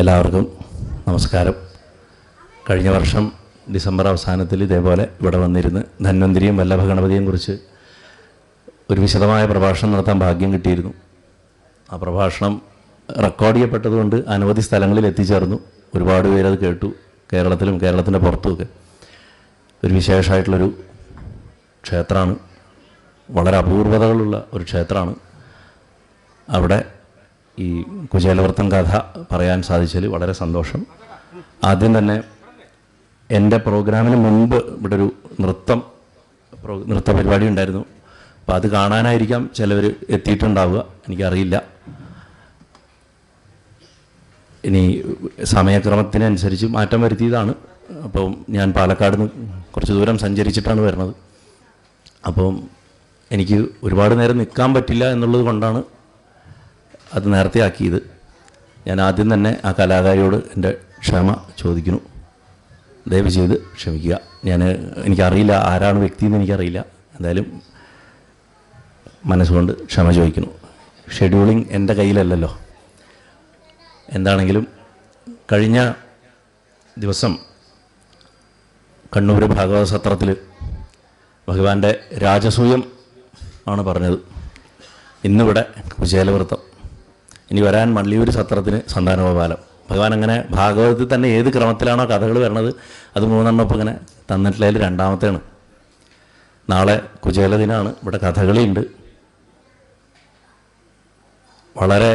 എല്ലാവർക്കും നമസ്കാരം. കഴിഞ്ഞ വർഷം ഡിസംബർ അവസാനത്തിൽ ഇതേപോലെ ഇവിടെ വന്നിരുന്ന് ധന്വന്തരിയും വല്ലഭഗണപതിയെയും കുറിച്ച് ഒരു വിശദമായ പ്രഭാഷണം നടത്താൻ ഭാഗ്യം കിട്ടിയിരുന്നു. ആ പ്രഭാഷണം റെക്കോർഡ് ചെയ്യപ്പെട്ടതുകൊണ്ട് അനവധി സ്ഥലങ്ങളിൽ എത്തിച്ചേർന്നു. ഒരുപാട് പേരത് കേട്ടു. കേരളത്തിലും കേരളത്തിൻ്റെ പുറത്തുമൊക്കെ ഒരു വിശേഷമായിട്ടുള്ളൊരു ക്ഷേത്രമാണ്. വളരെ അപൂർവതകളുള്ള ഒരു ക്ഷേത്രമാണ്. അവിടെ ഈ കുചേലവൃത്തം കഥ പറയാൻ സാധിച്ചതിൽ വളരെ സന്തോഷം. ആദ്യം തന്നെ എൻ്റെ പ്രോഗ്രാമിന് മുൻപ് ഇവിടെ ഒരു നൃത്ത പരിപാടി ഉണ്ടായിരുന്നു. അപ്പോൾ അത് കാണാനായിരിക്കാം ചിലവർ എത്തിയിട്ടുണ്ടാവുക, എനിക്കറിയില്ല. ഇനി സമയക്രമത്തിനനുസരിച്ച് മാറ്റം വരുത്തിയതാണ്. അപ്പം ഞാൻ പാലക്കാട് നിന്ന് കുറച്ച് ദൂരം സഞ്ചരിച്ചിട്ടാണ് വരുന്നത്. അപ്പം എനിക്ക് ഒരുപാട് നേരം നിൽക്കാൻ പറ്റില്ല എന്നുള്ളത് കൊണ്ടാണ് അത് നേരത്തെ ആക്കിയത്. ഞാൻ ആദ്യം തന്നെ ആ കലാകാരിയോട് എൻ്റെ ക്ഷമ ചോദിക്കുന്നു. ദയവ് ചെയ്ത് ക്ഷമിക്കുക. എനിക്കറിയില്ല ആരാണ് വ്യക്തിയെന്ന് എനിക്കറിയില്ല. എന്തായാലും മനസ്സുകൊണ്ട് ക്ഷമ ചോദിക്കുന്നു. ഷെഡ്യൂളിങ് എൻ്റെ കയ്യിലല്ലല്ലോ. എന്താണെങ്കിലും കഴിഞ്ഞ ദിവസം കണ്ണൂർ ഭാഗവത സത്രത്തിൽ ഭഗവാന്റെ രാജസൂയം ആണ് പറഞ്ഞത്. ഇന്നിവിടെ കുചേലവൃത്തം, ഇനി വരാൻ മള്ളിയൂർ സത്രത്തിന് സന്താനോപാലം. ഭഗവാൻ അങ്ങനെ ഭാഗവതത്തിൽ തന്നെ ഏത് ക്രമത്തിലാണോ കഥകൾ വരണത് അത് മൂന്നെണ്ണം ഇപ്പം ഇങ്ങനെ തന്നിട്ടുള്ളതിൽ രണ്ടാമത്തെയാണ്. നാളെ കുചേല ദിനമാണ്. ഇവിടെ കഥകളിയുണ്ട്. വളരെ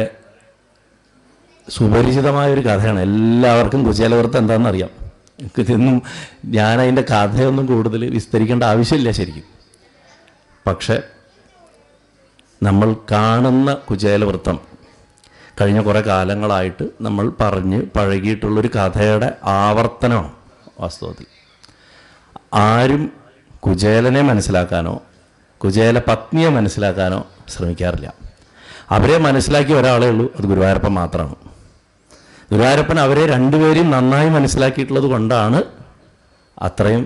സുപരിചിതമായൊരു കഥയാണ്. എല്ലാവർക്കും കുചേലവൃത്തം എന്താണെന്ന് അറിയാം. ഇതൊന്നും ഞാനതിൻ്റെ കഥയൊന്നും കൂടുതൽ വിസ്തരിക്കേണ്ട ആവശ്യമില്ല ശരിക്കും. പക്ഷെ നമ്മൾ കാണുന്ന കുചേലവൃത്തം കഴിഞ്ഞ കുറേ കാലങ്ങളായിട്ട് നമ്മൾ പറഞ്ഞ് പഴകിയിട്ടുള്ളൊരു കഥയുടെ ആവർത്തനമാണ് വാസ്തവത്തിൽ. ആരും കുചേലനെ മനസ്സിലാക്കാനോ കുചേല പത്നിയെ മനസ്സിലാക്കാനോ ശ്രമിക്കാറില്ല. അവരെ മനസ്സിലാക്കിയ ഒരാളേ ഉള്ളൂ, അത് ഗുരുവായൂരപ്പൻ മാത്രമാണ്. ഗുരുവായൂരപ്പൻ അവരെ രണ്ടുപേരെയും നന്നായി മനസ്സിലാക്കിയിട്ടുള്ളത് കൊണ്ടാണ് അത്രയും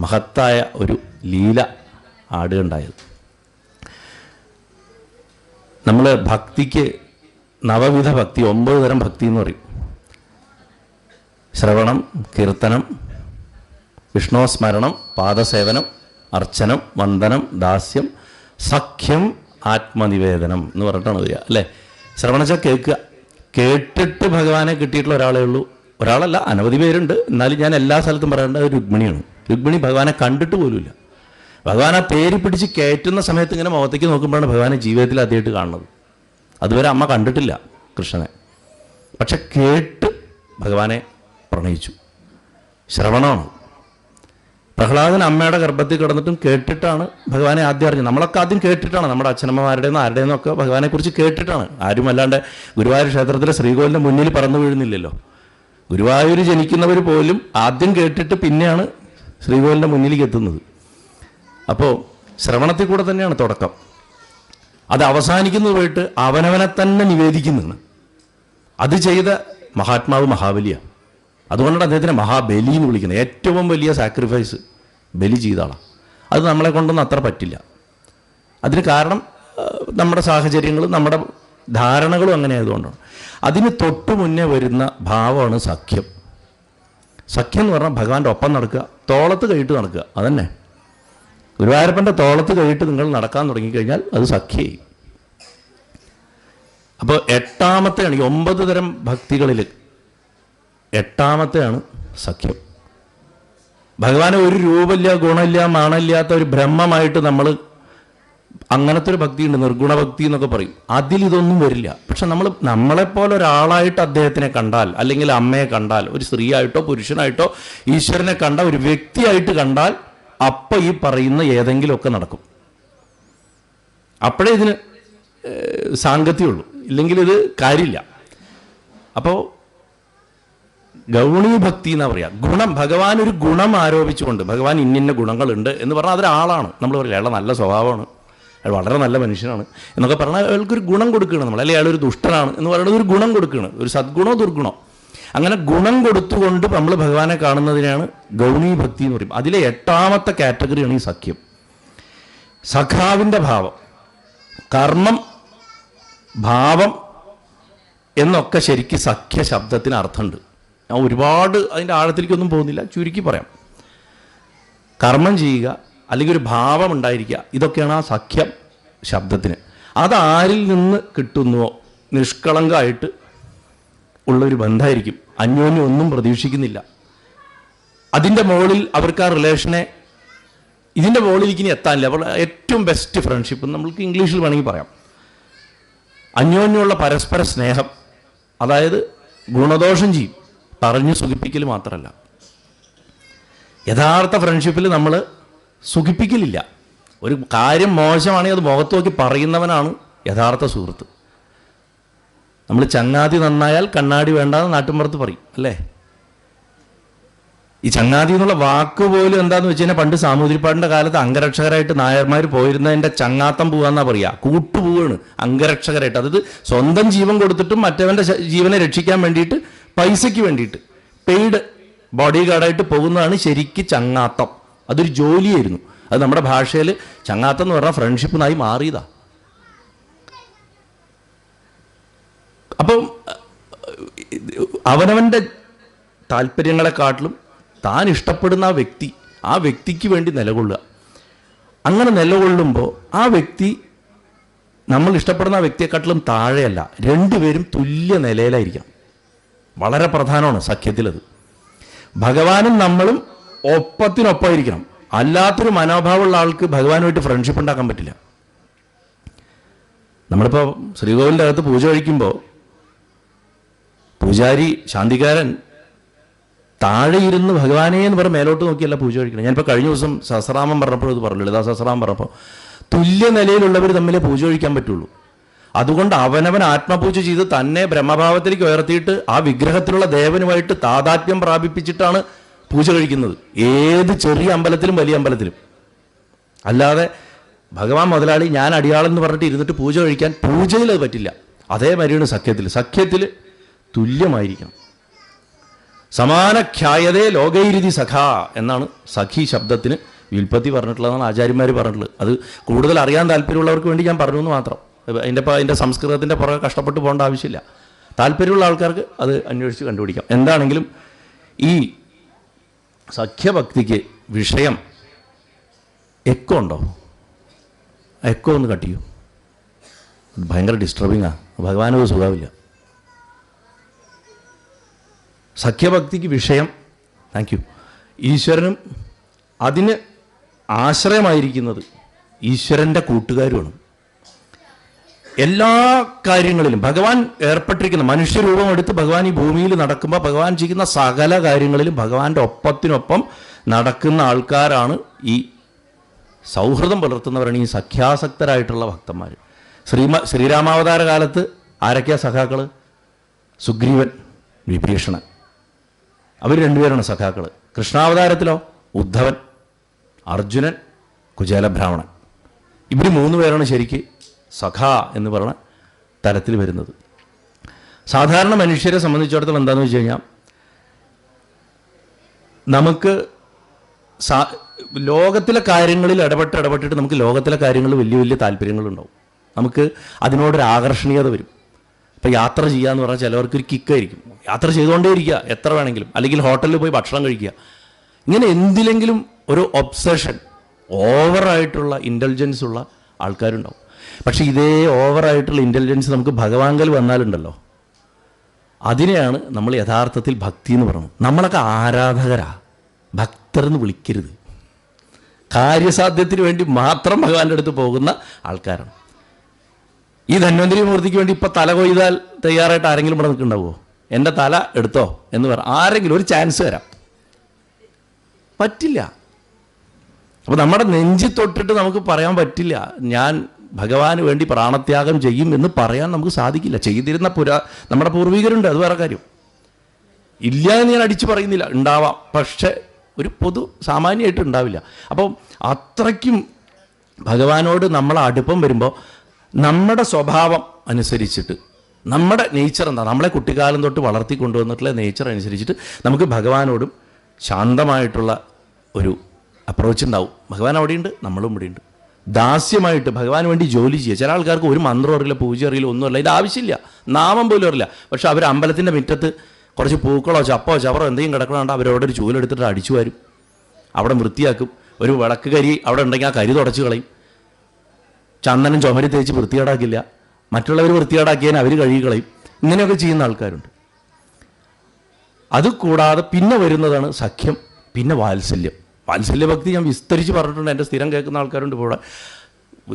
മഹത്തായ ഒരു ലീല ആടുകയുണ്ടായത്. നമ്മൾ ഭക്തിക്ക് നവവിധ ഭക്തി, 9 തരം ഭക്തി എന്ന് പറയും. ശ്രവണം, കീർത്തനം, വിഷ്ണുസ്മരണം, പാദസേവനം, അർച്ചനം, വന്ദനം, ദാസ്യം, സഖ്യം, ആത്മനിവേദനം എന്ന് പറഞ്ഞിട്ടാണ് വരിക അല്ലേ. ശ്രവണച്ചാൽ കേൾക്കുക. കേട്ടിട്ട് ഭഗവാനെ കിട്ടിയിട്ടുള്ള ഒരാളേ ഉള്ളൂ. ഒരാളല്ല, അനവധി പേരുണ്ട്. എന്നാലും ഞാൻ എല്ലാ സ്ഥലത്തും പറയേണ്ടത് രുക്മിണിയാണ്. രുക്മിണി ഭഗവാനെ കണ്ടിട്ട് പോലുമില്ല. ഭഗവാൻ ആ പേര് പിടിച്ച് കയറ്റുന്ന സമയത്ത് ഇങ്ങനെ മുഖത്തേക്ക് നോക്കുമ്പോഴാണ് ഭഗവാനെ ജീവിതത്തിൽ ആദ്യമായിട്ട് കാണുന്നത്. അതുവരെ അമ്മ കണ്ടിട്ടില്ല കൃഷ്ണനെ. പക്ഷെ കേട്ട് ഭഗവാനെ പ്രണയിച്ചു. ശ്രവണമാണ്. പ്രഹ്ലാദൻ അമ്മയുടെ ഗർഭത്തിൽ കിടന്നിട്ടും കേട്ടിട്ടാണ് ഭഗവാനെ ആദ്യം അറിഞ്ഞത്. നമ്മളൊക്കെ ആദ്യം കേട്ടിട്ടാണ്, നമ്മുടെ അച്ഛനമ്മമാരുടെയെന്നോ ആരുടെയെന്നൊക്കെ ഭഗവാനെക്കുറിച്ച് കേട്ടിട്ടാണ്. ആരും അല്ലാണ്ട് ഗുരുവായൂർ ക്ഷേത്രത്തിലെ ശ്രീകോവിലിൻ്റെ മുന്നിൽ പറന്നു വീഴുന്നില്ലല്ലോ. ഗുരുവായൂർ ജനിക്കുന്നവർ പോലും ആദ്യം കേട്ടിട്ട് പിന്നെയാണ് ശ്രീകോവിലിൻ്റെ മുന്നിലേക്ക് എത്തുന്നത്. അപ്പോൾ ശ്രവണത്തിൽ കൂടെ തന്നെയാണ് തുടക്കം. അത് അവസാനിക്കുന്നത് പോയിട്ട് അവനവനെ തന്നെ നിവേദിക്കുന്നതാണ്. അത് ചെയ്ത മഹാത്മാവ് മഹാബലിയാണ്. അതുകൊണ്ടാണ് അദ്ദേഹത്തിനെ മഹാബലി എന്ന് വിളിക്കുന്നത്. ഏറ്റവും വലിയ സാക്രിഫൈസ് ബലി ചെയ്ത ആളാണ്. അത് നമ്മളെ കൊണ്ടൊന്നും അത്ര പറ്റില്ല. അതിന് കാരണം നമ്മുടെ സാഹചര്യങ്ങളും നമ്മുടെ ധാരണകളും അങ്ങനെ ആയതുകൊണ്ടാണ്. അതിന് തൊട്ട് മുന്നേ വരുന്ന ഭാവമാണ് സഖ്യം. സഖ്യം എന്ന് പറഞ്ഞാൽ ഭഗവാന്റെ ഒപ്പം നടക്കുക, തോളത്ത് കൈയിട്ട് നടക്കുക. അതന്നെ ഗുരുവായൂരപ്പൻ്റെ തോളത്ത് കൈയിട്ട് നിങ്ങൾ നടക്കാൻ തുടങ്ങിക്കഴിഞ്ഞാൽ അത് സഖ്യമായി. അപ്പോൾ 8ാമത്തെയാണ് ഈ 9 തരം ഭക്തികളിൽ 8ാമത്തെയാണ് സഖ്യം. ഭഗവാനെ ഒരു രൂപമില്ല, ഗുണമില്ല, മാണമില്ലാത്ത ഒരു ബ്രഹ്മമായിട്ട് നമ്മൾ അങ്ങനത്തെ ഒരു ഭക്തിയുണ്ട്, നിർഗുണഭക്തി എന്നൊക്കെ പറയും. അതിലിതൊന്നും വരില്ല. പക്ഷെ നമ്മളെപ്പോലെ ഒരാളായിട്ട് അദ്ദേഹത്തിനെ കണ്ടാൽ, അല്ലെങ്കിൽ അമ്മയെ കണ്ടാൽ, ഒരു സ്ത്രീയായിട്ടോ പുരുഷനായിട്ടോ ഈശ്വരനെ കണ്ട ഒരു വ്യക്തിയായിട്ട് കണ്ടാൽ അപ്പം ഈ പറയുന്ന ഏതെങ്കിലുമൊക്കെ നടക്കും. അപ്പോഴേ ഇതിന് സാങ്കത്യമുള്ളൂ, ഇല്ലെങ്കിൽ ഇത് കാര്യമില്ല. അപ്പോൾ ഗൗണീ ഭക്തി എന്നാ പറയുക. ഗുണം, ഭഗവാൻ ഒരു ഗുണം ആരോപിച്ചുകൊണ്ട് ഭഗവാൻ ഇന്നിന്ന ഗുണങ്ങളുണ്ട് എന്ന് പറഞ്ഞാൽ അതൊരാളാണ്. നമ്മൾ പറയില്ല അയാളുടെ നല്ല സ്വഭാവമാണ്, അയാൾ വളരെ നല്ല മനുഷ്യനാണ് എന്നൊക്കെ പറഞ്ഞാൽ അയാൾക്കൊരു ഗുണം കൊടുക്കുകയാണ് നമ്മൾ. അല്ലെങ്കിൽ അയാളൊരു ദുഷ്ടനാണ് എന്ന് പറയുന്നത് ഒരു ഗുണം കൊടുക്കുകയാണ്, ഒരു സദ്ഗുണോ ദുർഗുണോ. അങ്ങനെ ഗുണം കൊടുത്തുകൊണ്ട് നമ്മൾ ഭഗവാനെ കാണുന്നതിനാണ് ഗൗണീ ഭക്തി എന്ന് പറയും. അതിലെ 8ാമത്തെ കാറ്റഗറിയാണ് ഈ സഖ്യം. സഖാവിൻ്റെ ഭാവം, കർമ്മം, ഭാവം, എന്നൊക്കെ ശരിക്കും സഖ്യ ശബ്ദത്തിന് അർത്ഥമുണ്ട്. ഞാൻ ഒരുപാട് അതിൻ്റെ ആഴത്തിലേക്കൊന്നും പോകുന്നില്ല, ചുരുക്കി പറയാം. കർമ്മം ചെയ്യുക, അല്ലെങ്കിൽ ഒരു ഭാവം ഉണ്ടായിരിക്കുക, ഇതൊക്കെയാണ് ആ സഖ്യം ശബ്ദത്തിന്. അതാരിൽ നിന്ന് കിട്ടുന്നുവോ നിഷ്കളങ്കമായിട്ട് ഉള്ളൊരു ബന്ധമായിരിക്കും, അന്യോന്യം ഒന്നും പ്രതീക്ഷിക്കുന്നില്ല. അതിൻ്റെ മുകളിൽ അവർക്ക് ആ റിലേഷനെ ഇതിൻ്റെ മുകളിലേക്ക് ഇനി എത്താനില്ല. അപ്പോൾ ഏറ്റവും ബെസ്റ്റ് ഫ്രണ്ട്ഷിപ്പ് നമ്മൾക്ക് ഇംഗ്ലീഷിൽ വേണമെങ്കിൽ പറയാം, അന്യോന്യമുള്ള പരസ്പര സ്നേഹം. അതായത് ഗുണദോഷം ചെയ്യും, പറഞ്ഞു സുഖിപ്പിക്കൽ മാത്രമല്ല. യഥാർത്ഥ ഫ്രണ്ട്ഷിപ്പിൽ നമ്മൾ സുഖിപ്പിക്കലില്ല. ഒരു കാര്യം മോശമാണെങ്കിൽ അത് മുഖത്ത് നോക്കി പറയുന്നവനാണ് യഥാർത്ഥ സുഹൃത്ത്. നമ്മൾ ചങ്ങാതി നന്നായാൽ കണ്ണാടി വേണ്ടാന്ന് നാട്ടിൻപുറത്ത് പറയും അല്ലേ? ഈ ചങ്ങാതി എന്നുള്ള വാക്ക് പോലും എന്താണെന്ന് വെച്ച് കഴിഞ്ഞാൽ പണ്ട് സാമൂതിരിപ്പാടിൻ്റെ കാലത്ത് അംഗരക്ഷകരായിട്ട് നായന്മാർ പോയിരുന്നതിൻ്റെ ചങ്ങാത്തം പോകാന്നാ പറയുക. കൂട്ടുപോവാണ് അംഗരക്ഷകരായിട്ട്. അതായത് സ്വന്തം ജീവൻ കൊടുത്തിട്ടും മറ്റവൻ്റെ ജീവനെ രക്ഷിക്കാൻ വേണ്ടിയിട്ട്, പൈസയ്ക്ക് വേണ്ടിയിട്ട് പെയ്ഡ് ബോഡി ഗാർഡായിട്ട് പോകുന്നതാണ് ശരിക്ക് ചങ്ങാത്തം. അതൊരു ജോലിയായിരുന്നു. അത് നമ്മുടെ ഭാഷയിൽ ചങ്ങാത്തം എന്ന് പറഞ്ഞാൽ ഫ്രണ്ട്ഷിപ്പിനായി മാറിയതാ. അപ്പം അവനവൻ്റെ താല്പര്യങ്ങളെക്കാട്ടിലും താൻ ഇഷ്ടപ്പെടുന്ന ആ വ്യക്തിക്ക് വേണ്ടി നിലകൊള്ളുക. അങ്ങനെ നിലകൊള്ളുമ്പോൾ ആ വ്യക്തി നമ്മൾ ഇഷ്ടപ്പെടുന്ന ആ വ്യക്തിയെക്കാട്ടിലും താഴെയല്ല, രണ്ടുപേരും തുല്യ നിലയിലായിരിക്കണം. വളരെ പ്രധാനമാണ് സഖ്യത്തിലത്. ഭഗവാനും നമ്മളും ഒപ്പത്തിനൊപ്പമായിരിക്കണം. അല്ലാത്തൊരു മനോഭാവമുള്ള ആൾക്ക് ഭഗവാനുമായിട്ട് ഫ്രണ്ട്ഷിപ്പ് ഉണ്ടാക്കാൻ പറ്റില്ല. നമ്മളിപ്പോൾ ശ്രീകോവിലിൻ്റെ അകത്ത് പൂജ കഴിക്കുമ്പോൾ പൂജാരി ശാന്തികാരൻ താഴെ ഇരുന്ന് ഭഗവാനെ എന്ന് പറഞ്ഞ് മേലോട്ട് നോക്കിയല്ല പൂജ കഴിക്കണം. ഞാനിപ്പോൾ കഴിഞ്ഞ ദിവസം സഹസ്രനാമം പറഞ്ഞപ്പോൾ ഇത് പറഞ്ഞു, ലളിതാ സഹസ്രനാമം പറഞ്ഞപ്പോൾ തുല്യ നിലയിലുള്ളവർ തമ്മിലേ പൂജ കഴിക്കാൻ പറ്റുള്ളൂ. അതുകൊണ്ട് അവനവൻ ആത്മപൂജ ചെയ്ത് തന്നെ ബ്രഹ്മഭാവത്തിലേക്ക് ഉയർത്തിയിട്ട് ആ വിഗ്രഹത്തിലുള്ള ദേവനുമായിട്ട് താതാത്മ്യം പ്രാപിപ്പിച്ചിട്ടാണ് പൂജ കഴിക്കുന്നത്. ഏത് ചെറിയ അമ്പലത്തിലും വലിയ അമ്പലത്തിലും. അല്ലാതെ ഭഗവാൻ മുതലാളി ഞാൻ അടിയാളെന്ന് പറഞ്ഞിട്ട് ഇരുന്നിട്ട് പൂജ കഴിക്കാൻ പൂജയിൽ അത് പറ്റില്ല. അതേമാതിരിയാണ് സഖ്യത്തിൽ തുല്യമായിരിക്കണം. സമാനഖ്യായതേ ലോകൈരിതി സഖാ എന്നാണ് സഖി ശബ്ദത്തിന് വ്യുൽപ്പത്തി പറഞ്ഞിട്ടുള്ളതാണ് ആചാര്യന്മാർ പറഞ്ഞിട്ടുള്ളത്. അത് കൂടുതൽ അറിയാൻ താല്പര്യമുള്ളവർക്ക് വേണ്ടി ഞാൻ പറഞ്ഞു എന്ന് മാത്രം. അതിൻ്റെ സംസ്കൃതത്തിൻ്റെ പുറകെ കഷ്ടപ്പെട്ട് പോകേണ്ട ആവശ്യമില്ല. താല്പര്യമുള്ള ആൾക്കാർക്ക് അത് അന്വേഷിച്ച് കണ്ടുപിടിക്കാം. എന്താണെങ്കിലും ഈ സഖ്യഭക്തിക്ക് വിഷയം എക്കോ ഉണ്ടോ? എക്കോ ഒന്ന് കട്ട് ചെയ്യൂ. ഭയങ്കര ഡിസ്റ്റർബിങ്ങാണ്. ഭഗവാനത് സുഖാവില്ല. സഖ്യഭക്തിക്ക് വിഷയം, താങ്ക് യു, ഈശ്വരനും അതിന് ആശ്രയമായിരിക്കുന്നത് ഈശ്വരൻ്റെ കൂട്ടുകാരുമാണ്. എല്ലാ കാര്യങ്ങളിലും ഭഗവാൻ ഏർപ്പെട്ടിരിക്കുന്ന മനുഷ്യരൂപം എടുത്ത് ഭഗവാൻ ഈ ഭൂമിയിൽ നടക്കുമ്പോൾ ഭഗവാൻ ചെയ്യുന്ന സകല കാര്യങ്ങളിലും ഭഗവാന്റെ ഒപ്പത്തിനൊപ്പം നടക്കുന്ന ആൾക്കാരാണ് ഈ സൗഹൃദം പുലർത്തുന്നവരാണ് ഈ സഖ്യാസക്തരായിട്ടുള്ള ഭക്തന്മാർ. ശ്രീരാമാവതാര കാലത്ത് ആരൊക്കെയാ സഖാക്കൾ? സുഗ്രീവൻ, വിഭീഷണൻ, അവർ രണ്ടുപേരാണ് സഖാക്കൾ. കൃഷ്ണാവതാരത്തിലോ ഉദ്ധവൻ, അർജുനൻ, കുചേലബ്രാഹ്മണൻ. ഇവർ മൂന്ന് പേരാണ് ശരിക്ക് സഖാ എന്ന് പറഞ്ഞ തരത്തിൽ വരുന്നത്. സാധാരണ മനുഷ്യരെ സംബന്ധിച്ചിടത്തോളം എന്താണെന്ന് വെച്ച് കഴിഞ്ഞാൽ നമുക്ക് ലോകത്തിലെ കാര്യങ്ങളിൽ ഇടപെട്ടിട്ട് നമുക്ക് ലോകത്തിലെ കാര്യങ്ങളിൽ വലിയ വലിയ താല്പര്യങ്ങളുണ്ടാവും. നമുക്ക് അതിനോടൊരു ആകർഷണീയത വരും. ഇപ്പോൾ യാത്ര ചെയ്യുക എന്ന് പറഞ്ഞാൽ ചിലവർക്കൊരു കിക്കായിരിക്കും. യാത്ര ചെയ്തുകൊണ്ടേ ഇരിക്കുക എത്ര വേണമെങ്കിലും, അല്ലെങ്കിൽ ഹോട്ടലിൽ പോയി ഭക്ഷണം കഴിക്കുക, ഇങ്ങനെ എന്തിലെങ്കിലും ഒരു ഒബ്സഷൻ, ഓവറായിട്ടുള്ള ഇൻ്റലിജൻസ് ഉള്ള ആൾക്കാരുണ്ടാവും. പക്ഷേ ഇതേ ഓവറായിട്ടുള്ള ഇൻ്റലിജൻസ് നമുക്ക് ഭഗവാങ്കൽ വന്നാലുണ്ടല്ലോ, അതിനെയാണ് നമ്മൾ യഥാർത്ഥത്തിൽ ഭക്തി എന്ന് പറയുന്നത്. നമ്മളൊക്കെ ആരാധകരാ, ഭക്തരെന്ന് വിളിക്കരുത്. കാര്യസാധ്യത്തിന് വേണ്ടി മാത്രം ഭഗവാന്റെ അടുത്ത് പോകുന്ന ആൾക്കാരാണ്. ഈ ധന്വന്തരി മൂർത്തിക്ക് വേണ്ടി ഇപ്പോൾ തല കൊയ്താൽ തയ്യാറായിട്ട് ആരെങ്കിലും ഇവിടെ നിൽക്കുന്നുണ്ടാവുമോ? എൻ്റെ തല എടുത്തോ എന്ന് പറ ആരെങ്കിലും ഒരു ചാൻസ് തരാം? പറ്റില്ല. അപ്പോൾ നമ്മുടെ നെഞ്ചി തൊട്ടിട്ട് നമുക്ക് പറയാൻ പറ്റില്ല ഞാൻ ഭഗവാന് വേണ്ടി പ്രാണത്യാഗം ചെയ്യും എന്ന് പറയാൻ നമുക്ക് സാധിക്കില്ല. ചെയ്തിരുന്ന നമ്മുടെ പൂർവികരുണ്ട്, അത് വേറെ കാര്യം. ഇല്ല എന്ന് ഞാൻ അടിച്ചു പറയുന്നില്ല, ഉണ്ടാവാം, പക്ഷേ ഒരു പൊതു സാമാന്യമായിട്ട് ഉണ്ടാവില്ല. അപ്പം അത്രയ്ക്കും ഭഗവാനോട് നമ്മളെ അടുപ്പം വരുമ്പോൾ നമ്മുടെ സ്വഭാവം അനുസരിച്ചിട്ട്, നമ്മുടെ നേച്ചർ എന്താ, നമ്മളെ കുട്ടിക്കാലം തൊട്ട് വളർത്തി കൊണ്ടുവന്നിട്ടുള്ള നേച്ചർ അനുസരിച്ചിട്ട് നമുക്ക് ഭഗവാനോടും ശാന്തമായിട്ടുള്ള ഒരു അപ്രോച്ച് ഉണ്ടാവും. ഭഗവാൻ അവിടെയുണ്ട്, നമ്മളും ഇവിടെയുണ്ട്. ദാസ്യമായിട്ട് ഭഗവാന് വേണ്ടി ജോലി ചെയ്യുക. ചില ആൾക്കാർക്ക് ഒരു മന്ത്രം അറിയില്ല, പൂജ അറിയില്ല, ഒന്നുമില്ല, ഇതിൻ്റെ ആവശ്യമില്ല, നാമം പോലും അറിയില്ല. പക്ഷെ അവർ അമ്പലത്തിൻ്റെ മുറ്റത്ത് കുറച്ച് പൂക്കളോ ചപ്പോ ചവറോ എന്തെങ്കിലും കിടക്കണുണ്ട്, അവരോട് ഒരു ചൂലെടുത്തിട്ട് അടിച്ചു വരും, അവിടെ വൃത്തിയാക്കും. ഒരു വിളക്ക് കരി അവിടെ ഉണ്ടെങ്കിൽ ആ കരി തുടച്ച് കളയും. ചന്ദനം ചുമരി തേച്ച് വൃത്തികേടാക്കില്ല, മറ്റുള്ളവർ വൃത്തികേടാക്കിയാൽ അവർ കഴുകി കളയും. ഇങ്ങനെയൊക്കെ ചെയ്യുന്ന ആൾക്കാരുണ്ട്. അതുകൂടാതെ പിന്നെ വരുന്നതാണ് സഖ്യം, പിന്നെ വാത്സല്യം. വാത്സല്യഭക്തി ഞാൻ വിസ്തരിച്ച് പറഞ്ഞിട്ടുണ്ട്. എൻ്റെ സ്ഥിരം കേൾക്കുന്ന ആൾക്കാരുണ്ട് ഇപ്പോൾ ഇവിടെ.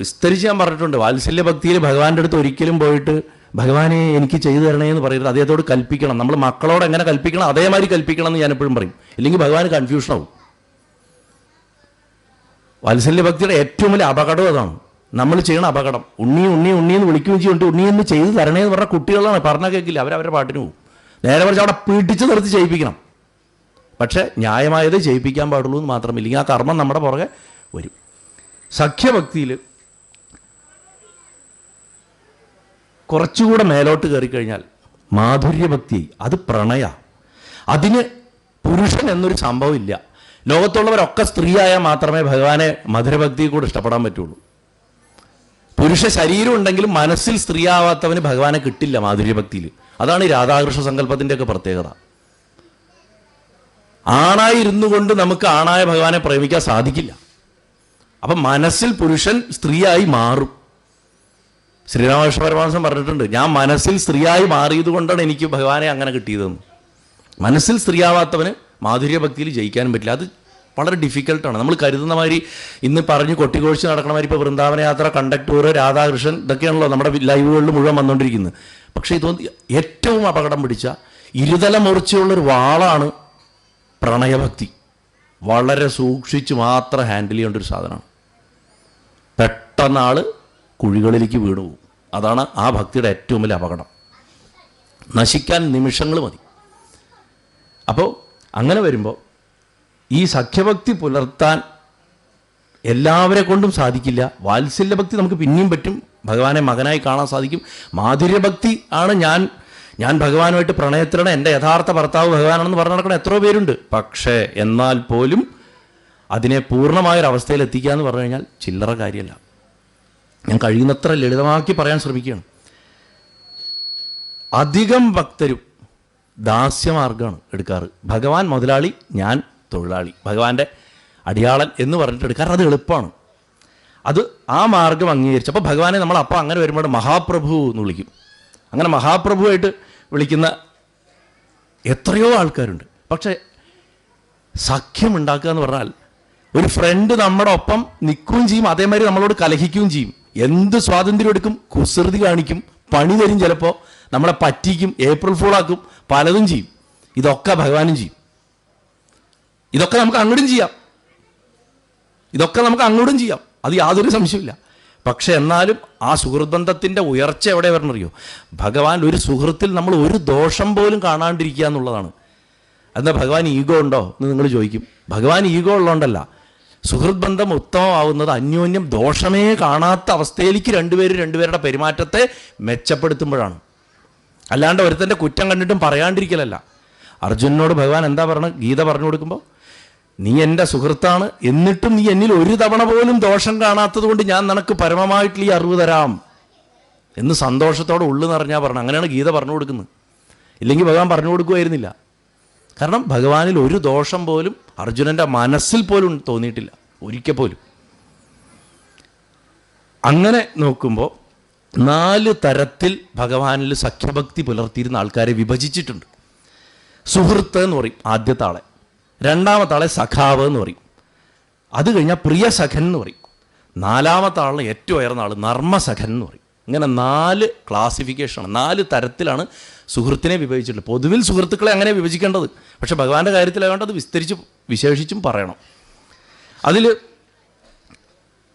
വിസ്തരിച്ച് ഞാൻ പറഞ്ഞിട്ടുണ്ട്. വാത്സല്യഭക്തിയിൽ ഭഗവാന്റെ അടുത്ത് ഒരിക്കലും പോയിട്ട് ഭഗവാനെ എനിക്ക് ചെയ്തു തരണേ എന്ന് പറയരുത്. അദ്ദേഹത്തോട് കൽപ്പിക്കണം. നമ്മൾ മക്കളോട് എങ്ങനെ കൽപ്പിക്കണം അതേമാതിരി കൽപ്പിക്കണം എന്ന് ഞാൻ എപ്പോഴും പറയും. ഇല്ലെങ്കിൽ ഭഗവാന് കൺഫ്യൂഷനാവും. വാത്സല്യഭക്തിയുടെ ഏറ്റവും വലിയ അപകടം അതാണ്. നമ്മൾ ചെയ്യണ അപകടം. ഉണ്ണി ഉണ്ണി ഉണ്ണി എന്ന് വിളിക്കുകയും ചെയ്യുന്നുണ്ട്. ഉണ്ണി എന്ന് ചെയ്ത് തരണേ എന്ന് പറഞ്ഞാൽ കുട്ടികളാണ്, പറഞ്ഞാൽ കേൾക്കില്ല, അവരവരുടെ പാട്ടിന് പോകും. നേരെ മറിച്ച് അവിടെ പിടിച്ച് നിർത്തി ചെയ്യിപ്പിക്കണം. പക്ഷേ ന്യായമായതേ ചെയ്യിപ്പിക്കാൻ പാടുള്ളൂ എന്ന് മാത്രം. ഇല്ലെങ്കിൽ ആ കർമ്മം നമ്മുടെ പുറകെ വരും. സഖ്യഭക്തിയിൽ കുറച്ചുകൂടെ മേലോട്ട് കയറിക്കഴിഞ്ഞാൽ മാധുര്യഭക്തി, അത് പ്രണയ. അതിന് പുരുഷൻ എന്നൊരു സംഭവം ഇല്ല. ലോകത്തുള്ളവരൊക്കെ സ്ത്രീയായാൽ മാത്രമേ ഭഗവാനെ മധുരഭക്തിയെ കൂടെ ഇഷ്ടപ്പെടാൻ പറ്റുള്ളൂ. പുരുഷ ശരീരം ഉണ്ടെങ്കിലും മനസ്സിൽ സ്ത്രീയാവാത്തവന് ഭഗവാനെ കിട്ടില്ല മാധുര്യഭക്തിയിൽ. അതാണ് ഈ രാധാകൃഷ്ണ സങ്കല്പത്തിൻ്റെയൊക്കെ പ്രത്യേകത. ആണായി ഇരുന്നു കൊണ്ട് നമുക്ക് ആണായ ഭഗവാനെ പ്രേമിക്കാൻ സാധിക്കില്ല. അപ്പം മനസ്സിൽ പുരുഷൻ സ്ത്രീയായി മാറും. ശ്രീരാമകൃഷ്ണ പരമഹംസൻ പറഞ്ഞിട്ടുണ്ട്, ഞാൻ മനസ്സിൽ സ്ത്രീയായി മാറിയത് കൊണ്ടാണ് എനിക്ക് ഭഗവാനെ അങ്ങനെ കിട്ടിയതെന്ന്. മനസ്സിൽ സ്ത്രീയാവാത്തവന് മാധുര്യഭക്തിയിൽ ജയിക്കാനും പറ്റില്ല. അത് വളരെ ഡിഫിക്കൽട്ടാണ്. നമ്മൾ കരുതുന്ന മാതിരി ഇന്ന് പറഞ്ഞ് കൊട്ടിക്കൊഴിച്ച് നടക്കണ മാതിരി ഇപ്പോൾ വൃന്ദാവന യാത്ര, കണ്ടക്ടൂർ, രാധാകൃഷ്ണൻ ഇതൊക്കെയാണല്ലോ നമ്മുടെ ലൈവുകളിൽ മുഴുവൻ വന്നുകൊണ്ടിരിക്കുന്നത്. പക്ഷേ ഇതൊന്നും ഏറ്റവും അപകടം പിടിച്ച ഇരുതല മൂർച്ചയുള്ളൊരു വാളാണ് പ്രണയഭക്തി. വളരെ സൂക്ഷിച്ച് മാത്രം ഹാൻഡിൽ ചെയ്യേണ്ട ഒരു സാധനമാണ്. പെട്ടെന്ന് ആൾ കുഴികളിലേക്ക് വീണു പോകും. അതാണ് ആ ഭക്തിയുടെ ഏറ്റവും വലിയ അപകടം. നശിക്കാൻ നിമിഷങ്ങൾ മതി. അപ്പോൾ അങ്ങനെ വരുമ്പോൾ ഈ സഖ്യഭക്തി പുലർത്താൻ എല്ലാവരെ കൊണ്ടും സാധിക്കില്ല. വാത്സല്യഭക്തി നമുക്ക് പിന്നെയും പറ്റും, ഭഗവാനെ മകനായി കാണാൻ സാധിക്കും. മാധുര്യഭക്തി ആണ് ഞാൻ ഭഗവാനുമായിട്ട് പ്രണയത്തിലാണ്, എൻ്റെ യഥാർത്ഥ ഭർത്താവ് ഭഗവാനാണെന്ന് പറഞ്ഞു നടക്കുന്ന എത്രയോ പേരുണ്ട്. പക്ഷേ എന്നാൽ പോലും അതിനെ പൂർണ്ണമായൊരവസ്ഥയിൽ എത്തിക്കുക എന്ന് പറഞ്ഞു കഴിഞ്ഞാൽ ചില്ലറ കാര്യമല്ല. ഞാൻ കഴിയുന്നത്ര ലളിതമാക്കി പറയാൻ ശ്രമിക്കുകയാണ്. അധികം ഭക്തരും ദാസ്യമാർഗമാണ് എടുക്കാറ്. ഭഗവാൻ മുതലാളി, ഞാൻ തൊഴിലാളി, ഭഗവാന്റെ അടിയാളൻ എന്ന് പറഞ്ഞിട്ട് എടുക്കാറ്. അത് എളുപ്പമാണ്. അത് ആ മാർഗം അംഗീകരിച്ചു. അപ്പോൾ ഭഗവാനെ നമ്മൾ അപ്പം അങ്ങനെ വരുമ്പോൾ മഹാപ്രഭു എന്ന് വിളിക്കും. അങ്ങനെ മഹാപ്രഭുവായിട്ട് വിളിക്കുന്ന എത്രയോ ആൾക്കാരുണ്ട്. പക്ഷേ സഖ്യമുണ്ടാക്കുക എന്ന് പറഞ്ഞാൽ ഒരു ഫ്രണ്ട് നമ്മുടെ ഒപ്പം നിൽക്കുകയും ചെയ്യും, അതേമാതിരി നമ്മളോട് കലഹിക്കുകയും ചെയ്യും. എന്ത് സ്വാതന്ത്ര്യം എടുക്കും, കുസൃതി കാണിക്കും, പണി തരും, ചിലപ്പോൾ നമ്മളെ പറ്റിക്കും, ഏപ്രിൽ ഫൂളാക്കും, പലതും ചെയ്യും. ഇതൊക്കെ ഭഗവാനും ചെയ്യും. ഇതൊക്കെ നമുക്ക് അങ്ങോട്ടും ചെയ്യാം. അത് യാതൊരു സംശയമില്ല. പക്ഷെ എന്നാലും ആ സുഹൃത്ബന്ധത്തിൻ്റെ ഉയർച്ച എവിടെ വരണറിയോ? ഭഗവാൻ ഒരു സുഹൃത്തിൽ നമ്മൾ ഒരു ദോഷം പോലും കാണാണ്ടിരിക്കുക എന്നുള്ളതാണ്. എന്താ ഭഗവാൻ ഈഗോ ഉണ്ടോ എന്ന് നിങ്ങൾ ചോദിക്കും. ഭഗവാൻ ഈഗോ ഉള്ളതുകൊണ്ടല്ല. സുഹൃത് ബന്ധം ഉത്തമമാവുന്നത് അന്യോന്യം ദോഷമേ കാണാത്ത അവസ്ഥയിലേക്ക് രണ്ടുപേരുടെ പെരുമാറ്റത്തെ മെച്ചപ്പെടുത്തുമ്പോഴാണ്. അല്ലാണ്ട് ഒരുത്തൻ്റെ കുറ്റം കണ്ടിട്ടും പറയാണ്ടിരിക്കലല്ല. അർജുനനോട് ഭഗവാൻ എന്താ പറഞ്ഞത്? ഗീത പറഞ്ഞു കൊടുക്കുമ്പോൾ, നീ എൻ്റെ സുഹൃത്താണ്, എന്നിട്ടും നീ എന്നിൽ ഒരു തവണ പോലും ദോഷം കാണാത്തത് കൊണ്ട് ഞാൻ നിനക്ക് പരമമായിട്ടുള്ള ഈ അറിവ് തരാം എന്ന് സന്തോഷത്തോടെ ഉള്ളു നിറഞ്ഞാൽ പറഞ്ഞു. അങ്ങനെയാണ് ഗീത പറഞ്ഞു കൊടുക്കുന്നത്. ഇല്ലെങ്കിൽ ഭഗവാൻ പറഞ്ഞു കൊടുക്കുമായിരുന്നില്ല. കാരണം ഭഗവാനിൽ ഒരു ദോഷം പോലും അർജുനൻ്റെ മനസ്സിൽ പോലും തോന്നിയിട്ടില്ല, ഒരിക്കൽ പോലും. അങ്ങനെ നോക്കുമ്പോൾ 4 തരത്തിൽ ഭഗവാനിൽ സഖ്യഭക്തി പുലർത്തിയിരുന്ന ആൾക്കാരെ വിഭജിച്ചിട്ടുണ്ട്. സുഹൃത്ത് എന്ന് പറയും ആദ്യത്തെ ആളെ, രണ്ടാമത്തെ ആളെ സഖാവ് എന്ന് പറയും, അത് കഴിഞ്ഞാൽ പ്രിയ സഖൻ എന്ന് പറയും, നാലാമത്തെ ആളിന് ഏറ്റവും ഉയർന്ന ആൾ നർമ്മസഖൻ എന്ന് പറയും. ഇങ്ങനെ 4 ക്ലാസിഫിക്കേഷനാണ്, 4 തരത്തിലാണ് സുഹൃത്തിനെ വിഭജിച്ചിട്ടുള്ളത്. പൊതുവിൽ സുഹൃത്തുക്കളെ അങ്ങനെ വിഭജിക്കേണ്ടത്, പക്ഷെ ഭഗവാന്റെ കാര്യത്തിലായതുകൊണ്ട് അത് വിശേഷിച്ചും പറയണം. അതിൽ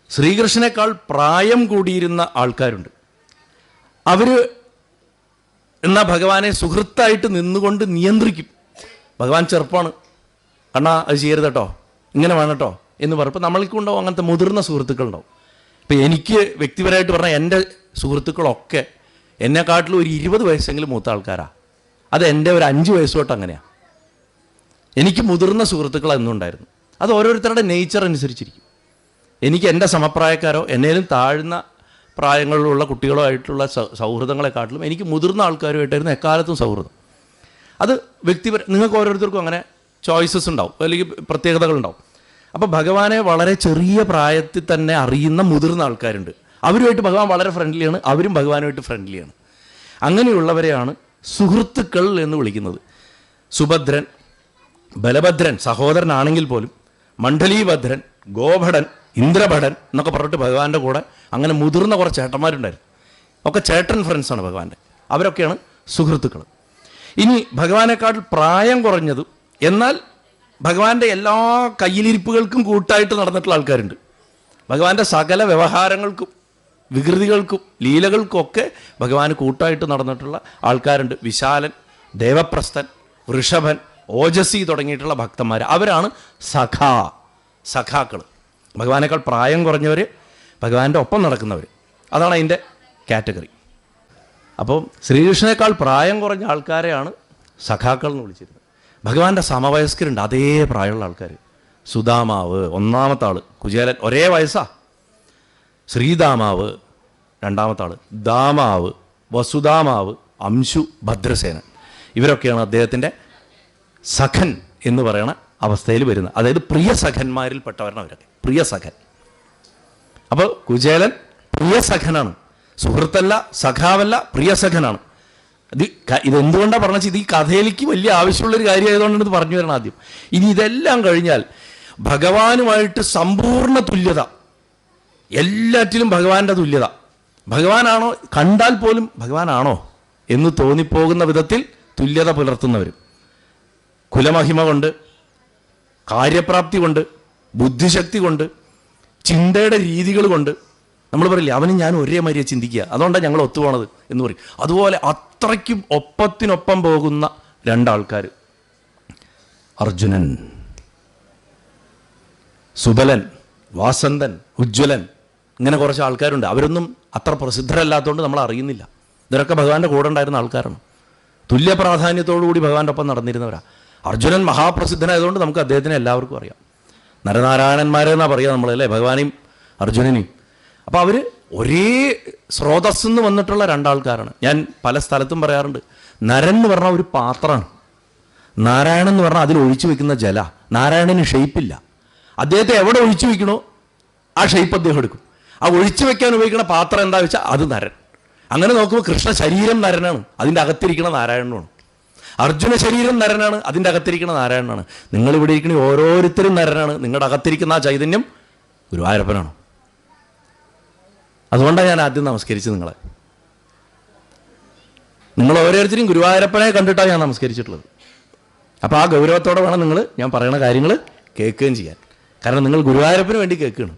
ശ്രീകൃഷ്ണനേക്കാൾ പ്രായം കൂടിയിരുന്ന ആൾക്കാരുണ്ട്. അവർ എന്നാൽ ഭഗവാനെ സുഹൃത്തായിട്ട് നിന്നുകൊണ്ട് നിയന്ത്രിക്കും. ഭഗവാൻ ചെറുപ്പമാണ്, കണ്ണാ അത് ചെയ്യരുത് കേട്ടോ, ഇങ്ങനെ വേണം കേട്ടോ എന്ന് പറഞ്ഞപ്പോൾ നമ്മൾക്കുണ്ടാവും അങ്ങനത്തെ മുതിർന്ന സുഹൃത്തുക്കളുണ്ടാവും. ഇപ്പം എനിക്ക് വ്യക്തിപരമായിട്ട് പറഞ്ഞാൽ എൻ്റെ സുഹൃത്തുക്കളൊക്കെ എന്നെക്കാട്ടിലും ഒരു 20 വയസ്സെങ്കിലും മൂത്ത ആൾക്കാരാണ്. അത് എൻ്റെ ഒരു 5 വയസ്സ് തൊട്ട് അങ്ങനെയാണ്. എനിക്ക് മുതിർന്ന സുഹൃത്തുക്കൾ എന്നും ഉണ്ടായിരുന്നു. അത് ഓരോരുത്തരുടെ നേച്ചർ അനുസരിച്ചിരിക്കും. എനിക്ക് എൻ്റെ സമപ്രായക്കാരോ എന്നേലും താഴ്ന്ന പ്രായങ്ങളിലുള്ള കുട്ടികളോ ആയിട്ടുള്ള സൗഹൃദങ്ങളെക്കാട്ടിലും എനിക്ക് മുതിർന്ന ആൾക്കാരുമായിട്ടായിരുന്നു എക്കാലത്തും സൗഹൃദം. അത് നിങ്ങൾക്ക് ഓരോരുത്തർക്കും അങ്ങനെ ചോയ്സസ് ഉണ്ടാവും, അല്ലെങ്കിൽ പ്രത്യേകതകളുണ്ടാവും. അപ്പോൾ ഭഗവാനെ വളരെ ചെറിയ പ്രായത്തിൽ തന്നെ അറിയുന്ന മുതിർന്ന ആൾക്കാരുണ്ട്. അവരുമായിട്ട് ഭഗവാൻ വളരെ ഫ്രണ്ട്ലിയാണ്, അവരും ഭഗവാനുമായിട്ട് ഫ്രണ്ട്ലിയാണ്. അങ്ങനെയുള്ളവരെയാണ് സുഹൃത്തുക്കൾ എന്ന് വിളിക്കുന്നത്. സുഭദ്രൻ, ബലഭദ്രൻ സഹോദരനാണെങ്കിൽ പോലും, മണ്ഡലീഭദ്രൻ, ഗോഭടൻ, ഇന്ദ്രഭടൻ എന്നൊക്കെ പറഞ്ഞിട്ട് ഭഗവാന്റെ കൂടെ അങ്ങനെ മുതിർന്ന കുറച്ച് ചേട്ടന്മാരുണ്ടായിരുന്നു. ഒക്കെ ചേട്ടൻ ഫ്രണ്ട്സാണ് ഭഗവാന്റെ. അവരൊക്കെയാണ് സുഹൃത്തുക്കൾ. ഇനി ഭഗവാനേക്കാൾ പ്രായം കുറഞ്ഞതും എന്നാൽ ഭഗവാന്റെ എല്ലാ കയ്യിലിരിപ്പുകൾക്കും കൂട്ടായിട്ട് നടന്നിട്ടുള്ള ആൾക്കാരുണ്ട്. ഭഗവാന്റെ സകല വ്യവഹാരങ്ങൾക്കും വികൃതികൾക്കും ലീലകൾക്കും ഒക്കെ ഭഗവാന് കൂട്ടായിട്ട് നടന്നിട്ടുള്ള ആൾക്കാരുണ്ട്. വിശാലൻ, ദേവപ്രസ്ഥൻ, വൃഷഭൻ, ഓജസി തുടങ്ങിയിട്ടുള്ള ഭക്തന്മാർ, അവരാണ് സഖാക്കൾ. ഭഗവാനേക്കാൾ പ്രായം കുറഞ്ഞവർ, ഭഗവാന്റെ ഒപ്പം നടക്കുന്നവർ, അതാണ് അതിൻ്റെ കാറ്റഗറി. അപ്പോൾ ശ്രീകൃഷ്ണനേക്കാൾ പ്രായം കുറഞ്ഞ ആൾക്കാരെയാണ് സഖാക്കൾ എന്ന് വിളിച്ചിരുന്നത്. ഭഗവാന്റെ സമവയസ്കരുണ്ട്, അതേ പ്രായമുള്ള ആൾക്കാർ. സുദാമാവ് ഒന്നാമത്തെ ആൾ, കുചേലൻ ഒരേ വയസ്സാ. ശ്രീദാമാവ് രണ്ടാമത്തെ ആൾ, ദാമാവ്, വസുദാമാവ്, അംശു, ഭദ്രസേനൻ, ഇവരൊക്കെയാണ് അദ്ദേഹത്തിൻ്റെ സഖൻ എന്ന് പറയുന്ന അവസ്ഥയിൽ വരുന്നത്. അതായത് പ്രിയ സഖന്മാരിൽ പെട്ടവരാണ് അവരൊക്കെ, പ്രിയ സഖൻ. അപ്പോൾ കുചേലൻ പ്രിയ സഖനാണ്, സുഹൃത്തല്ല, സഖാവല്ല, പ്രിയ സഖനാണ്. ഇതെന്തുകൊണ്ടാണ് പറഞ്ഞത്? ഇത് ഈ കഥയിലേക്ക് വലിയ ആവശ്യമുള്ളൊരു കാര്യമായതുകൊണ്ടാണ് ഇത് പറഞ്ഞു വരണം ആദ്യം. ഇനി ഇതെല്ലാം കഴിഞ്ഞാൽ ഭഗവാനുമായിട്ട് സമ്പൂർണ്ണ തുല്യത, എല്ലാറ്റിലും ഭഗവാന്റെ തുല്യത. ഭഗവാനാണോ, കണ്ടാൽ പോലും ഭഗവാനാണോ എന്ന് തോന്നിപ്പോകുന്ന വിധത്തിൽ തുല്യത പുലർത്തുന്നവർ. കുലമഹിമ കൊണ്ട്, കാര്യപ്രാപ്തി കൊണ്ട്, ബുദ്ധിശക്തി കൊണ്ട്, ചിന്തയുടെ രീതികൾ കൊണ്ട്. നമ്മൾ പറയില്ലേ, അവനും ഞാൻ ഒരേ മാതിരിയെ ചിന്തിക്കുക, അതുകൊണ്ടാണ് ഞങ്ങൾ ഒത്തുപോണത് എന്ന് പറയും. അതുപോലെ അത്രയ്ക്കും ഒപ്പത്തിനൊപ്പം പോകുന്ന രണ്ടാൾക്കാർ, അർജുനൻ, സുബലൻ, വാസന്തൻ, ഉജ്ജ്വലൻ, ഇങ്ങനെ കുറച്ച് ആൾക്കാരുണ്ട്. അവരൊന്നും അത്ര പ്രസിദ്ധരല്ലാത്തതുകൊണ്ട് നമ്മൾ അറിയുന്നില്ല. ഇവരൊക്കെ ഭഗവാന്റെ കൂടെ ഉണ്ടായിരുന്ന ആൾക്കാരാണ്. തുല്യ പ്രാധാന്യത്തോടുകൂടി ഭഗവാന്റെ ഒപ്പം നടന്നിരുന്നവരാണ്. അർജുനൻ മഹാപ്രസിദ്ധനായതുകൊണ്ട് നമുക്ക് അദ്ദേഹത്തിനെ എല്ലാവർക്കും അറിയാം. നരനാരായണന്മാരെന്നാണ് പറയുക നമ്മൾ, അല്ലേ, ഭഗവാനെയും അർജുനനെയും. അപ്പോൾ അവർ ഒരേ സ്രോതസ്സിൽ നിന്ന് വന്നിട്ടുള്ള രണ്ടാൾക്കാരാണ്. ഞാൻ പല സ്ഥലത്തും പറയാറുണ്ട്, നരൻ എന്ന് പറഞ്ഞാൽ ഒരു പാത്രമാണ്, നാരായണൻ എന്ന് പറഞ്ഞാൽ അതിൽ ഒഴിച്ചു വെക്കുന്ന ജല. നാരായണന് ഷെയ്പ്പില്ല, അദ്ദേഹത്തെ എവിടെ ഒഴിച്ചു വെക്കണോ ആ ഷെയ്പ്പ് അദ്ദേഹം എടുക്കും. ആ ഒഴിച്ചു വെക്കാൻ ഉപയോഗിക്കുന്ന പാത്രം എന്താ വെച്ചാൽ അത് നരൻ. അങ്ങനെ നോക്കുമ്പോൾ കൃഷ്ണ ശരീരം നരനാണ്, അതിൻ്റെ അകത്തിരിക്കുന്ന നാരായണനാണ്. അർജുന ശരീരം നരനാണ്, അതിൻ്റെ അകത്തിരിക്കുന്ന നാരായണനാണ്. നിങ്ങളിവിടെ ഇരിക്കുന്ന ഓരോരുത്തരും നരനാണ്, നിങ്ങളുടെ അകത്തിരിക്കുന്ന ആ ചൈതന്യം ഗുരുവായൂരപ്പനാണ്. അതുകൊണ്ടാണ് ഞാൻ ആദ്യം നമസ്കരിച്ചത് നിങ്ങളെ. നിങ്ങൾ ഓരോരുത്തരും ഗുരുവായൂരപ്പനെ കണ്ടിട്ടാണ് ഞാൻ നമസ്കരിച്ചിട്ടുള്ളത്. അപ്പോൾ ആ ഗൗരവത്തോടെ വേണം നിങ്ങൾ ഞാൻ പറയുന്ന കാര്യങ്ങൾ കേൾക്കുകയും ചെയ്യാൻ. കാരണം നിങ്ങൾ ഗുരുവായൂരപ്പന് വേണ്ടി കേൾക്കുകയാണ്.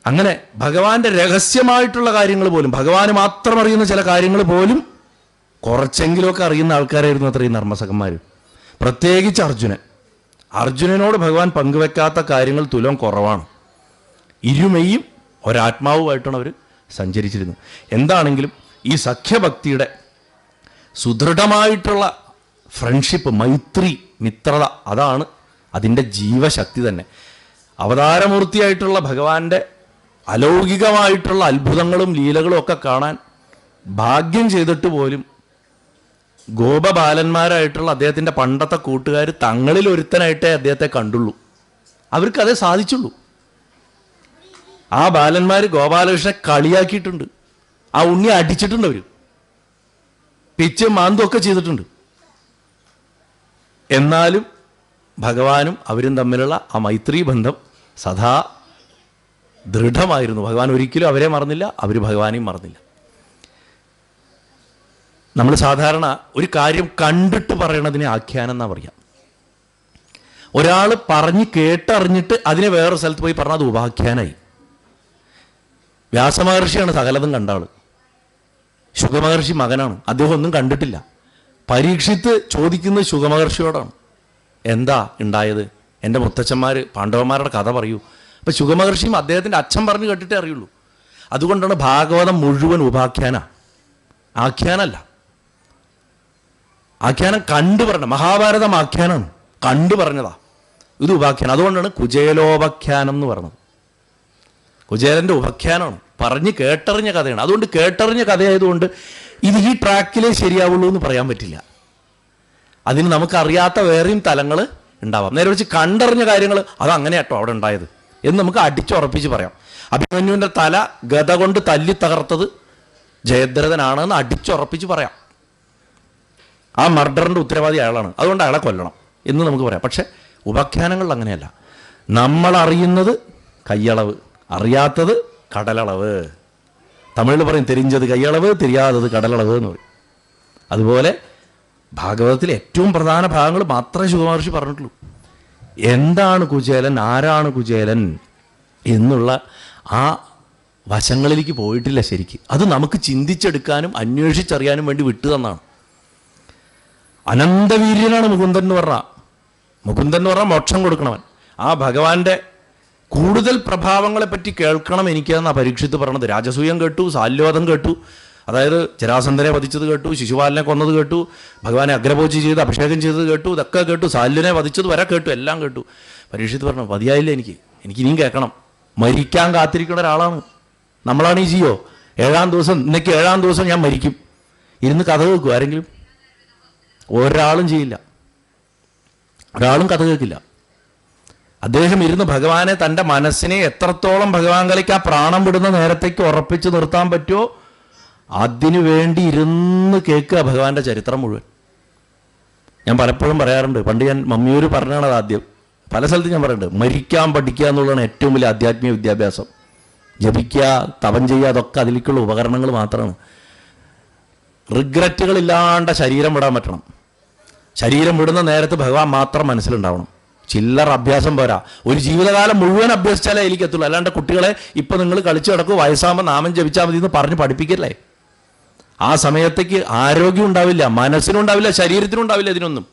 അങ്ങനെ ഭഗവാന്റെ രഹസ്യമായിട്ടുള്ള കാര്യങ്ങൾ പോലും, ഭഗവാന് മാത്രം അറിയുന്ന ചില കാര്യങ്ങൾ പോലും കുറച്ചെങ്കിലുമൊക്കെ അറിയുന്ന ആൾക്കാരായിരുന്നു അത്രയും നർമ്മസഖന്മാർ. പ്രത്യേകിച്ച് അർജുനനോട് ഭഗവാൻ പങ്കുവെക്കാത്ത കാര്യങ്ങൾ തുലം കുറവാണ്. ഇരുമയും ഒരാത്മാവുമായിട്ടാണ് അവർ സഞ്ചരിച്ചിരുന്നത്. എന്താണെങ്കിലും ഈ സഖ്യഭക്തിയുടെ സുദൃഢമായിട്ടുള്ള ഫ്രണ്ട്ഷിപ്പ്, മൈത്രി, മിത്രത, അതാണ് അതിൻ്റെ ജീവശക്തി തന്നെ. അവതാരമൂർത്തിയായിട്ടുള്ള ഭഗവാന്റെ അലൗകികമായിട്ടുള്ള അത്ഭുതങ്ങളും ലീലകളും ഒക്കെ കാണാൻ ഭാഗ്യം ചെയ്തിട്ട് പോലും ഗോപബാലന്മാരായിട്ടുള്ള അദ്ദേഹത്തിൻ്റെ പണ്ടത്തെ കൂട്ടുകാർ തങ്ങളിൽ ഒരുത്തനായിട്ടേ അദ്ദേഹത്തെ കണ്ടുള്ളൂ. അവർക്കതേ സാധിച്ചുള്ളൂ. ആ ബാലന്മാർ ഗോപാലകൃഷ്ണനെ കളിയാക്കിയിട്ടുണ്ട്, ആ ഉണ്ണി അടിച്ചിട്ടുണ്ട്, അവർ പിച്ചും മാന്തും ഒക്കെ ചെയ്തിട്ടുണ്ട്. എന്നാലും ഭഗവാനും അവരും തമ്മിലുള്ള ആ മൈത്രീ ബന്ധം സദാ ദൃഢമായിരുന്നു. ഭഗവാൻ ഒരിക്കലും അവരെ മറന്നില്ല, അവർ ഭഗവാനെയും മറന്നില്ല. നമ്മൾ സാധാരണ ഒരു കാര്യം കണ്ടിട്ട് പറയണതിനെ ആഖ്യാനം എന്നാ പറയാം. ഒരാൾ പറഞ്ഞ് കേട്ടറിഞ്ഞിട്ട് അതിനെ വേറൊരു സ്ഥലത്ത് പോയി പറഞ്ഞാൽ അത് ഉപാഖ്യാനായി. വ്യാസമഹർഷിയാണ് സകലതും കണ്ട ആള്. ശുഗമഹർഷി മകനാണ്, അദ്ദേഹം ഒന്നും കണ്ടിട്ടില്ല. പരീക്ഷിത്ത് ചോദിക്കുന്നത് ശുഗമഹർഷിയോടാണ്, എന്താ ഉണ്ടായത്, എൻ്റെ മുത്തച്ഛന്മാർ പാണ്ഡവന്മാരുടെ കഥ പറയൂ. അപ്പം ശുഗമഹർഷിയും അദ്ദേഹത്തിൻ്റെ അച്ഛൻ പറഞ്ഞു കേട്ടിട്ടേ അറിയുള്ളൂ. അതുകൊണ്ടാണ് ഭാഗവതം മുഴുവൻ ഉപാഖ്യാന, ആഖ്യാനല്ല. ആഖ്യാനം കണ്ടു പറഞ്ഞ, മഹാഭാരതം ആഖ്യാനാണ്, കണ്ടു പറഞ്ഞതാ. ഇത് ഉപാഖ്യാനം. അതുകൊണ്ടാണ് കുചേലോപാഖ്യാനം എന്ന് പറഞ്ഞത്. കുചേലൻ്റെ ഉപാഖ്യാനമാണ്, പറഞ്ഞ് കേട്ടറിഞ്ഞ കഥയാണ്. അതുകൊണ്ട് കേട്ടറിഞ്ഞ കഥയായതുകൊണ്ട് ഇത് ഈ ട്രാക്കിലേ ശരിയാവുള്ളൂ എന്ന് പറയാൻ പറ്റില്ല. അതിന് നമുക്കറിയാത്ത വേറെയും തലങ്ങൾ ഉണ്ടാവാം. നേരെ വെച്ച് കണ്ടറിഞ്ഞ കാര്യങ്ങൾ അതങ്ങനെ കേട്ടോ അവിടെ ഉണ്ടായത് എന്ന് നമുക്ക് അടിച്ചുറപ്പിച്ച് പറയാം. അഭിമന്യുവിൻ്റെ തല ഗത കൊണ്ട് തല്ലി തകർത്തത് ജയദ്രഥനാണെന്ന് അടിച്ചുറപ്പിച്ച് പറയാം. ആ മർഡറിൻ്റെ ഉത്തരവാദി അയാളാണ്, അതുകൊണ്ട് അയാളെ കൊല്ലണം എന്ന് നമുക്ക് പറയാം. പക്ഷേ ഉപാഖ്യാനങ്ങളിൽ അങ്ങനെയല്ല. നമ്മളറിയുന്നത് കയ്യളവ്, അറിയാത്തത് കടലളവ്. തമിഴിൽ പറയും തെരിഞ്ഞത് കയ്യളവ്, തിരിയാത്തത് കടലളവ് എന്ന് പറയും. അതുപോലെ ഭാഗവതത്തിലെ ഏറ്റവും പ്രധാന ഭാഗങ്ങൾ മാത്രമേ ശുഗമഹർഷി പറഞ്ഞിട്ടുള്ളൂ. എന്താണ് കുചേലൻ, ആരാണ് കുചേലൻ എന്നുള്ള ആ വശങ്ങളിലേക്ക് പോയിട്ടില്ല ശരിക്ക്. അത് നമുക്ക് ചിന്തിച്ചെടുക്കാനും അന്വേഷിച്ചറിയാനും വേണ്ടി വിട്ടു തന്നാണ്. അനന്തവീര്യനാണ് മുകുന്ദൻ എന്ന് പറഞ്ഞാൽ. മുകുന്ദൻ എന്ന് പറഞ്ഞാൽ മോക്ഷം കൊടുക്കണവൻ. ആ ഭഗവാന്റെ കൂടുതൽ പ്രഭാവങ്ങളെപ്പറ്റി കേൾക്കണം എനിക്കെന്നാണ് പരീക്ഷിത്ത് പറയണത്. രാജസൂയം കേട്ടു, സാല്യോദം കേട്ടു, അതായത് ജരാസന്ധനെ വധിച്ചത് കേട്ടു, ശിശുപാലനെ കൊന്നത് കേട്ടു, ഭഗവാനെ അഗ്രപൂജ ചെയ്ത് അഭിഷേകം ചെയ്തത് കേട്ടു, ഇതൊക്കെ കേട്ടു, സാല്യനെ വധിച്ചത് വരെ കേട്ടു, എല്ലാം കേട്ടു. പരീക്ഷിത്ത് പറഞ്ഞു മതിയായില്ല, എനിക്ക് ഇനിയും കേൾക്കണം. മരിക്കാൻ കാത്തിരിക്കുന്ന ഒരാളാണ്. നമ്മളാണ് ഈ ജിയോ 7-ാം ദിവസം, ഇന്നേക്ക് 7-ാം ദിവസം ഞാൻ മരിക്കും, ഇരുന്ന് കഥ കേൾക്കും. ആരെങ്കിലും? ഒരാളും ചെയ്യില്ല, ഒരാളും കഥ കേൾക്കില്ല. അദ്ദേഹം ഇരുന്ന് ഭഗവാനെ, തൻ്റെ മനസ്സിനെ എത്രത്തോളം ഭഗവാങ്കലേക്ക് ആ പ്രാണം വിടുന്ന നേരത്തേക്ക് ഉറപ്പിച്ച് നിർത്താൻ പറ്റുമോ അതിനു വേണ്ടി ഇരുന്ന് കേൾക്കുക ഭഗവാന്റെ ചരിത്രം മുഴുവൻ. ഞാൻ പലപ്പോഴും പറയാറുണ്ട്, പണ്ട് ഞാൻ മമ്മിയൂർ പറഞ്ഞാണത് ആദ്യം, പല സ്ഥലത്തും ഞാൻ പറയുന്നുണ്ട്, മരിക്കാൻ പഠിക്കുക എന്നുള്ളതാണ് ഏറ്റവും വലിയ ആധ്യാത്മിക വിദ്യാഭ്യാസം. ജപിക്കുക, തപം ചെയ്യുക, അതൊക്കെ അതിലേക്കുള്ള ഉപകരണങ്ങൾ മാത്രമാണ്. റിഗ്രറ്റുകളില്ലാണ്ട ശരീരം വിടാൻ പറ്റണം. ശരീരം വിടുന്ന നേരത്ത് ഭഗവാൻ മാത്രം മനസ്സിലുണ്ടാവണം. ചില്ലറ അഭ്യാസം പോരാ, ഒരു ജീവിതകാലം മുഴുവൻ അഭ്യസിച്ചാലേ എനിക്ക് എത്തുള്ളൂ. അല്ലാണ്ട് കുട്ടികളെ ഇപ്പം നിങ്ങൾ കളിച്ചു കിടക്കും, വയസ്സാകുമ്പോൾ നാമം ജപിച്ചാൽ മതി എന്ന് പറഞ്ഞ് പഠിപ്പിക്കല്ലേ. ആ സമയത്തേക്ക് ആരോഗ്യം ഉണ്ടാവില്ല, മനസ്സിനുണ്ടാവില്ല, ശരീരത്തിനുണ്ടാവില്ല, ഇതിനൊന്നും.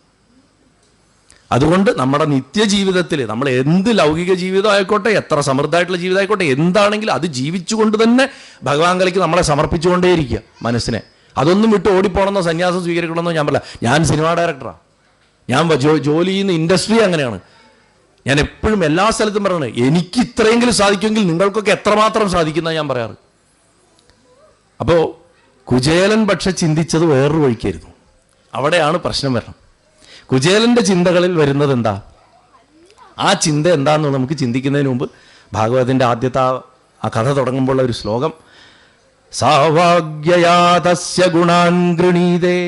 അതുകൊണ്ട് നമ്മുടെ നിത്യജീവിതത്തിൽ നമ്മൾ എന്ത് ലൗകിക ജീവിതം ആയിക്കോട്ടെ, എത്ര സമൃദ്ധമായിട്ടുള്ള ജീവിതം ആയിക്കോട്ടെ, എന്താണെങ്കിലും അത് ജീവിച്ചുകൊണ്ട് തന്നെ ഭഗവാങ്കലേക്ക് നമ്മളെ സമർപ്പിച്ചുകൊണ്ടേയിരിക്കുക മനസ്സിനെ. അതൊന്നും വിട്ട് ഓടിപ്പോണമെന്നോ സന്യാസം സ്വീകരിക്കണമെന്നോ ഞാൻ പറയില്ല. ഞാൻ സിനിമാ ഡയറക്ടറാണ്, ഞാൻ ജോലി ചെയ്യുന്ന ഇൻഡസ്ട്രി അങ്ങനെയാണ്. ഞാൻ എപ്പോഴും എല്ലാ സ്ഥലത്തും പറയണത്, എനിക്ക് ഇത്രയെങ്കിലും സാധിക്കുമെങ്കിൽ നിങ്ങൾക്കൊക്കെ എത്രമാത്രം സാധിക്കുന്ന ഞാൻ പറയാറ്. അപ്പോൾ കുചേലൻ പക്ഷെ ചിന്തിച്ചത് വേറൊരു വഴിക്കായിരുന്നു. അവിടെയാണ് പ്രശ്നം വരണം. കുചേലൻ്റെ ചിന്തകളിൽ വരുന്നത് എന്താ, ആ ചിന്ത എന്താണെന്ന് നമുക്ക് ചിന്തിക്കുന്നതിന് മുമ്പ് ഭാഗവതത്തിൻ്റെ ആദ്യത്തെ ആ കഥ തുടങ്ങുമ്പോഴുള്ള ഒരു ശ്ലോകം, സാവാഗ്യയാതസ്യ ഗുണാൻ ഗൃണീതേ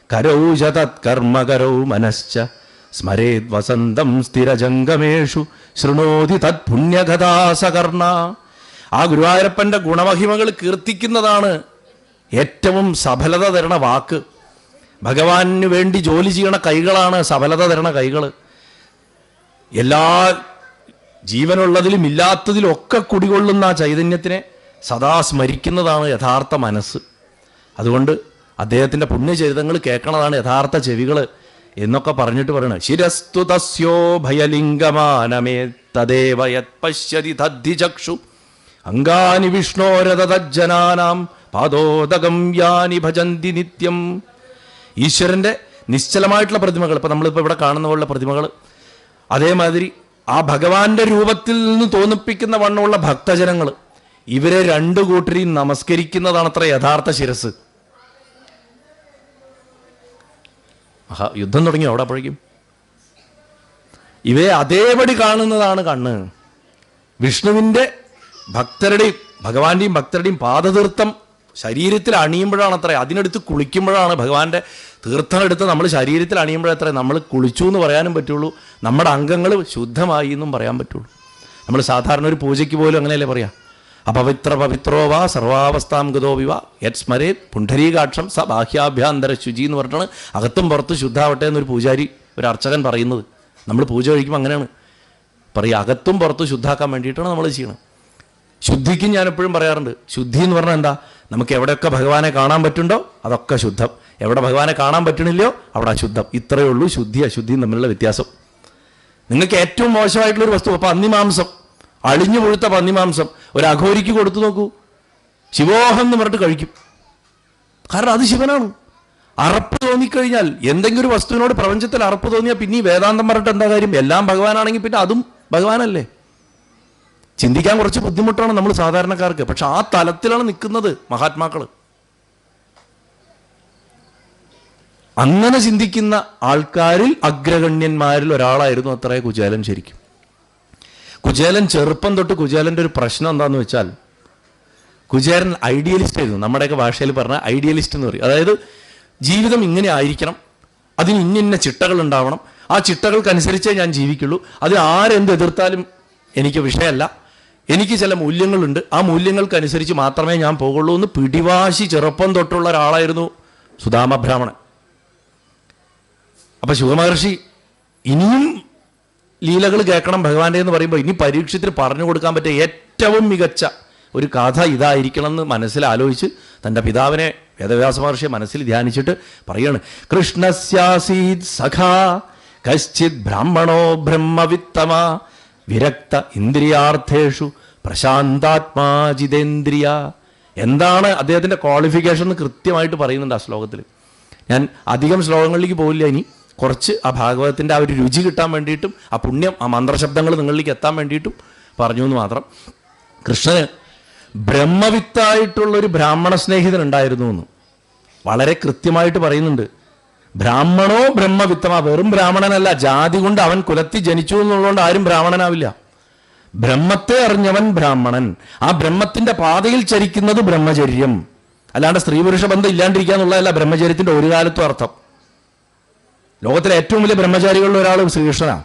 കരൗച തത്കർമ്മകരൗ മനശ്ച സ്മരേത് വസന്തം സ്ഥിരജംഗമേഷു ശൃണോതി തത് പുണ്യകഥാസകർണ. ആ ഗുരുവായൂരപ്പൻ്റെ ഗുണമഹിമകൾ കീർത്തിക്കുന്നതാണ് ഏറ്റവും സഫലത തരണ വാക്ക്. ഭഗവാന് വേണ്ടി ജോലി ചെയ്യണ കൈകളാണ് സഫലത തരണ കൈകൾ. എല്ലാ ജീവനുള്ളതിലും ഇല്ലാത്തതിലും ഒക്കെ കുടികൊള്ളുന്ന ആ ചൈതന്യത്തിനെ സദാ സ്മരിക്കുന്നതാണ് യഥാർത്ഥ മനസ്സ്. അതുകൊണ്ട് അദ്ദേഹത്തിൻ്റെ പുണ്യചരിതങ്ങൾ കേൾക്കണതാണ് യഥാർത്ഥ ചെവികൾ എന്നൊക്കെ പറഞ്ഞിട്ട് പറയണത്. ശിരസ്തു തസ്യോ ഭയലിംഗമാനമേ തദേവ യത് പശ്യതി തദ്ധി ചക്ഷു അംഗാനി വിഷ്ണോരതജ്ജനാനാം പാദോദകം യാനി ഭജന്തി നിത്യം. ഈശ്വരൻ്റെ നിശ്ചലമായിട്ടുള്ള പ്രതിമകൾ, ഇപ്പം നമ്മളിപ്പോൾ ഇവിടെ കാണുന്ന പോലുള്ള പ്രതിമകൾ, അതേമാതിരി ആ ഭഗവാന്റെ രൂപത്തിൽ നിന്ന് തോന്നിപ്പിക്കുന്ന വണ്ണമുള്ള ഭക്തജനങ്ങൾ, ഇവരെ രണ്ടു കൂട്ടരെയും നമസ്കരിക്കുന്നതാണത്ര യഥാർത്ഥ ശിരസ്. യുദ്ധം തുടങ്ങി അവിടെ അപ്പോഴേക്കും. ഇവയെ അതേപടി കാണുന്നതാണ് കണ്ണ്. വിഷ്ണുവിൻ്റെ ഭക്തരുടെയും ഭഗവാന്റെയും ഭക്തരുടെയും പാദതീർത്ഥം ശരീരത്തിൽ അണിയുമ്പോഴാണത്രേ, അതിനെടുത്ത് കുളിക്കുമ്പോഴാണ് ഭഗവാന്റെ തീർത്ഥം എടുത്ത് നമ്മൾ ശരീരത്തിൽ അണിയുമ്പോഴത്രേ നമ്മൾ കുളിച്ചു എന്ന് പറയാനും പറ്റുള്ളൂ, നമ്മുടെ അംഗങ്ങൾ ശുദ്ധമായി എന്നും പറയാൻ പറ്റുള്ളൂ. നമ്മൾ സാധാരണ ഒരു പൂജയ്ക്ക് പോലും അങ്ങനെയല്ലേ പറയാം, അപവിത്ര പവിത്രോ വാ സർവാവസ്ഥാം ഗതോ വിവ യത് സ്മരേത് പുണ്ഡരീകാക്ഷം സ ബാഹ്യാഭ്യാന്തര ശുചി എന്ന് പറഞ്ഞിട്ടാണ് അകത്തും പുറത്ത് ശുദ്ധാവട്ടെ എന്നൊരു പൂജാരി, ഒരു അർച്ചകൻ പറയുന്നത്. നമ്മൾ പൂജ കഴിക്കുമ്പോൾ അങ്ങനെയാണ് പറയുക, അകത്തും പുറത്തും ശുദ്ധാക്കാൻ വേണ്ടിയിട്ടാണ് നമ്മൾ ചെയ്യണം. ശുദ്ധിക്കും ഞാൻ എപ്പോഴും പറയാറുണ്ട്, ശുദ്ധി എന്ന് പറഞ്ഞാൽ എന്താ, നമുക്ക് എവിടെയൊക്കെ ഭഗവാനെ കാണാൻ പറ്റുന്നുണ്ടോ അതൊക്കെ ശുദ്ധം, എവിടെ ഭഗവാനെ കാണാൻ പറ്റണില്ലയോ അവിടെ അശുദ്ധം. ഇത്രയേ ഉള്ളൂ ശുദ്ധി അശുദ്ധിയും തമ്മിലുള്ള വ്യത്യാസം. നിങ്ങൾക്ക് ഏറ്റവും മോശമായിട്ടുള്ളൊരു വസ്തു പന്നിമാംസം, അളിഞ്ഞു പൊഴുത്ത പന്നിമാംസം ഒരു അഘോരിക്ക് കൊടുത്തു നോക്കൂ, ശിവോഹം എന്ന് പറഞ്ഞിട്ട് കഴിക്കും. കാരണം അത് ശിവനാണ്. അറപ്പ് തോന്നിക്കഴിഞ്ഞാൽ, എന്തെങ്കിലും ഒരു വസ്തുവിനോട് പ്രപഞ്ചത്തിൽ അറപ്പ് തോന്നിയാൽ പിന്നെ ഈ വേദാന്തം പറഞ്ഞിട്ട് എന്താ കാര്യം? എല്ലാം ഭഗവാനാണെങ്കിൽ പിന്നെ അതും ഭഗവാനല്ലേ. ചിന്തിക്കാൻ കുറച്ച് ബുദ്ധിമുട്ടാണ് നമ്മൾ സാധാരണക്കാർക്ക്. പക്ഷെ ആ തലത്തിലാണ് നിൽക്കുന്നത് മഹാത്മാക്കൾ. അങ്ങനെ ചിന്തിക്കുന്ന ആൾക്കാരിൽ അഗ്രഗണ്യന്മാരിൽ ഒരാളായിരുന്നു അത്രേ കുചേലൻ. ശരിക്കും കുചേലൻ ചെറുപ്പം തൊട്ട് കുചേലൻ്റെ ഒരു പ്രശ്നം എന്താണെന്ന് വെച്ചാൽ, കുചേലൻ ഐഡിയലിസ്റ്റ് ആയിരുന്നു. നമ്മുടെയൊക്കെ ഭാഷയിൽ പറഞ്ഞാൽ ഐഡിയലിസ്റ്റ് എന്ന് പറയും. അതായത് ജീവിതം ഇങ്ങനെ ആയിരിക്കണം, അതിന് ഇന്ന ചിട്ടകൾ ഉണ്ടാവണം, ആ ചിട്ടകൾക്കനുസരിച്ചേ ഞാൻ ജീവിക്കുള്ളൂ, അത് ആരെന്ത് എതിർത്താലും എനിക്ക് വിഷയമല്ല, എനിക്ക് ചില മൂല്യങ്ങളുണ്ട്, ആ മൂല്യങ്ങൾക്കനുസരിച്ച് മാത്രമേ ഞാൻ പോകുള്ളൂ എന്ന് പിടിവാശി ചെറുപ്പം തൊട്ടുള്ള ഒരാളായിരുന്നു സുദാമ ബ്രാഹ്മണൻ. അപ്പം ശുഗമഹർഷി ഇനിയും ലീലകൾ കേൾക്കണം ഭഗവാന്റെ എന്ന് പറയുമ്പോൾ ഇനി പരീക്ഷത്തിന് പറഞ്ഞു കൊടുക്കാൻ പറ്റിയ ഏറ്റവും മികച്ച ഒരു കഥ ഇതായിരിക്കണം എന്ന് മനസ്സിലാലോചിച്ച് തൻ്റെ പിതാവിനെ വേദവ്യാസ മഹർഷിയെ മനസ്സിൽ ധ്യാനിച്ചിട്ട് പറയാണ്, കൃഷ്ണസ്യാസീത് സഖാ കശ്ചിത് ബ്രാഹ്മണോ ബ്രഹ്മവിത്തമ വിരക്ത ഇന്ദ്രിയാർത്ഥേഷു പ്രശാന്താത്മാ ജിതേന്ദ്രിയ. എന്താണ് അദ്ദേഹത്തിൻ്റെ ക്വാളിഫിക്കേഷൻ എന്ന് കൃത്യമായിട്ട് പറയുന്നുണ്ട് ആ ശ്ലോകത്തിൽ. ഞാൻ അധികം ശ്ലോകങ്ങളിലേക്ക് പോകില്ല, ഇനി കുറച്ച് ആ ഭാഗവതത്തിൻ്റെ ആ ഒരു രുചി കിട്ടാൻ വേണ്ടിയിട്ടും ആ പുണ്യം, ആ മന്ത്രശബ്ദങ്ങൾ നിങ്ങളിലേക്ക് എത്താൻ വേണ്ടിയിട്ടും പറഞ്ഞു എന്ന് മാത്രം. കൃഷ്ണന് ബ്രഹ്മവിത്തായിട്ടുള്ളൊരു ബ്രാഹ്മണ സ്നേഹിതനുണ്ടായിരുന്നു എന്ന് വളരെ കൃത്യമായിട്ട് പറയുന്നുണ്ട്. ബ്രാഹ്മണോ ബ്രഹ്മവിത്തമ, വെറും ബ്രാഹ്മണനല്ല, ജാതി കൊണ്ട് അവൻ കുലത്തിൽ ജനിച്ചു എന്നുള്ളതുകൊണ്ട് ആരും ബ്രാഹ്മണനാവില്ല. ബ്രഹ്മത്തെ അറിഞ്ഞവൻ ബ്രാഹ്മണൻ. ആ ബ്രഹ്മത്തിന്റെ പാതയിൽ ചരിക്കുന്നത് ബ്രഹ്മചര്യം, അല്ലാണ്ട് സ്ത്രീ പുരുഷ ബന്ധം ഇല്ലാണ്ടിരിക്കുക എന്നുള്ളതല്ല ബ്രഹ്മചര്യത്തിന്റെ ഒരു കാലത്തും അർത്ഥം. ലോകത്തിലെ ഏറ്റവും വലിയ ബ്രഹ്മചാരികളിൽ ഒരാൾ ശ്രീകൃഷ്ണനാണ്.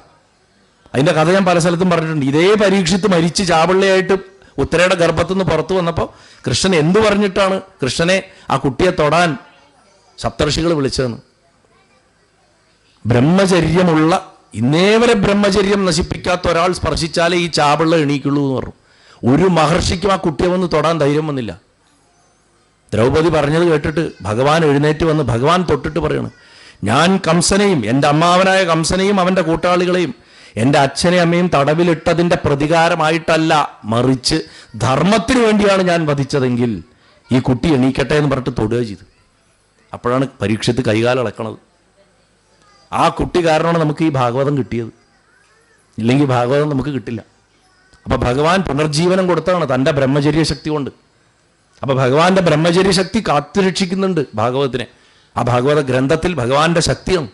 അതിൻ്റെ കഥ ഞാൻ പല സ്ഥലത്തും പറഞ്ഞിട്ടുണ്ട്. ഇതേ പരീക്ഷിത്ത് മരിച്ച് ചാവള്ളിയായിട്ട് ഉത്തരയുടെ ഗർഭത്തുനിന്ന് പുറത്തു വന്നപ്പോൾ കൃഷ്ണൻ എന്തു പറഞ്ഞിട്ടാണ് കൃഷ്ണനെ ആ കുട്ടിയെ തൊടാൻ സപ്തർഷികൾ വിളിച്ചതെന്ന്. ബ്രഹ്മചര്യമുള്ള, ഇന്നേ വരെ ബ്രഹ്മചര്യം നശിപ്പിക്കാത്ത ഒരാൾ സ്പർശിച്ചാലേ ഈ ചാവള്ള എണീക്കുള്ളൂ എന്ന് പറഞ്ഞു. ഒരു മഹർഷിക്കും ആ കുട്ടിയെ വന്ന് തൊടാൻ ധൈര്യം വന്നില്ല. ദ്രൗപദി പറഞ്ഞത് കേട്ടിട്ട് ഭഗവാൻ എഴുന്നേറ്റ് വന്ന് ഭഗവാൻ തൊട്ടിട്ട് പറയണം, ഞാൻ കംസനെയും എൻ്റെ അമ്മാവനായ കംസനെയും അവൻ്റെ കൂട്ടാളികളെയും എൻ്റെ അച്ഛനെയും അമ്മയും തടവിലിട്ടതിൻ്റെ പ്രതികാരമായിട്ടല്ല, മറിച്ച് ധർമ്മത്തിന് വേണ്ടിയാണ് ഞാൻ വധിച്ചതെങ്കിൽ ഈ കുട്ടി എണീക്കട്ടെ എന്ന് പറഞ്ഞിട്ട് തൊടുക ചെയ്തു. അപ്പോഴാണ് പരീക്ഷത്ത് കൈകാലം ഇളക്കണത്. ആ കുട്ടി കാരണമാണ് നമുക്ക് ഈ ഭാഗവതം കിട്ടിയത്. ഇല്ലെങ്കിൽ ഭാഗവതം നമുക്ക് കിട്ടില്ല. അപ്പം ഭഗവാൻ പുനർജീവനം കൊടുത്തതാണ് തൻ്റെ ബ്രഹ്മചര്യ ശക്തി കൊണ്ട്. അപ്പം ഭഗവാന്റെ ബ്രഹ്മചര്യ ശക്തി കാത്തുരക്ഷിക്കുന്നുണ്ട് ഭാഗവതത്തിനെ. ആ ഭാഗവത ഗ്രന്ഥത്തിൽ ഭഗവാന്റെ ശക്തിയാണ്.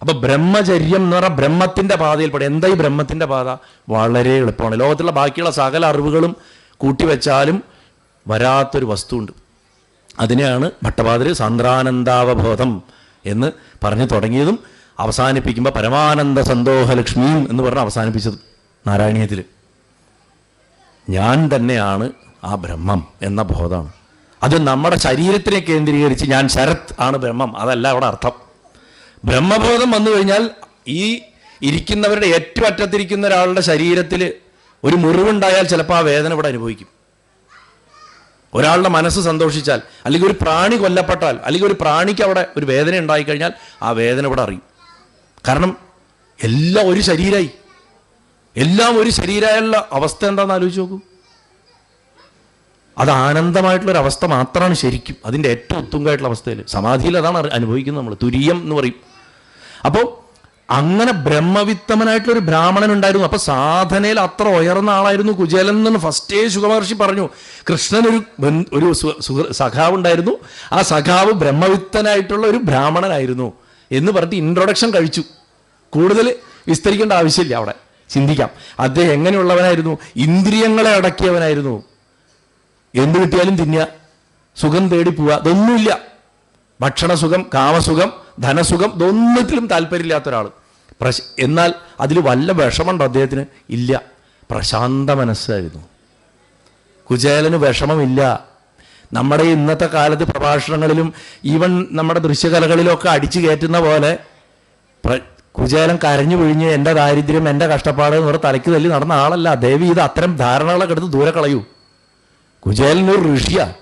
അപ്പം ബ്രഹ്മചര്യം എന്ന് പറഞ്ഞാൽ ബ്രഹ്മത്തിൻ്റെ പാതയിൽപ്പെടും. എന്താ ഈ ബ്രഹ്മത്തിൻ്റെ പാത? വളരെ എളുപ്പമാണ്. ലോകത്തുള്ള ബാക്കിയുള്ള സകല അറിവുകളും കൂട്ടിവെച്ചാലും വരാത്തൊരു വസ്തുണ്ട്. അതിനെയാണ് ഭട്ടപാദര് സാന്ദ്രാനന്ദാവബോധം എന്ന് പറഞ്ഞു തുടങ്ങിയതും അവസാനിപ്പിക്കുമ്പോൾ പരമാനന്ദ സന്തോഹലക്ഷ്മിയും എന്ന് പറഞ്ഞ് അവസാനിപ്പിച്ചത് നാരായണീയത്തിൽ. ഞാൻ തന്നെയാണ് ആ ബ്രഹ്മം എന്ന ബോധമാണ്. അത് നമ്മുടെ ശരീരത്തിനെ കേന്ദ്രീകരിച്ച് ഞാൻ ശരത് ആണ് ബ്രഹ്മം, അതല്ല അവിടെ അർത്ഥം. ബ്രഹ്മബോധം വന്നു കഴിഞ്ഞാൽ ഈ ഇരിക്കുന്നവരുടെ ഏറ്റവും അറ്റത്തിരിക്കുന്ന ഒരാളുടെ ശരീരത്തിൽ ഒരു മുറിവുണ്ടായാൽ ചിലപ്പോൾ ആ വേദന ഇവിടെ അനുഭവിക്കും. ഒരാളുടെ മനസ്സ് സന്തോഷിച്ചാൽ, അല്ലെങ്കിൽ ഒരു പ്രാണി കൊല്ലപ്പെട്ടാൽ, അല്ലെങ്കിൽ ഒരു പ്രാണിക്ക് അവിടെ ഒരു വേദന ഉണ്ടായിക്കഴിഞ്ഞാൽ ആ വേദന ഇവിടെ അറിയും. കാരണം എല്ലാം ഒരു ശരീരമായി, എല്ലാം ഒരു ശരീരമായുള്ള അവസ്ഥ എന്താണെന്ന് ആലോചിച്ച് നോക്കൂ. അത് ആനന്ദമായിട്ടുള്ളൊരവസ്ഥ മാത്രമാണ് ശരിക്കും. അതിൻ്റെ ഏറ്റവും ഉത്തുംഗമായിട്ടുള്ള അവസ്ഥയിൽ സമാധിയിൽ അതാണ് അനുഭവിക്കുന്നത് നമ്മൾ. തുരീയം എന്ന് പറയും. അപ്പോൾ അങ്ങനെ ബ്രഹ്മവിത്തമനായിട്ടുള്ളൊരു ബ്രാഹ്മണൻ ഉണ്ടായിരുന്നു. അപ്പോൾ സാധനയിൽ അത്ര ഉയർന്ന ആളായിരുന്നു കുചേലൻ എന്ന് ഫസ്റ്റേ ശുഗമഹർഷി പറഞ്ഞു. കൃഷ്ണനൊരു സഖാവ് ഉണ്ടായിരുന്നു. ആ സഖാവ് ബ്രഹ്മവിത്തനായിട്ടുള്ള ഒരു ബ്രാഹ്മണനായിരുന്നു എന്ന് പറഞ്ഞിട്ട് ഇൻട്രൊഡക്ഷൻ കഴിച്ചു. കൂടുതൽ വിസ്തരിക്കേണ്ട ആവശ്യമില്ല, അവിടെ ചിന്തിക്കാം. അദ്ദേഹം എങ്ങനെയുള്ളവനായിരുന്നു? ഇന്ദ്രിയങ്ങളെ അടക്കിയവനായിരുന്നു. എന്ത് കിട്ടിയാലും തിന്നുക, സുഖം തേടി പോവുക, ഇതൊന്നുമില്ല. ഭക്ഷണസുഖം, കാമസുഖം, ധനസുഖം, ഇതൊന്നത്തിലും താല്പര്യമില്ലാത്ത ഒരാൾ. എന്നാൽ അതിൽ വല്ല വിഷമമുണ്ടോ അദ്ദേഹത്തിന്? ഇല്ല. പ്രശാന്ത മനസ്സായിരുന്നു കുചേലന്. വിഷമമില്ല. നമ്മുടെ ഇന്നത്തെ കാലത്ത് പ്രഭാഷണങ്ങളിലും ഈവൻ നമ്മുടെ ദൃശ്യകലകളിലൊക്കെ അടിച്ചു കയറ്റുന്ന പോലെ കുചേലൻ കരഞ്ഞു പിഴിഞ്ഞ് എൻ്റെ ദാരിദ്ര്യം, എൻ്റെ കഷ്ടപ്പാട് എന്ന് പറഞ്ഞ തലയ്ക്ക് തല്ലി നടന്ന ആളല്ല. ദേവി ഇത് അത്തരം ധാരണകളൊക്കെ എടുത്ത് ദൂരെ കളയൂ. കുചേലനൊരു ഋഷിയാണ്.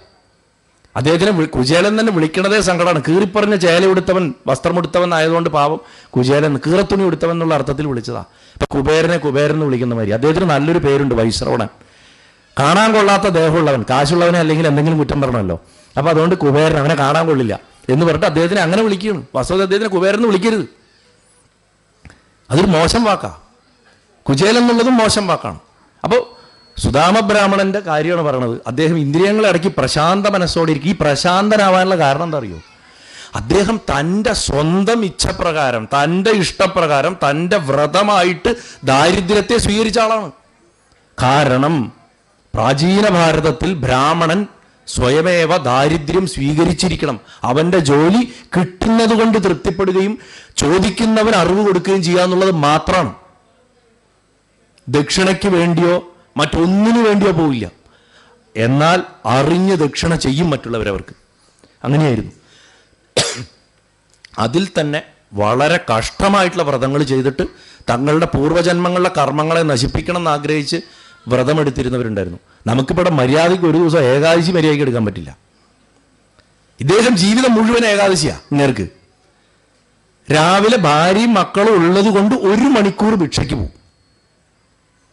അദ്ദേഹത്തിന് കുചേലൻ തന്നെ വിളിക്കണതേ സങ്കടമാണ്. കീറിപ്പറഞ്ഞ ചേല ഉടുത്തവൻ, വസ്ത്രമെടുത്തവൻ ആയതുകൊണ്ട് പാവം കുചേലൻ, കീറത്തുണി ഉടുത്തവൻ എന്നുള്ള അർത്ഥത്തിൽ വിളിച്ചതാ. ഇപ്പൊ കുബേരനെ കുബേരൻ എന്ന് വിളിക്കുന്ന മാതിരി. അദ്ദേഹത്തിന് നല്ലൊരു പേരുണ്ട്, വൈശ്രവണൻ. കാണാൻ കൊള്ളാത്ത ദേഹമുള്ളവൻ, കാശുള്ളവനെ അല്ലെങ്കിൽ എന്തെങ്കിലും കുറ്റം പറഞ്ഞല്ലോ. അപ്പൊ അതുകൊണ്ട് കുബേരൻ, അവനെ കാണാൻ കൊള്ളില്ല എന്ന് പറഞ്ഞിട്ട് അദ്ദേഹത്തിനെ അങ്ങനെ വിളിക്കുകയാണ്. വാസ്തവത്തിൽ അദ്ദേഹത്തിനെ കുബേരൻ എന്ന് വിളിക്കരുത്, അതൊരു മോശം വാക്കാ. കുചേലൻ എന്നുള്ളതും മോശം വാക്കാണ്. അപ്പോൾ സുദാമ ബ്രാഹ്മണന്റെ കാര്യമാണ് പറയണത്. അദ്ദേഹം ഇന്ദ്രിയങ്ങളെ അടക്കി പ്രശാന്ത മനസ്സോടെ ഇരിക്കും. ഈ പ്രശാന്തനാവാനുള്ള കാരണം എന്താ അറിയോ? അദ്ദേഹം തൻ്റെ സ്വന്തം ഇച്ഛപ്രകാരം, തൻ്റെ ഇഷ്ടപ്രകാരം, തൻ്റെ വ്രതമായിട്ട് ദാരിദ്ര്യത്തെ സ്വീകരിച്ച ആളാണ്. കാരണം പ്രാചീന ഭാരതത്തിൽ ബ്രാഹ്മണൻ സ്വയമേവ ദാരിദ്ര്യം സ്വീകരിച്ചിരിക്കണം. അവൻ്റെ ജോലി കിട്ടുന്നത് കൊണ്ട് തൃപ്തിപ്പെടുകയും ചോദിക്കുന്നവൻ അറിവ് കൊടുക്കുകയും ചെയ്യുക എന്നുള്ളത് മാത്രമാണ്. ദക്ഷിണയ്ക്ക് വേണ്ടിയോ മറ്റൊന്നിനു വേണ്ടിയോ പോവില്ല. എന്നാൽ അറിഞ്ഞ് ദക്ഷിണ ചെയ്യും മറ്റുള്ളവരവർക്ക്. അങ്ങനെയായിരുന്നു. അതിൽ തന്നെ വളരെ കഷ്ടമായിട്ടുള്ള വ്രതങ്ങൾ ചെയ്തിട്ട് തങ്ങളുടെ പൂർവ്വജന്മങ്ങളുടെ കർമ്മങ്ങളെ നശിപ്പിക്കണം എന്ന് ആഗ്രഹിച്ച് വ്രതമെടുത്തിരുന്നവരുണ്ടായിരുന്നു. നമുക്കിവിടെ മര്യാദയ്ക്ക് ഒരു ദിവസം ഏകാദശി മര്യാദയ്ക്ക് എടുക്കാൻ പറ്റില്ല. ഇദ്ദേഹം ജീവിതം മുഴുവൻ ഏകാദശിയാണ്. നേർക്ക് രാവിലെ ഭാര്യയും മക്കളും ഉള്ളത് കൊണ്ട് 1 മണിക്കൂർ ഭിക്ഷയ്ക്ക് പോകും.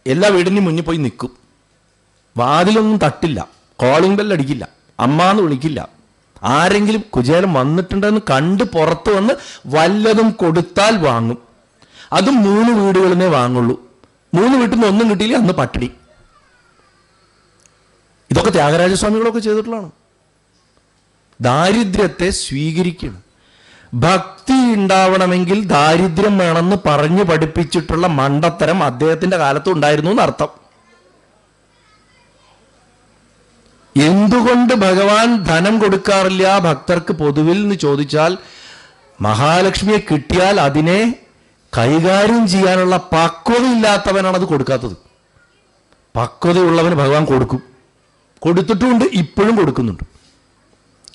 എല്ലാ വീടിനും മുന്നിൽ പോയി നിൽക്കും. വാതിലൊന്നും തട്ടില്ല, കോളിംഗ് ബെൽ അടിക്കില്ല, അമ്മാന്ന് വിളിക്കില്ല. ആരെങ്കിലും കുചേലൻ വന്നിട്ടുണ്ടെന്ന് കണ്ട് പുറത്ത് വന്ന് വല്ലതും കൊടുത്താൽ വാങ്ങും. അതും 3 വീടുകളിലേ വാങ്ങുള്ളൂ. 3 വീട്ടിൽ നിന്ന് ഒന്നും കിട്ടിയില്ല, അന്ന് പട്ടിണി. ഇതൊക്കെ ത്യാഗരാജസ്വാമികളൊക്കെ ചെയ്തിട്ടുള്ളതാണ്. ദാരിദ്ര്യത്തെ സ്വീകരിക്കണം. ഭക്തി ഉണ്ടാവണമെങ്കിൽ ദാരിദ്ര്യം വേണമെന്ന് പറഞ്ഞു പഠിപ്പിച്ചിട്ടുള്ള മണ്ടത്തരം അദ്ദേഹത്തിന്റെ കാലത്ത് ഉണ്ടായിരുന്നു എന്നർത്ഥം. എന്തുകൊണ്ട് ഭഗവാൻ ധനം കൊടുക്കാറില്ല ഭക്തർക്ക് പൊതുവിൽ എന്ന് ചോദിച്ചാൽ, മഹാലക്ഷ്മിയെ കിട്ടിയാൽ അതിനെ കൈകാര്യം ചെയ്യാനുള്ള പക്വതയില്ലാത്തവനാണ് അത് കൊടുക്കാത്തത്. പക്വതയുള്ളവന് ഭഗവാൻ കൊടുക്കും, കൊടുത്തിട്ടുമുണ്ട്, ഇപ്പോഴും കൊടുക്കുന്നുണ്ട്.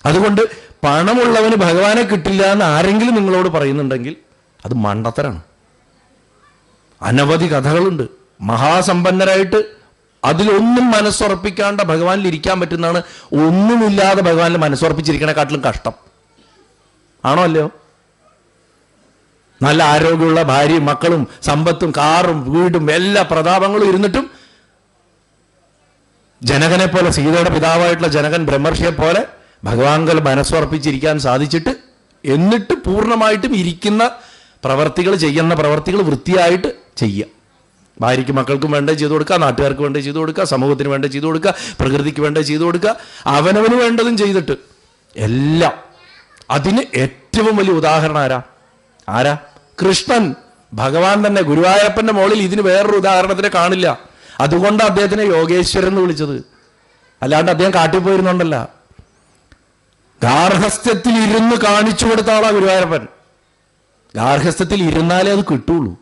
അതുകൊണ്ട് പണമുള്ളവന് ഭഗവാനെ കിട്ടില്ല എന്ന് ആരെങ്കിലും നിങ്ങളോട് പറയുന്നുണ്ടെങ്കിൽ അത് മണ്ടത്തരാണ്. അനവധി കഥകളുണ്ട്. മഹാസമ്പന്നരായിട്ട് അതിലൊന്നും മനസ്സുറപ്പിക്കാണ്ട് ഭഗവാനിൽ ഇരിക്കാൻ പറ്റുന്നതാണ് ഒന്നുമില്ലാതെ ഭഗവാനിൽ മനസ്സുറപ്പിച്ചിരിക്കണേക്കാട്ടിലും കഷ്ടം. ആണോ അല്ലയോ? നല്ല ആരോഗ്യമുള്ള ഭാര്യയും മക്കളും സമ്പത്തും കാറും വീടും എല്ലാ പ്രതാപങ്ങളും ഇരുന്നിട്ടും ജനകനെ പോലെ, സീതയുടെ പിതാവായിട്ടുള്ള ജനകൻ ബ്രഹ്മർഷിയെ പോലെ ഭഗവാൻകൾ മനസ്സുറപ്പിച്ചിരിക്കാൻ സാധിച്ചിട്ട്, എന്നിട്ട് പൂർണ്ണമായിട്ടും ഇരിക്കുന്ന പ്രവർത്തികൾ, ചെയ്യുന്ന പ്രവർത്തികൾ വൃത്തിയായിട്ട് ചെയ്യുക. ഭാര്യയ്ക്ക് മക്കൾക്കും വേണ്ടേ ചെയ്തു കൊടുക്കുക, നാട്ടുകാർക്ക് വേണ്ടേ ചെയ്തു കൊടുക്കുക, സമൂഹത്തിന് വേണ്ടേ ചെയ്തു കൊടുക്കുക, പ്രകൃതിക്ക് വേണ്ടേ ചെയ്തു കൊടുക്കുക, അവനവന് വേണ്ടതും ചെയ്തിട്ട് എല്ലാം. അതിന് ഏറ്റവും വലിയ ഉദാഹരണം ആരാ? കൃഷ്ണൻ ഭഗവാൻ തന്നെ. ഗുരുവായൂരപ്പന്റെ മുകളിൽ ഇതിന് വേറൊരു ഉദാഹരണത്തിനെ കാണില്ല. അതുകൊണ്ടാണ് അദ്ദേഹത്തിനെ യോഗേശ്വരൻ എന്ന് വിളിച്ചത്. അല്ലാണ്ട് അദ്ദേഹം കാട്ടിപ്പോയിരുന്നുണ്ടല്ല. ഗാർഹസ്ഥ്യത്തിൽ ഇരുന്ന് കാണിച്ചു കൊടുത്ത ആളാ ഗുരുവായൂരപ്പൻ. ഗാർഹസ്ഥ്യത്തിൽ ഇരുന്നാലേ അത് കിട്ടുള്ളൂ.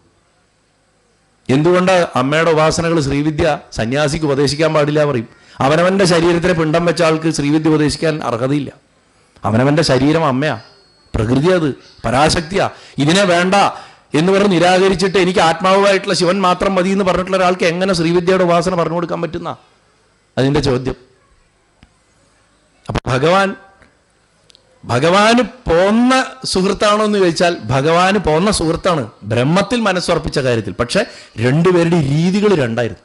എന്തുകൊണ്ട് അമ്മയുടെ ഉപാസനകൾ ശ്രീവിദ്യ സന്യാസിക്ക് ഉപദേശിക്കാൻ പാടില്ല പറയും? അവനവന്റെ ശരീരത്തിനെ പിണ്ടം വെച്ച ആൾക്ക് ശ്രീവിദ്യ ഉപദേശിക്കാൻ അർഹതയില്ല. അവനവന്റെ ശരീരം അമ്മയാ, പ്രകൃതി, അത് പരാശക്തിയാ. ഇതിനെ വേണ്ട എന്ന് പറഞ്ഞ് നിരാകരിച്ചിട്ട് എനിക്ക് ആത്മാവുമായിട്ടുള്ള ശിവൻ മാത്രം മതി എന്ന് പറഞ്ഞിട്ടുള്ള ഒരാൾക്ക് എങ്ങനെ ശ്രീവിദ്യയുടെ ഉപാസന പറഞ്ഞു കൊടുക്കാൻ പറ്റുന്ന അതിൻ്റെ ചോദ്യം. അപ്പൊ ഭഗവാന് പോന്ന സുഹൃത്താണോ എന്ന് ചോദിച്ചാൽ ഭഗവാന് പോന്ന സുഹൃത്താണ് ബ്രഹ്മത്തിൽ മനസ്സുറപ്പിച്ച കാര്യത്തിൽ. പക്ഷെ രണ്ടുപേരുടെ രീതികൾ രണ്ടായിരുന്നു.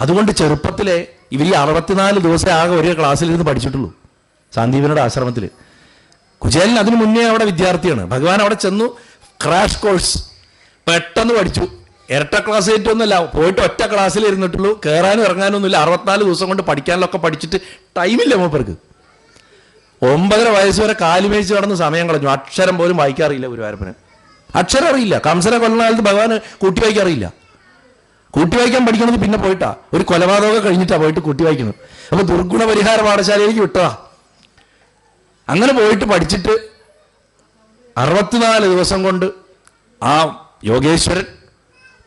അതുകൊണ്ട് ചെറുപ്പത്തിലെ ഇവർ ഈ 64 ദിവസം ആകെ ഒരേ ക്ലാസ്സിലിരുന്ന് പഠിച്ചിട്ടുള്ളൂ സാന്ദീപനയുടെ ആശ്രമത്തിൽ. കുചേലൻ അതിനു മുന്നേ അവിടെ വിദ്യാർത്ഥിയാണ്. ഭഗവാൻ അവിടെ ചെന്നു, ക്രാഷ് കോഴ്സ് പെട്ടെന്ന് പഠിച്ചു. ഇരട്ട ക്ലാസ് ഏറ്റൊന്നുമല്ല, പോയിട്ട് ഒറ്റ ക്ലാസ്സിൽ ഇരുന്നിട്ടുള്ളൂ. കയറാനും ഇറങ്ങാനൊന്നുമില്ല. 64 ദിവസം കൊണ്ട് പഠിക്കാനൊക്കെ പഠിച്ചിട്ട് ടൈമില്ല മൂപ്പർക്ക്. 9.5 വയസ്സ് വരെ കാലുമേച്ച് നടന്ന് സമയം കളഞ്ഞു. അക്ഷരം പോലും വായിക്കാറില്ല ഗുരുവായൂരപ്പന്. അക്ഷരം അറിയില്ല. കംസനെ കൊല്ലുന്ന കാലത്ത് ഭഗവാന് കൂട്ടി വായിക്കാറില്ല. കൂട്ടി വായിക്കാൻ പഠിക്കണത് പിന്നെ പോയിട്ടാ. ഒരു കൊലപാതകമൊക്കെ കഴിഞ്ഞിട്ടാ പോയിട്ട് കൂട്ടി വായിക്കുന്നത്. അപ്പൊ ദുർഗുണ പരിഹാര പാഠശാലയിലേക്ക് വിട്ടതാ. അങ്ങനെ പോയിട്ട് പഠിച്ചിട്ട് 64 ദിവസം കൊണ്ട് ആ യോഗേശ്വരൻ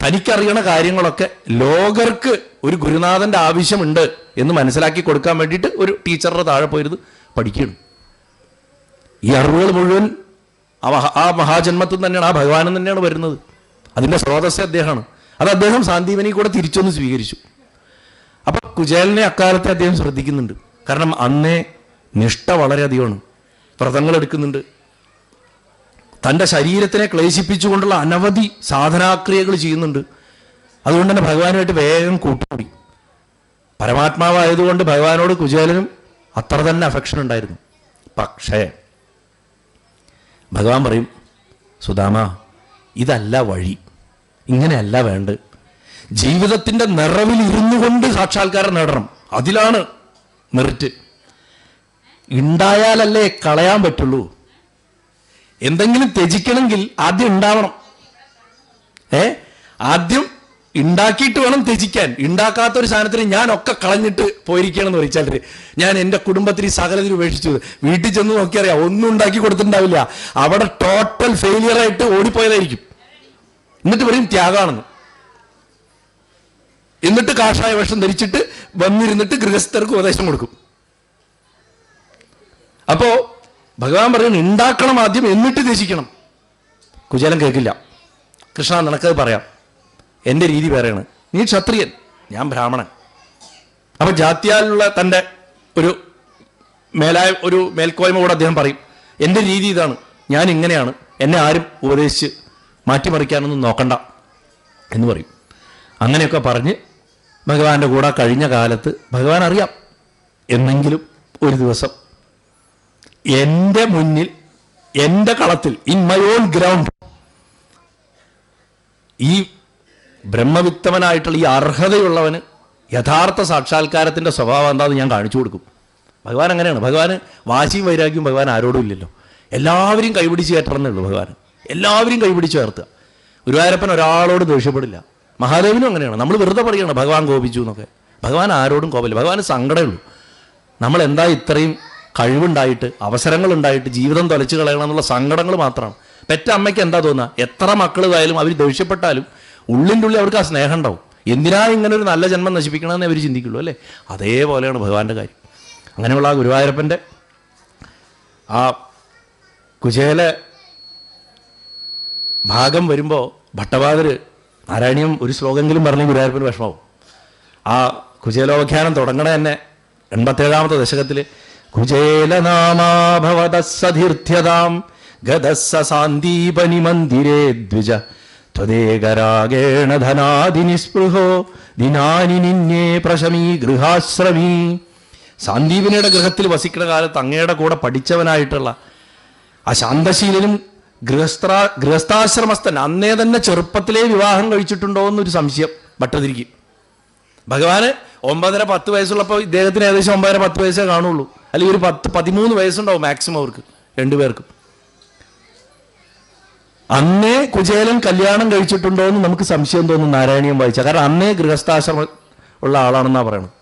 തനിക്കറിയണ കാര്യങ്ങളൊക്കെ ലോകർക്ക് ഒരു ഗുരുനാഥന്റെ ആവശ്യമുണ്ട് എന്ന് മനസ്സിലാക്കി കൊടുക്കാൻ വേണ്ടിയിട്ട് ഒരു ടീച്ചറുടെ താഴെ പോയിരുന്ന് പഠിക്കുകയാണ്. ഈ അറിവുകൾ മുഴുവൻ ആ മഹാജന്മത്തിൽ തന്നെയാണ്, ആ ഭഗവാനും തന്നെയാണ് വരുന്നത്. അതിൻ്റെ സ്രോതസ്സേ അദ്ദേഹമാണ്. അത് അദ്ദേഹം സാന്ദീപനി കൂടെ തിരിച്ചൊന്ന് സ്വീകരിച്ചു. അപ്പൊ കുചേലനെ അക്കാലത്തെ അദ്ദേഹം ശ്രദ്ധിക്കുന്നുണ്ട്. കാരണം അന്നേ നിഷ്ഠ വളരെയധികമാണ്. വ്രതങ്ങൾ എടുക്കുന്നുണ്ട്. തൻ്റെ ശരീരത്തിനെ ക്ലേശിപ്പിച്ചുകൊണ്ടുള്ള അനവധി സാധനാക്രിയകൾ ചെയ്യുന്നുണ്ട്. അതുകൊണ്ട് തന്നെ ഭഗവാനുമായിട്ട് വേഗം കൂട്ടുകൂടി. പരമാത്മാവായതുകൊണ്ട് ഭഗവാനോട് കുചേലനും അത്ര തന്നെ അഫെക്ഷൻ ഉണ്ടായിരുന്നു. പക്ഷേ ഭഗവാൻ പറയും, സുദാമ, ഇതല്ല വഴി, ഇങ്ങനെയല്ല വേണ്ട. ജീവിതത്തിന്റെ നിറവിൽ ഇരുന്നു കൊണ്ട് സാക്ഷാത്കാരം നേടണം. അതിലാണ് മെറിറ്റ്. ഉണ്ടായാലല്ലേ കളയാൻ പറ്റുള്ളൂ. എന്തെങ്കിലും ത്യജിക്കണമെങ്കിൽ ആദ്യം ഉണ്ടാവണം. ആദ്യം ഉണ്ടാക്കിയിട്ട് വേണം ത്യജിക്കാൻ. ഉണ്ടാക്കാത്തൊരു സാധനത്തിന് ഞാനൊക്കെ കളഞ്ഞിട്ട് പോയിരിക്കണമെന്ന് പറയിച്ചാൽ, ഞാൻ എൻ്റെ കുടുംബത്തിന് സകലത്തിന് ഉപേക്ഷിച്ചു, വീട്ടിൽ ചെന്ന് നോക്കിയറിയാം ഒന്നും ഉണ്ടാക്കി കൊടുത്തിട്ടുണ്ടാവില്ല. അവിടെ ടോട്ടൽ ഫെയിലിയർ ആയിട്ട് ഓടിപ്പോയതായിരിക്കും. എന്നിട്ട് പറയും ത്യാഗമാണെന്ന്. എന്നിട്ട് കാഷായ വേഷം ധരിച്ചിട്ട് വന്നിരുന്നിട്ട് ഗൃഹസ്ഥർക്ക് ഉപദേശം കൊടുക്കും. അപ്പോ ഭഗവാൻ പറയുന്നു ഉണ്ടാക്കണം ആദ്യം, എന്നിട്ട് ത്യജിക്കണം. കുചേലൻ കേൾക്കില്ല. കൃഷ്ണ നിനക്കത് പറയാം, എൻ്റെ രീതി വേറെയാണ്. നീ ക്ഷത്രിയൻ, ഞാൻ ബ്രാഹ്മണൻ. അപ്പൊ ജാത്യാലുള്ള തൻ്റെ ഒരു മേൽക്കോയ്മ കൂടെ അദ്ദേഹം പറയും, എൻ്റെ രീതി ഇതാണ്, ഞാൻ ഇങ്ങനെയാണ്, എന്നെ ആരും ഉപദേശിച്ച് മാറ്റിമറിക്കാനൊന്നും നോക്കണ്ട എന്ന് പറയും. അങ്ങനെയൊക്കെ പറഞ്ഞ് ഭഗവാന്റെ കൂടെ കഴിഞ്ഞ കാലത്ത് ഭഗവാൻ അറിയാം എന്നെങ്കിലും ഒരു ദിവസം എൻ്റെ മുന്നിൽ, എൻ്റെ കളത്തിൽ, ഇൻ മൈ ഓൺ ഗ്രൗണ്ട്, ഈ ബ്രഹ്മവിത്തമനായിട്ടുള്ള ഈ അർഹതയുള്ളവന് യഥാർത്ഥ സാക്ഷാത്കാരത്തിൻ്റെ സ്വഭാവം എന്താണെന്ന് ഞാൻ കാണിച്ചു കൊടുക്കും. ഭഗവാൻ അങ്ങനെയാണ്. ഭഗവാന് വാശിയും വൈരാഗ്യവും ഭഗവാൻ ആരോടും ഇല്ലല്ലോ. എല്ലാവരെയും കൈപിടിച്ച് കയറ്റണമെന്നേ ഉള്ളൂ ഭഗവാൻ. എല്ലാവരെയും കൈപിടിച്ച് ചേർത്തുക. ഗുരുവായൂരപ്പൻ ഒരാളോട് ദേഷ്യപ്പെടില്ല. മഹാദേവനും അങ്ങനെയാണ്. നമ്മൾ വെറുതെ പറയുകയാണ് ഭഗവാൻ കോപിച്ചു എന്നൊക്കെ. ഭഗവാൻ ആരോടും കോപില്ല. ഭഗവാന് സങ്കടമേ ഉള്ളൂ. നമ്മൾ എന്താ ഇത്രയും കഴിവുണ്ടായിട്ട്, അവസരങ്ങളുണ്ടായിട്ട് ജീവിതം തൊലച്ചു കളയണം എന്നുള്ള സങ്കടങ്ങൾ മാത്രമാണ്. പെറ്റ അമ്മയ്ക്ക് എന്താ തോന്നുക? എത്ര മക്കളായാലും അവർ ദേഷ്യപ്പെട്ടാലും ഉള്ളിൻ്റെ ഉള്ളിൽ അവർക്ക് ആ സ്നേഹം ഉണ്ടാവും. എന്തിനാ ഇങ്ങനെ ഒരു നല്ല ജന്മം നശിപ്പിക്കണമെന്ന് അവർ ചിന്തിക്കുള്ളൂ അല്ലേ? അതേപോലെയാണ് ഭഗവാന്റെ കാര്യം. അങ്ങനെയുള്ള ആ ഗുരുവായൂരപ്പൻ്റെ ആ കുചേല ഭാഗം വരുമ്പോൾ ഭട്ടബാദർ നാരായണീയം ഒരു ശ്ലോകമെങ്കിലും പറഞ്ഞ് ഗുരുവായൂരപ്പന് വിഷമാവും. ആ കുചേലോഖ്യാനം തുടങ്ങണ തന്നെ 87-ാമത്തെ ദശകത്തിൽ കുചേലനാമാഭവതസ്സധീർത്ഥ്യതാം ഗതസ്സ സാന്ദീപനി മന്ദിരേ ദ്വിജ ത്വദേകരാഗേണ ധനാദിനിസ്പൃഹോ ദിനാനി നിന്നേ പ്രശമീ ഗൃഹാശ്രമീ. സാന്ദീപനിയുടെ ഗൃഹത്തിൽ വസിക്കുന്ന കാലത്ത് അങ്ങയുടെ കൂടെ പഠിച്ചവനായിട്ടുള്ള ആ ശാന്തശീലനും ഗൃഹസ്ഥാശ്രമസ്ഥൻ അന്നേ തന്നെ ചെറുപ്പത്തിലേ വിവാഹം കഴിച്ചിട്ടുണ്ടോ എന്നൊരു സംശയം ഭട്ടതിരിക്കും. ഭഗവാന് 9-10 വയസ്സുള്ളപ്പോൾ ഇദ്ദേഹത്തിന് ഏകദേശം 9-10 വയസ്സേ കാണുള്ളൂ. അല്ലെങ്കിൽ ഒരു 10-13 വയസ്സുണ്ടാവും മാക്സിമം അവർക്ക് രണ്ടുപേർക്കും. അന്നേ കുചേലൻ കല്യാണം കഴിച്ചിട്ടുണ്ടോ എന്ന് നമുക്ക് സംശയം തോന്നും നാരായണീയം വായിച്ച. കാരണം അന്നേ ഗൃഹസ്ഥാശ്രമം ഉള്ള ആളാണെന്നാ പറയണത്.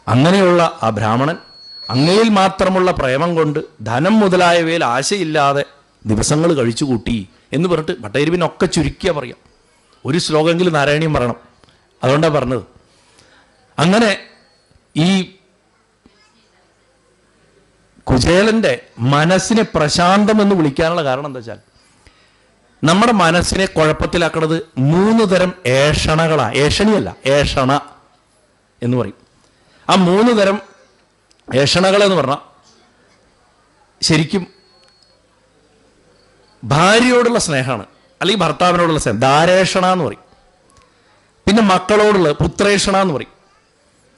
അങ്ങനെയുള്ള ആ ബ്രാഹ്മണൻ അങ്ങയിൽ മാത്രമുള്ള പ്രേമം കൊണ്ട് ധനം മുതലായവയിൽ ആശയില്ലാതെ ദിവസങ്ങൾ കഴിച്ചു കൂട്ടി എന്ന് പറഞ്ഞിട്ട് ഭട്ടതിരിപ്പിനൊക്കെ ചുരുക്കിയാ പറയാം. ഒരു ശ്ലോകമെങ്കിലും നാരായണീയം പറയണം. അതുകൊണ്ടാണ് പറഞ്ഞത്. അങ്ങനെ ഈ കുചേലന്റെ മനസ്സിനെ പ്രശാന്തം എന്ന് വിളിക്കാനുള്ള കാരണം എന്താ വെച്ചാൽ, നമ്മുടെ മനസ്സിനെ കുഴപ്പത്തിലാക്കണത് 3 തരം ഏഷണകളാണ്. ഏഷണിയല്ല, ഏഷണ എന്ന് പറയും. ആ 3 തരം ഏഷണകളെന്ന് പറഞ്ഞാൽ ശരിക്കും ഭാര്യയോടുള്ള സ്നേഹമാണ്, അല്ലെങ്കിൽ ഭർത്താവിനോടുള്ള സ്നേഹം, ദാരേഷണ എന്ന് പറയും. പിന്നെ മക്കളോടുള്ള പുത്രേഷണ എന്ന് പറയും.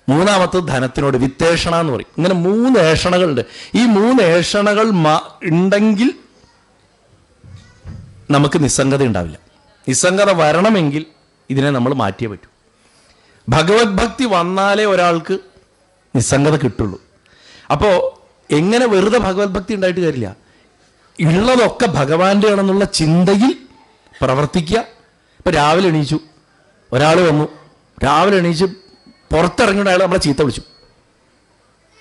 മൂന്നാമത്തത് ധനത്തിനോട് വിത്തേഷണ എന്ന് പറയും. ഇങ്ങനെ 3 ഏഷണകളുണ്ട്. ഈ 3 ഏഷണകൾ ഉണ്ടെങ്കിൽ നമുക്ക് നിസ്സംഗത ഉണ്ടാവില്ല. നിസ്സംഗത വരണമെങ്കിൽ ഇതിനെ നമ്മൾ മാറ്റിയേ പറ്റൂ. ഭഗവത് ഭക്തി വന്നാലേ ഒരാൾക്ക് നിസ്സംഗത കിട്ടുള്ളൂ. അപ്പോൾ എങ്ങനെ വെറുതെ ഭഗവത് ഭക്തി ഉണ്ടായിട്ട് കാര്യമില്ല. ഉള്ളതൊക്കെ ഭഗവാന്റെ ആണെന്നുള്ള ചിന്തയിൽ പ്രവർത്തിക്കുക. ഇപ്പം രാവിലെ എണീച്ചു, ഒരാൾ വന്നു, രാവിലെ എണീച്ച് പുറത്തിറങ്ങിയിട്ട് അയാൾ നമ്മളെ ചീത്ത വിളിച്ചു.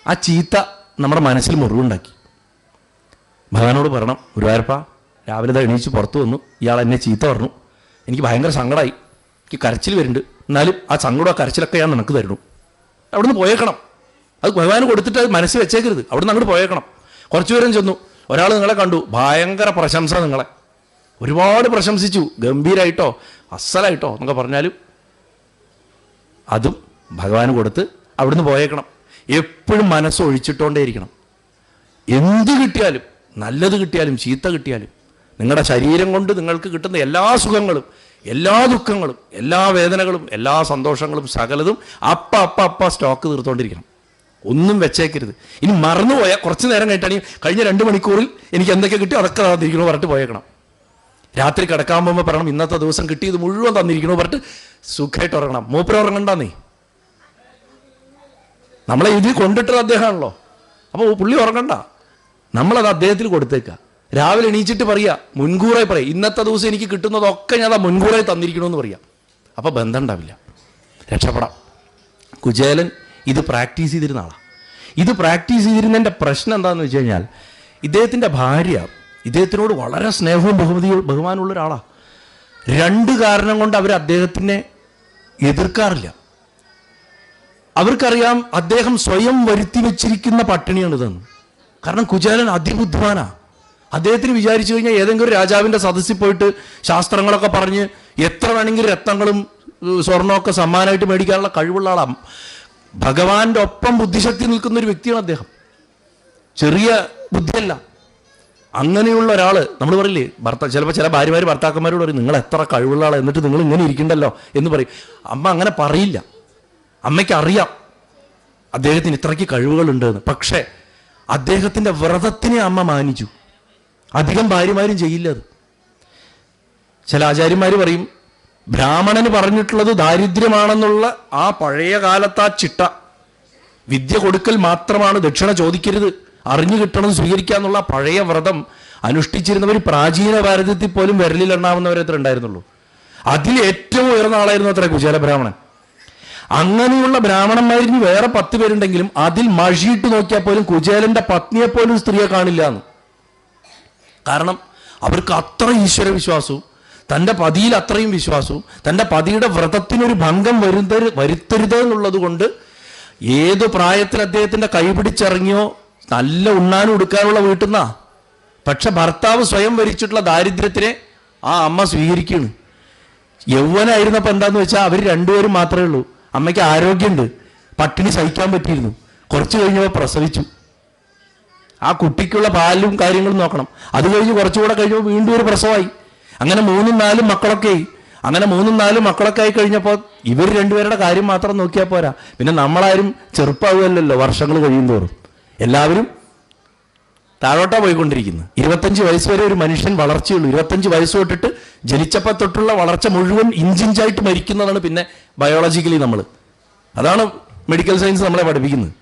ആ ചീത്ത നമ്മുടെ മനസ്സിൽ മുറിവുണ്ടാക്കി. ഭഗവാനോട് പറയണം, ഗുരുവായൂരപ്പ രാവിലെ എണീച്ച് പുറത്ത് വന്നു, ഇയാൾ എന്നെ ചീത്ത പറഞ്ഞു, എനിക്ക് ഭയങ്കര സങ്കടമായി, എനിക്ക് കരച്ചിൽ വരുന്നുണ്ട്, എന്നാലും ആ സങ്കടം ആ കരച്ചിലൊക്കെ ഞാൻ നിനക്ക് തരുന്നു. അവിടുന്ന് പോയേക്കണം. അത് ഭഗവാന് കൊടുത്തിട്ട് അത് മനസ്സിൽ വെച്ചേക്കരുത്. അവിടുന്ന് അങ്ങോട്ട് പോയേക്കണം. കുറച്ചു പേരും ചെന്നു, ഒരാൾ നിങ്ങളെ കണ്ടു, ഭയങ്കര പ്രശംസ, നിങ്ങളെ ഒരുപാട് പ്രശംസിച്ചു, ഗംഭീരായിട്ടോ അസലായിട്ടോ എന്നൊക്കെ പറഞ്ഞാലും അതും ഭഗവാന് കൊടുത്ത് അവിടുന്ന് പോയേക്കണം. എപ്പോഴും മനസ്സ് ഒഴിച്ചിട്ടോണ്ടേയിരിക്കണം. എന്ത് കിട്ടിയാലും, നല്ലത് കിട്ടിയാലും ചീത്ത കിട്ടിയാലും, നിങ്ങളുടെ ശരീരം കൊണ്ട് നിങ്ങൾക്ക് കിട്ടുന്ന എല്ലാ സുഖങ്ങളും എല്ലാ ദുഃഖങ്ങളും എല്ലാ വേദനകളും എല്ലാ സന്തോഷങ്ങളും സകലതും അപ്പ സ്റ്റോക്ക് തീർത്തുകൊണ്ടിരിക്കണം. ഒന്നും വെച്ചേക്കരുത്. ഇനി മറന്നുപോയാൽ കുറച്ച് നേരം കഴിഞ്ഞിട്ടാണെങ്കിൽ കഴിഞ്ഞ 2 മണിക്കൂറിൽ എനിക്ക് എന്തൊക്കെ കിട്ടി അതൊക്കെ തിരിക്കണോ പറഞ്ഞിട്ട് പോയേക്കണം. രാത്രി കിടക്കാൻ പോകുമ്പോൾ പറയണം ഇന്നത്തെ ദിവസം കിട്ടിയത് മുഴുവൻ തന്നിരിക്കണു പറഞ്ഞിട്ട് സുഖമായിട്ട് ഉറങ്ങണം. മൂപ്പര് ഉറങ്ങണ്ടെന്നേ, നമ്മളെ ഇതിൽ കൊണ്ടിട്ടത് അദ്ദേഹമാണല്ലോ. അപ്പോൾ പുള്ളി ഉറങ്ങണ്ട, നമ്മളത് അദ്ദേഹത്തിൽ കൊടുത്തേക്കുക. രാവിലെ എണീച്ചിട്ട് പറയുക, മുൻകൂറായി പറയാം ഇന്നത്തെ ദിവസം എനിക്ക് കിട്ടുന്നതൊക്കെ ഞാൻ മുൻകൂറായി തന്നിരിക്കണമെന്ന് പറയാം. അപ്പോൾ ബന്ധം ഉണ്ടാവില്ല, രക്ഷപ്പെടാം. കുചേലൻ ഇത് പ്രാക്ടീസ് ചെയ്തിരുന്ന ആളാണ്. ഇത് പ്രാക്ടീസ് ചെയ്തിരുന്നതിൻ്റെ പ്രശ്നം എന്താണെന്ന് വെച്ച് കഴിഞ്ഞാൽ ഇദ്ദേഹത്തിൻ്റെ ഭാര്യ ഇദ്ദേഹത്തിനോട് വളരെ സ്നേഹവും ബഹുമാനമുള്ള ഒരാളാണ്. 2 കാരണം കൊണ്ട് അവർ അദ്ദേഹത്തിനെ എതിർക്കാറില്ല. അവർക്കറിയാം അദ്ദേഹം സ്വയം വരുത്തി വെച്ചിരിക്കുന്ന പട്ടിണിയാണിതെന്ന്. കാരണം കുചേലൻ അതിബുദ്ധിമാനാണ്. അദ്ദേഹത്തിന് വിചാരിച്ചു കഴിഞ്ഞാൽ ഏതെങ്കിലും ഒരു രാജാവിൻ്റെ സദസ്സിൽ പോയിട്ട് ശാസ്ത്രങ്ങളൊക്കെ പറഞ്ഞ് എത്ര വേണമെങ്കിലും രത്നങ്ങളും സ്വർണമൊക്കെ സമ്മാനമായിട്ട് മേടിക്കാനുള്ള കഴിവുള്ള ആളാണ്. ഭഗവാന്റെ ഒപ്പം ബുദ്ധിശക്തി നിൽക്കുന്ന ഒരു വ്യക്തിയാണ് അദ്ദേഹം. ചെറിയ ബുദ്ധിയല്ല. അങ്ങനെയുള്ള ഒരാൾ നമ്മൾ പറയില്ലേ, ചിലപ്പോൾ ചില ഭാര്യമാർ ഭർത്താക്കന്മാരോട് പറയും നിങ്ങൾ എത്ര കഴിവുള്ള ആളാണ്, എന്നിട്ട് നിങ്ങൾ ഇങ്ങനെ ഇരിക്കണ്ടല്ലോ എന്ന് പറയും. അമ്മ അങ്ങനെ പറയില്ല. അമ്മയ്ക്ക് അറിയാം അദ്ദേഹത്തിന് ഇത്രയ്ക്ക് കഴിവുകളുണ്ടെന്ന്. പക്ഷേ അദ്ദേഹത്തിൻ്റെ വ്രതത്തിനെ അമ്മ മാനിച്ചു. അധികം ഭാര്യമാരും ചെയ്യില്ല അത്. ചില ആചാര്യന്മാർ പറയും ബ്രാഹ്മണന് പറഞ്ഞിട്ടുള്ളത് ദാരിദ്ര്യമാണെന്നുള്ള ആ പഴയ കാലത്ത് ആ ചിട്ട, വിദ്യ കൊടുക്കൽ മാത്രമാണ്, ദക്ഷിണ ചോദിക്കരുത്, അറിഞ്ഞു കിട്ടണം സ്വീകരിക്കുക എന്നുള്ള പഴയ വ്രതം അനുഷ്ഠിച്ചിരുന്നവർ പ്രാചീന ഭാരതത്തിൽ പോലും വിരലിലെണ്ണാവുന്നവരത്ര ഉണ്ടായിരുന്നുള്ളൂ. അതിൽ ഏറ്റവും ഉയർന്ന ആളായിരുന്നു അത്ര കുചേല ബ്രാഹ്മണൻ. അങ്ങനെയുള്ള ബ്രാഹ്മണന്മാരിന് വേറെ 10 പേരുണ്ടെങ്കിലും അതിൽ മഷിയിട്ട് നോക്കിയാൽ പോലും കുചേലന്റെ പത്നിയെപ്പോലും സ്ത്രീയെ കാണില്ല എന്ന്. കാരണം അവർക്ക് അത്ര ഈശ്വര വിശ്വാസവും തൻ്റെ പതിയിൽ അത്രയും വിശ്വാസവും തൻ്റെ പതിയുടെ വ്രതത്തിനൊരു ഭംഗം വരുത്തരുത് എന്നുള്ളത് കൊണ്ട് ഏത് പ്രായത്തിൽ അദ്ദേഹത്തിൻ്റെ കൈ പിടിച്ചിറങ്ങിയോ നല്ല ഉണ്ണാനും ഉടുക്കാനുള്ള വീട്ടിൽ നിന്നാ. പക്ഷെ ഭർത്താവ് സ്വയം വരിച്ചിട്ടുള്ള ദാരിദ്ര്യത്തിനെ ആ അമ്മ സ്വീകരിക്കുകയാണ്. യൗവനായിരുന്നപ്പോൾ എന്താന്ന് വെച്ചാൽ അവർ 2 പേരും മാത്രമേ ഉള്ളൂ. അമ്മയ്ക്ക് ആരോഗ്യമുണ്ട്, പട്ടിണി സഹിക്കാൻ പറ്റിയിരുന്നു. കുറച്ച് കഴിഞ്ഞപ്പോൾ പ്രസവിച്ചു. ആ കുട്ടിക്കുള്ള പാലും കാര്യങ്ങളും നോക്കണം. അത് കഴിഞ്ഞ് കുറച്ചുകൂടെ കഴിഞ്ഞപ്പോൾ വീണ്ടും ഒരു പ്രസവമായി. അങ്ങനെ 3-4 മക്കളൊക്കെ ആയി. അങ്ങനെ 3-4 മക്കളൊക്കെ ആയി കഴിഞ്ഞപ്പോൾ ഇവർ 2 പേരുടെ കാര്യം മാത്രം നോക്കിയാൽ പോരാ. പിന്നെ നമ്മളാരും ചെറുപ്പമാവുമല്ലോ, വർഷങ്ങൾ കഴിയുന്തോറും എല്ലാവരും താഴോട്ടാ പോയിക്കൊണ്ടിരിക്കുന്നു. 25 വയസ്സ് വരെ ഒരു മനുഷ്യൻ വളർച്ചയുള്ളൂ. 25 വയസ്സ് തൊട്ടിട്ട് ജനിച്ചപ്പോൾ തൊട്ടുള്ള വളർച്ച മുഴുവൻ ഇഞ്ചിഞ്ചായിട്ട് മരിക്കുന്നതാണ് പിന്നെ ബയോളജിക്കലി നമ്മൾ. അതാണ് മെഡിക്കൽ സയൻസ് നമ്മളെ പഠിപ്പിക്കുന്നത്.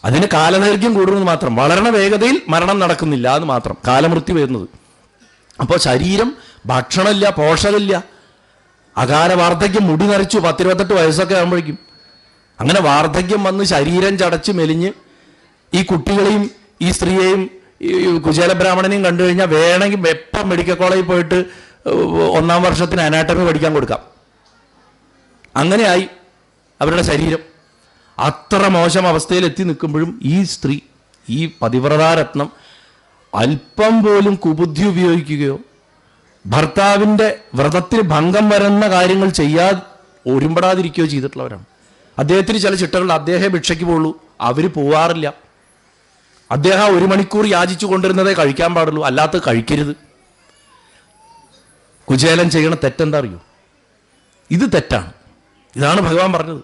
അതിന് കാലദൈർഘ്യം കൂടുന്നത് മാത്രം, വളരണ വേഗതയിൽ മരണം നടക്കുന്നില്ല എന്ന് മാത്രം, കാലമൃത്യു വരുന്നത്. അപ്പോൾ ശരീരം ഭക്ഷണമില്ല, പോഷകമില്ല, അകാല വാർദ്ധക്യം, മുടി നരച്ചു 10-28 വയസ്സൊക്കെ ആകുമ്പോഴേക്കും. അങ്ങനെ വാർദ്ധക്യം വന്ന് ശരീരം ചടച്ച് മെലിഞ്ഞ് ഈ കുട്ടികളെയും ഈ സ്ത്രീയെയും ഈ കുചേല ബ്രാഹ്മണനെയും കണ്ടു കഴിഞ്ഞാൽ വേണമെങ്കിൽ എപ്പം മെഡിക്കൽ കോളേജിൽ പോയിട്ട് 1-ാം വർഷത്തിന് അനാട്ടമി പഠിക്കാൻ കൊടുക്കാം. അങ്ങനെയായി അവരുടെ ശരീരം. അത്ര മോശം അവസ്ഥയിൽ എത്തി നിൽക്കുമ്പോഴും ഈ സ്ത്രീ, ഈ പതിവ്രതാരത്നം അല്പം പോലും കുബുദ്ധി ഉപയോഗിക്കുകയോ ഭർത്താവിൻ്റെ വ്രതത്തിന് ഭംഗം വരുന്ന കാര്യങ്ങൾ ഒരുമ്പെടാതിരിക്കുകയോ ചെയ്തിട്ടുള്ളവരാണ്. അദ്ദേഹത്തിന് ചില ചിട്ടകൾ, അദ്ദേഹം ഭിക്ഷയ്ക്ക് പോകുള്ളൂ, അവർ പോവാറില്ല. അദ്ദേഹം 1 മണിക്കൂർ യാചിച്ചു കൊണ്ടിരുന്നതേ കഴിക്കാൻ പാടുള്ളൂ, അല്ലാത്ത കഴിക്കരുത്. കുചേലൻ ചെയ്യണ തെറ്റെന്താ അറിയോ? ഇത് തെറ്റാണ്. ഇതാണ് ഭഗവാൻ പറഞ്ഞത്.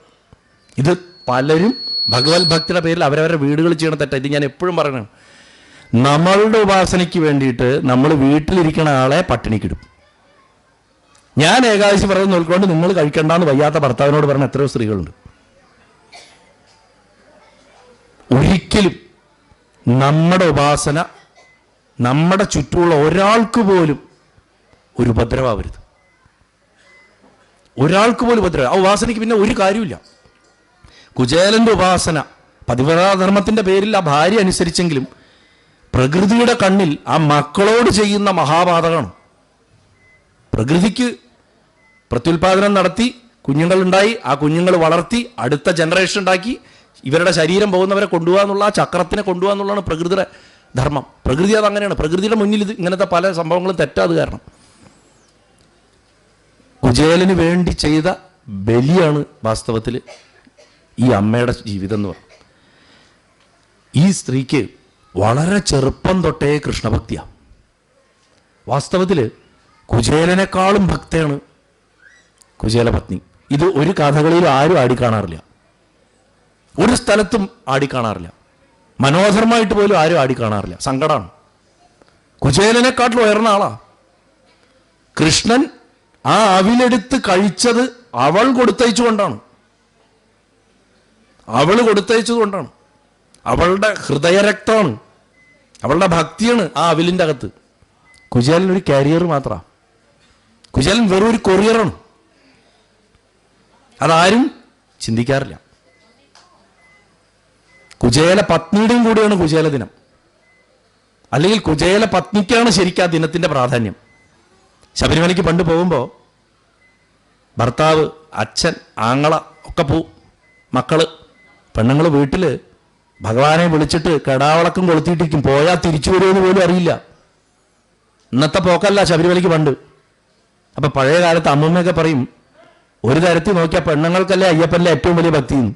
ഇത് പലരും ഭഗവത് ഭക്തിയുടെ പേരിൽ അവരവരുടെ വീടുകളിൽ ചെയ്യണ തെറ്റാണ്. ഇത് ഞാൻ എപ്പോഴും പറയണം. നമ്മളുടെ ഉപാസനയ്ക്ക് വേണ്ടിയിട്ട് നമ്മൾ വീട്ടിലിരിക്കണ ആളെ പട്ടിണിക്കിടും. ഞാൻ ഏകാദശി വ്രതം നോക്കിക്കൊണ്ട് നിങ്ങൾ കഴിക്കണ്ടെന്ന് വയ്യാത്ത ഭർത്താവിനോട് പറഞ്ഞ എത്രയോ സ്ത്രീകളുണ്ട്. ഒരിക്കലും നമ്മുടെ ഉപാസന നമ്മുടെ ചുറ്റുമുള്ള ഒരാൾക്ക് പോലും ഒരു ഉപദ്രവമാവരുത്. ഒരാൾക്ക് പോലും ഉപദ്രവം. ആ ഉപാസനയ്ക്ക് പിന്നെ ഒരു കാര്യമില്ല. കുചേലന്റെ ഉപാസന പതിവ്രതാധർമ്മത്തിന്റെ പേരിൽ ആ ഭാര്യ അനുസരിച്ചെങ്കിലും പ്രകൃതിയുടെ കണ്ണിൽ ആ മക്കളോട് ചെയ്യുന്ന മഹാപാതകമാണ്. പ്രകൃതിക്ക് പ്രത്യുൽപാദനം നടത്തി കുഞ്ഞുങ്ങളുണ്ടായി, ആ കുഞ്ഞുങ്ങൾ വളർത്തി അടുത്ത ജനറേഷൻ ഉണ്ടാക്കി ഇവരുടെ ശരീരം പോകുന്നവരെ കൊണ്ടുപോകുക എന്നുള്ള ആ ചക്രത്തിനെ കൊണ്ടുപോകുക എന്നുള്ളതാണ് പ്രകൃതിയുടെ ധർമ്മം. പ്രകൃതി അതങ്ങനെയാണ്. പ്രകൃതിയുടെ മുന്നിൽ ഇത് ഇങ്ങനത്തെ പല സംഭവങ്ങളും തെറ്റാത് കാരണം. കുചേലന് വേണ്ടി ചെയ്ത ബലിയാണ് വാസ്തവത്തിൽ ഈ അമ്മയുടെ ജീവിതം എന്ന് പറയുന്നത്. ഈ സ്ത്രീക്ക് വളരെ ചെറുപ്പം തൊട്ടേ കൃഷ്ണഭക്തിയാണ്. വാസ്തവത്തിൽ കുചേലനേക്കാളും ഭക്തയാണ് കുചേല പത്നി. ഇത് ഒരു കഥകളിലും ആരും ആടിക്കാണാറില്ല, ഒരു സ്ഥലത്തും ആടിക്കാണാറില്ല, മനോധർമ്മമായിട്ട് പോലും ആരും ആടിക്കാണാറില്ല. സങ്കടമാണ്. കുചേലനെക്കാട്ടിലും ഉയർന്ന ആളാ. കൃഷ്ണൻ ആ അവിലെടുത്ത് കഴിച്ചത് അവൾ കൊടുത്തയച്ചുകൊണ്ടാണ്. അവൾ കൊടുത്തയച്ചതുകൊണ്ടാണ്. അവളുടെ ഹൃദയരക്തമാണ്, അവളുടെ ഭക്തിയാണ് ആ അവിലിൻ്റെ അകത്ത്. കുചേലൻ ഒരു കാരിയർ മാത്രമാണ്. കുചേലൻ വെറും ഒരു കൊറിയറാണ്. അതാരും ചിന്തിക്കാറില്ല. കുചേല പത്നിയുടെയും കൂടിയാണ് കുചേല ദിനം. അല്ലെങ്കിൽ കുചേല പത്നിക്കാണ് ശരിക്കും ആ ദിനത്തിൻ്റെ പ്രാധാന്യം. ശബരിമലയ്ക്ക് പണ്ട് പോകുമ്പോൾ ഭർത്താവ്, അച്ഛൻ, ആങ്ങള ഒക്കെ പോവും, മക്കള്, പെണ്ണുങ്ങൾ വീട്ടിൽ ഭഗവാനെ വിളിച്ചിട്ട് കെടാവളക്കം കൊളുത്തിയിട്ടിരിക്കും. പോയാൽ തിരിച്ചു വരുമെന്ന് പോലും അറിയില്ല. ഇന്നത്തെ പോക്കല്ല ശബരിമലയ്ക്ക് പണ്ട്. അപ്പം പഴയ കാലത്ത് അമ്മമ്മയൊക്കെ പറയും, ഒരു തരത്തിൽ നോക്കിയാൽ പെണ്ണുങ്ങൾക്കല്ലേ അയ്യപ്പൻ്റെ ഏറ്റവും വലിയ ഭക്തിയെന്ന്.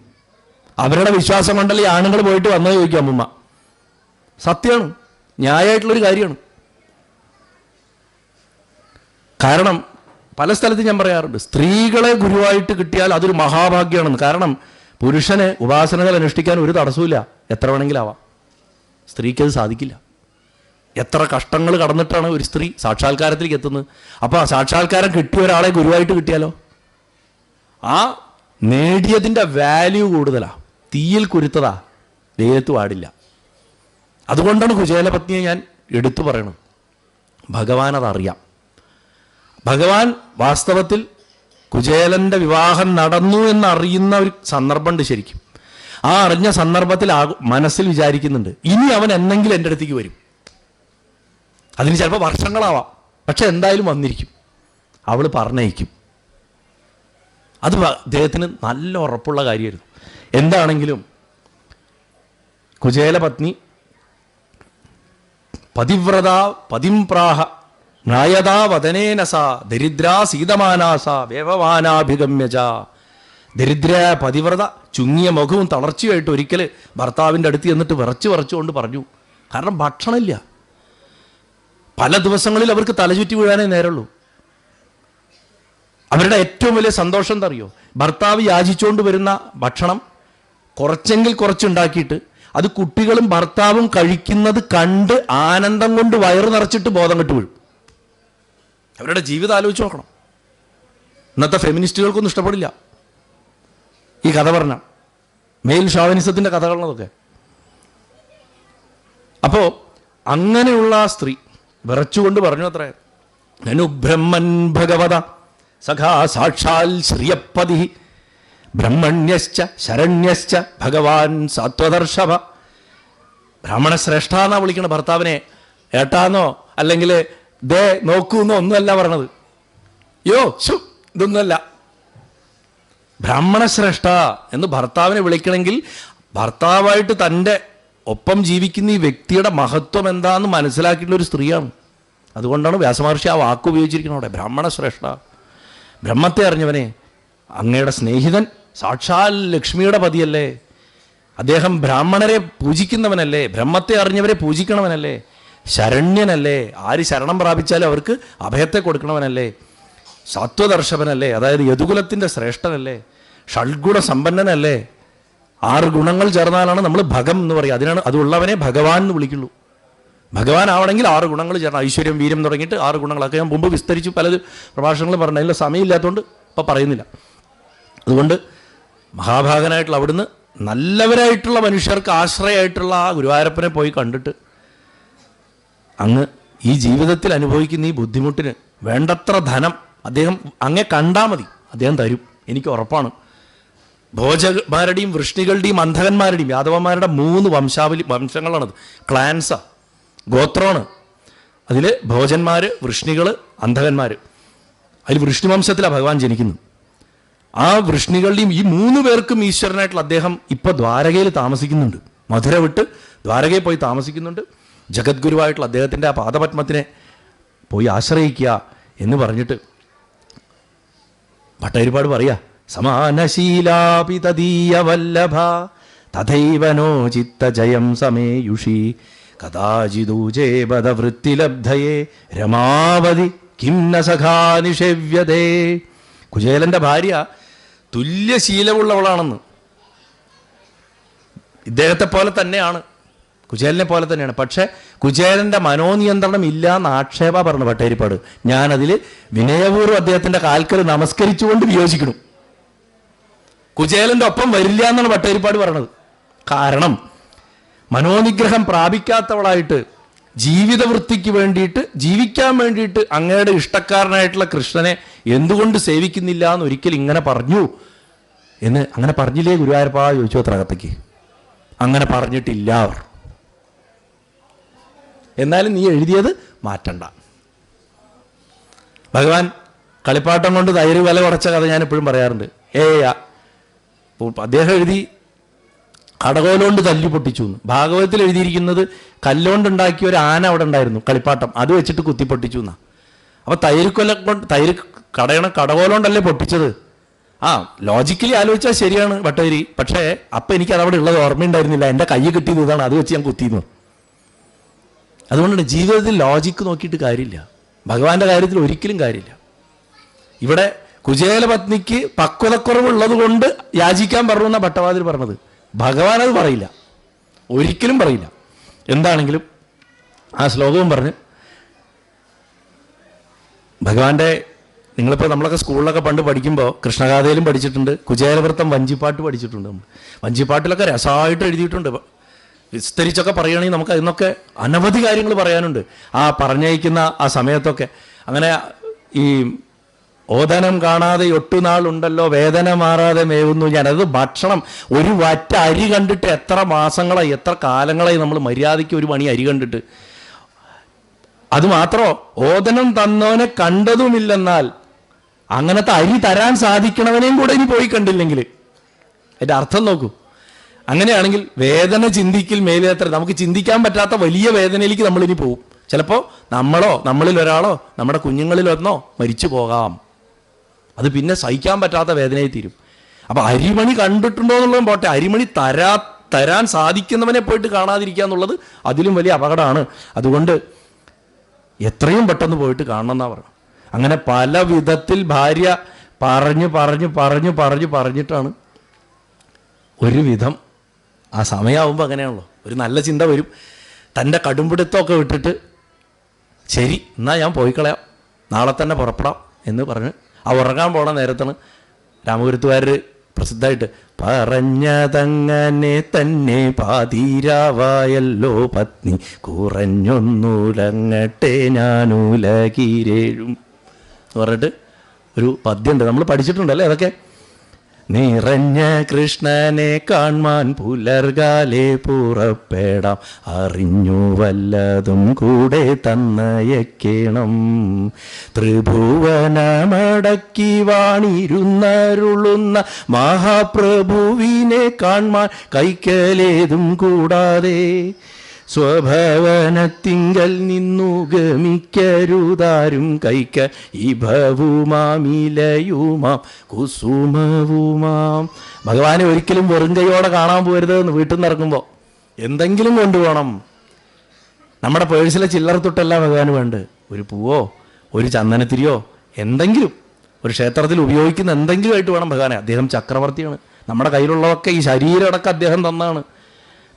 അവരുടെ വിശ്വാസം കൊണ്ടല്ലേ ആണുങ്ങൾ പോയിട്ട് വന്നത് ചോദിക്കും അമ്മമ്മ. സത്യമാണ്, ന്യായമായിട്ടുള്ളൊരു കാര്യമാണ്. കാരണം പല സ്ഥലത്തും ഞാൻ പറയാറുണ്ട്, സ്ത്രീകളെ ഗുരുവായിട്ട് കിട്ടിയാൽ അതൊരു മഹാഭാഗ്യമാണെന്ന്. കാരണം പുരുഷന് ഉപാസനകൾ അനുഷ്ഠിക്കാൻ ഒരു തടസ്സമില്ല, എത്ര വേണമെങ്കിലും ആവാം. സ്ത്രീക്കത് സാധിക്കില്ല. എത്ര കഷ്ടങ്ങൾ കടന്നിട്ടാണ് ഒരു സ്ത്രീ സാക്ഷാത്കാരത്തിലേക്ക് എത്തുന്നത്. അപ്പോൾ ആ സാക്ഷാത്കാരം കിട്ടിയ ഒരാളെ ഗുരുവായിട്ട് കിട്ടിയാലോ, ആ നേടിയതിൻ്റെ വാല്യൂ കൂടുതലാണ്. തീയിൽ കുരുത്തതാ, വെയിലത്ത് പാടില്ല. അതുകൊണ്ടാണ് കുചേലപത്നിയെ ഞാൻ എടുത്തു പറയണത്. ഭഗവാൻ അതറിയാം. ഭഗവാൻ വാസ്തവത്തിൽ കുചേലൻ്റെ വിവാഹം നടന്നു എന്നറിയുന്ന ഒരു സന്ദർഭമുണ്ട് ശരിക്കും. ആ അറിഞ്ഞ സന്ദർഭത്തിൽ മനസ്സിൽ വിചാരിക്കുന്നുണ്ട്, ഇനി അവൻ എന്നെങ്കിലും എൻ്റെ അടുത്തേക്ക് വരും. അതിന് ചിലപ്പോൾ വർഷങ്ങളാവാം, പക്ഷെ എന്തായാലും വന്നിരിക്കും, അവൾ പറഞ്ഞയക്കും. അത് അദ്ദേഹത്തിന് നല്ല ഉറപ്പുള്ള കാര്യമായിരുന്നു. എന്താണെങ്കിലും കുചേലപത്നി പതിവ്രത പതിംപ്രാഹ ന്യായതാ വദനേനസ ദരിദ്രാ സീതമാനാസ വേവവാനാഭിഗമ്യജ. ദരിദ്ര പതിവ്രത ചുങ്ങിയ മുഖവും തളർച്ചയായിട്ട് ഒരിക്കൽ ഭർത്താവിൻ്റെ അടുത്ത് ചെന്നിട്ട് വിറച്ചുകൊണ്ട് പറഞ്ഞു. കാരണം ഭക്ഷണമില്ല. പല ദിവസങ്ങളിൽ അവർക്ക് തലചുറ്റി വീഴാനേ നേരമുള്ളൂ. അവരുടെ ഏറ്റവും വലിയ സന്തോഷം എന്താ അറിയോ? ഭർത്താവ് യാചിച്ചുകൊണ്ട് വരുന്ന ഭക്ഷണം കുറച്ചെങ്കിൽ കുറച്ചുണ്ടാക്കിയിട്ട് അത് കുട്ടികളും ഭർത്താവും കഴിക്കുന്നത് കണ്ട് ആനന്ദം കൊണ്ട് വയറ് നിറച്ചിട്ട് ബോധം കെട്ട് വീഴും. അവരുടെ ജീവിതം ആലോചിച്ച് നോക്കണം. ഇന്നത്തെ ഫെമിനിസ്റ്റുകൾക്കൊന്നും ഇഷ്ടപ്പെടില്ല ഈ കഥ പറഞ്ഞ മെയിൽ ഷോവനിസത്തിൻ്റെ കഥകളൊക്കെ. അപ്പോൾ അങ്ങനെയുള്ള ആ സ്ത്രീ വിറച്ചുകൊണ്ട് പറഞ്ഞു അത്രേ, നനു ബ്രഹ്മൻ ഭഗവത സഖാ സാക്ഷാൽ ശ്രിയപ്പതി ബ്രഹ്മണ്യശ്ച ശരണ്യശ്ച ഭഗവാൻ സാത്വദർശഭ. ബ്രാഹ്മണ ശ്രേഷ്ഠ എന്നാ വിളിക്കണ ഭർത്താവിനെ. ഏട്ടാന്നോ അല്ലെങ്കിൽ ദേ നോക്കൂന്നോ ഒന്നുമല്ല പറഞ്ഞത്. ഇതൊന്നുമല്ല. ബ്രാഹ്മണ ശ്രേഷ്ഠ എന്ന് ഭർത്താവിനെ വിളിക്കണമെങ്കിൽ ഭർത്താവായിട്ട് തൻ്റെ ഒപ്പം ജീവിക്കുന്ന ഈ വ്യക്തിയുടെ മഹത്വം എന്താണെന്ന് മനസ്സിലാക്കിയിട്ടുള്ളൊരു സ്ത്രീയാണ്. അതുകൊണ്ടാണ് വ്യാസമഹർഷി ആ വാക്ക് ഉപയോഗിച്ചിരിക്കുന്നത് അവിടെ, ബ്രാഹ്മണ ശ്രേഷ്ഠ. ബ്രഹ്മത്തെ അറിഞ്ഞവനെ, അങ്ങയുടെ സ്നേഹിതൻ സാക്ഷാൽ ലക്ഷ്മിയുടെ പതിയല്ലേ, അദ്ദേഹം ബ്രാഹ്മണരെ പൂജിക്കുന്നവനല്ലേ, ബ്രഹ്മത്തെ അറിഞ്ഞവരെ പൂജിക്കണവനല്ലേ, ശരണ്യനല്ലേ, ആര് ശരണം പ്രാപിച്ചാലും അവർക്ക് അഭയത്തെ കൊടുക്കണവനല്ലേ, സാത്വദർശവനല്ലേ, അതായത് യദുകുലത്തിൻ്റെ ശ്രേഷ്ഠനല്ലേ, ഷഡ്ഗുണ സമ്പന്നനല്ലേ. 6 ഗുണങ്ങൾ ചേർന്നാലാണ് നമ്മൾ ഭഗം എന്ന് പറയുക. അതിനാണ് അതുള്ളവനെ ഭഗവാൻ എന്ന് വിളിക്കുള്ളൂ. ഭഗവാൻ ആവണമെങ്കിൽ 6 ഗുണങ്ങൾ ചേർന്ന്, ഐശ്വര്യം വീര്യം തുടങ്ങിയിട്ട് 6 ഗുണങ്ങളൊക്കെ ഞാൻ മുമ്പ് വിസ്തരിച്ചു പല പ്രഭാഷണങ്ങളും പറഞ്ഞു. അതിൻ്റെ സമയമില്ലാത്തതുകൊണ്ട് ഇപ്പം പറയുന്നില്ല. അതുകൊണ്ട് മഹാഭാഗനായിട്ടുള്ള അവിടുന്ന് നല്ലവരായിട്ടുള്ള മനുഷ്യർക്ക് ആശ്രയമായിട്ടുള്ള ആ ഗുരുവായൂരപ്പനെ പോയി കണ്ടിട്ട്, അങ്ങ് ഈ ജീവിതത്തിൽ അനുഭവിക്കുന്ന ഈ ബുദ്ധിമുട്ടിന് വേണ്ടത്ര ധനം അദ്ദേഹം അങ്ങേ കണ്ടാൽ മതി, അദ്ദേഹം തരും, എനിക്ക് ഉറപ്പാണ്. ഭോജന്മാരുടെയും വൃഷ്ണികളുടെയും അന്ധകന്മാരുടെയും യാദവന്മാരുടെ 3 വംശങ്ങളാണത്. ക്ലാൻസാ, ഗോത്രമാണ്. അതിൽ ഭോജന്മാർ, വൃഷ്ണികൾ, അന്ധകന്മാർ. അതിൽ വൃഷ്ണി വംശത്തിലാണ് ഭഗവാൻ ജനിക്കുന്നത്. ആ വൃഷ്ണികളുടെയും ഈ 3 പേർക്കും ഈശ്വരനായിട്ടുള്ള അദ്ദേഹം ഇപ്പോൾ ദ്വാരകയിൽ താമസിക്കുന്നുണ്ട്. മധുര വിട്ട് ദ്വാരകയിൽ പോയി താമസിക്കുന്നുണ്ട്. ജഗദ്ഗുരുവായിട്ടുള്ള അദ്ദേഹത്തിൻ്റെ ആ പാദപത്മത്തിനെ പോയി ആശ്രയിക്കുക എന്ന് പറഞ്ഞിട്ട് ഭട്ടതിരിപ്പാട് പറയാ, സമാനശീലാപി തദീയ വല്ലഭ തഥൈവനോ ചിത്തജയം സമേയുഷി കഥാചിദൂജേ ബദവൃത്തിലബ്ധയേ രമാവതി കിം ന സഖാ നിഷേവ്യതേ. കുചേലൻ്റെ ഭാര്യ തുല്യശീലമുള്ളവളാണെന്ന്. ഇദ്ദേഹത്തെ പോലെ തന്നെയാണ് കുചേലനെ പോലെ തന്നെയാണ്. പക്ഷേ കുചേലൻ്റെ മനോനിയന്ത്രണം ഇല്ല എന്ന് ആക്ഷേപ പറഞ്ഞു ഭട്ടതിരിപ്പാട്. ഞാനതിൽ വിനയപൂർവ്വം അദ്ദേഹത്തിൻ്റെ കാൽക്കൽ നമസ്കരിച്ചുകൊണ്ട് വിയോജിക്കണം. കുചേലൻ്റെ ഒപ്പം വരില്ല എന്നാണ് ഭട്ടതിരിപ്പാട് പറഞ്ഞത്. കാരണം മനോനിഗ്രഹം പ്രാപിക്കാത്തവളായിട്ട് ജീവിതവൃത്തിക്ക് വേണ്ടിയിട്ട്, ജീവിക്കാൻ വേണ്ടിയിട്ട് അങ്ങയുടെ ഇഷ്ടക്കാരനായിട്ടുള്ള കൃഷ്ണനെ എന്തുകൊണ്ട് സേവിക്കുന്നില്ല എന്ന് ഒരിക്കൽ ഇങ്ങനെ പറഞ്ഞു എന്ന് അങ്ങനെ പറഞ്ഞില്ലേ ഗുരുവായൂരപ്പാ ചോദിച്ചു അത്രകത്തേക്ക്. അങ്ങനെ പറഞ്ഞിട്ടില്ല അവർ. എന്നാലും നീ എഴുതിയത് മാറ്റണ്ട. ഭഗവാൻ കളിപ്പാട്ടം കൊണ്ട് തൈര് വില കുറച്ച കഥ ഞാൻ എപ്പോഴും പറയാറുണ്ട്. അദ്ദേഹം എഴുതി കടകോലുകൊണ്ട് തല്ലി പൊട്ടിച്ചു എന്ന്. ഭാഗവതത്തിൽ എഴുതിയിരിക്കുന്നത് കല്ലുകൊണ്ടുണ്ടാക്കിയ ഒരു ആന അവിടെ ഉണ്ടായിരുന്നു, കളിപ്പാട്ടം, അത് വെച്ചിട്ട് കുത്തി പൊട്ടിച്ചു എന്നാ. അപ്പൊ തൈര് കടകോലുകൊണ്ടല്ലേ പൊട്ടിച്ചത്. ലോജിക്കലി ആലോചിച്ചാൽ ശരിയാണ് ഭട്ടതിരി. പക്ഷേ അപ്പം എനിക്ക് അതവിടെ ഉള്ളത് ഓർമ്മയുണ്ടായിരുന്നില്ല. എൻ്റെ കൈ കിട്ടിയത് ഇതാണ്, അത് വെച്ച് ഞാൻ കുത്തിയിരുന്നു. അതുകൊണ്ടാണ് ജീവിതത്തിൽ ലോജിക്ക് നോക്കിയിട്ട് കാര്യമില്ല. ഭഗവാന്റെ കാര്യത്തിൽ ഒരിക്കലും കാര്യമില്ല. ഇവിടെ കുചേല പത്നിക്ക് പക്വതക്കുറവുള്ളത് കൊണ്ട് യാചിക്കാൻ പറഞ്ഞു എന്നാണ് ഭട്ടവാതിൽ പറഞ്ഞത്. ഭഗവാൻ അത് പറയില്ല, ഒരിക്കലും പറയില്ല. എന്താണെങ്കിലും ആ ശ്ലോകവും പറഞ്ഞ് ഭഗവാന്റെ, നിങ്ങളിപ്പോൾ നമ്മളൊക്കെ സ്കൂളിലൊക്കെ പണ്ട് പഠിക്കുമ്പോൾ കൃഷ്ണഗാഥയിലും പഠിച്ചിട്ടുണ്ട്, കുചേലവൃത്തം വഞ്ചിപ്പാട്ട് പഠിച്ചിട്ടുണ്ട്. വഞ്ചിപ്പാട്ടിലൊക്കെ രസമായിട്ട് എഴുതിയിട്ടുണ്ട്. വിസ്തരിച്ചൊക്കെ പറയുകയാണെങ്കിൽ നമുക്ക് അതിനൊക്കെ അനവധി കാര്യങ്ങൾ പറയാനുണ്ട്. ആ പറഞ്ഞയക്കുന്ന ആ സമയത്തൊക്കെ അങ്ങനെ ഈ ഓദനം കാണാതെ ഒട്ടുനാളുണ്ടല്ലോ വേദന മാറാതെ മേവുന്നു ഞാൻ. അത് ഭക്ഷണം, ഒരു വറ്റ അരി കണ്ടിട്ട് എത്ര മാസങ്ങളായി, എത്ര കാലങ്ങളായി നമ്മൾ മര്യാദയ്ക്ക് ഒരു മണി അരി കണ്ടിട്ട്. അതുമാത്രോ ഓദനം തന്നവനെ കണ്ടതുമില്ലെന്നാൽ അങ്ങനത്തെ അരി തരാൻ സാധിക്കണവനെയും കൂടെ ഇനി പോയി കണ്ടില്ലെങ്കിൽ അതിൻ്റെ അർത്ഥം നോക്കൂ. അങ്ങനെയാണെങ്കിൽ വേദന ചിന്തിക്കൽ മേലേത്ര, നമുക്ക് ചിന്തിക്കാൻ പറ്റാത്ത വലിയ വേദനയിലേക്ക് നമ്മളിനി പോവും. ചിലപ്പോൾ നമ്മളോ നമ്മളിൽ ഒരാളോ നമ്മുടെ കുഞ്ഞുങ്ങളിലൊന്നോ മരിച്ചു പോകാം. അത് പിന്നെ സഹിക്കാൻ പറ്റാത്ത വേദനയായി തീരും. അപ്പം അരിമണി കണ്ടിട്ടുണ്ടോ എന്നുള്ളതും പോട്ടെ, അരിമണി തരാൻ സാധിക്കുന്നവനെ പോയിട്ട് കാണാതിരിക്കുക എന്നുള്ളത് അതിലും വലിയ അപകടമാണ്. അതുകൊണ്ട് എത്രയും പെട്ടെന്ന് പോയിട്ട് കാണണം എന്നാണ് പറയുന്നത്. അങ്ങനെ പല വിധത്തിൽ ഭാര്യ പറഞ്ഞിട്ടാണ് ഒരുവിധം ആ സമയമാകുമ്പോൾ അങ്ങനെയാണല്ലോ, ഒരു നല്ല ചിന്ത വരും. തൻ്റെ കടുംപിടുത്തമൊക്കെ വിട്ടിട്ട് ശരി എന്നാൽ ഞാൻ പോയി കളയാം, നാളെ തന്നെ പുറപ്പെടാം എന്ന് പറഞ്ഞ് ആ ഉറങ്ങാൻ പോണ നേരത്താണ് രാമപുരത്തുകാർ പ്രസിദ്ധമായിട്ട് പറഞ്ഞതങ്ങനെ തന്നെ പാതിരാവായല്ലോ പത്നി കുറഞ്ഞൊന്നുലങ്ങട്ടെ ഞാനുലകീരേഴും എന്ന് പറഞ്ഞിട്ട് ഒരു പദ്യമുണ്ട്, നമ്മൾ പഠിച്ചിട്ടുണ്ടല്ലേ അതൊക്കെ. നിറഞ്ഞ കൃഷ്ണനെ കാൺമാൻ പുലർകാലെ പുറപ്പെടാം, അറിഞ്ഞു വല്ലതും കൂടെ തന്നയക്കേണം. ത്രിഭുവനമടക്കി വാണിരുന്നരുളുന്ന മഹാപ്രഭുവിനെ കാൺമാൻ കൈക്കലേതും കൂടാതെ സ്വഭവനത്തിങ്കൽ നിന്നു ഗമിക്കരുതാരും കൈക്ക ഇഭവുമാമിലയുമാം കുസുമവുമാം. ഭഗവാനെ ഒരിക്കലും വെറും കൈയോടെ കാണാൻ പോരുത് എന്ന് വീട്ടിൽ നിന്ന് ഇറങ്ങുമ്പോൾ എന്തെങ്കിലും കൊണ്ടുപോകണം. നമ്മുടെ പേഴ്സിലെ ചില്ലറ തൊട്ടല്ല ഭഗവാന് വേണ്ട, ഒരു പൂവോ ഒരു ചന്ദനത്തിരിയോ എന്തെങ്കിലും, ഒരു ക്ഷേത്രത്തിൽ ഉപയോഗിക്കുന്ന എന്തെങ്കിലും ആയിട്ട് വേണം ഭഗവാനെ. അദ്ദേഹം ചക്രവർത്തിയാണ്. നമ്മുടെ കയ്യിലുള്ളതൊക്കെ ഈ ശരീരമടക്കം അദ്ദേഹം തന്നാണ്.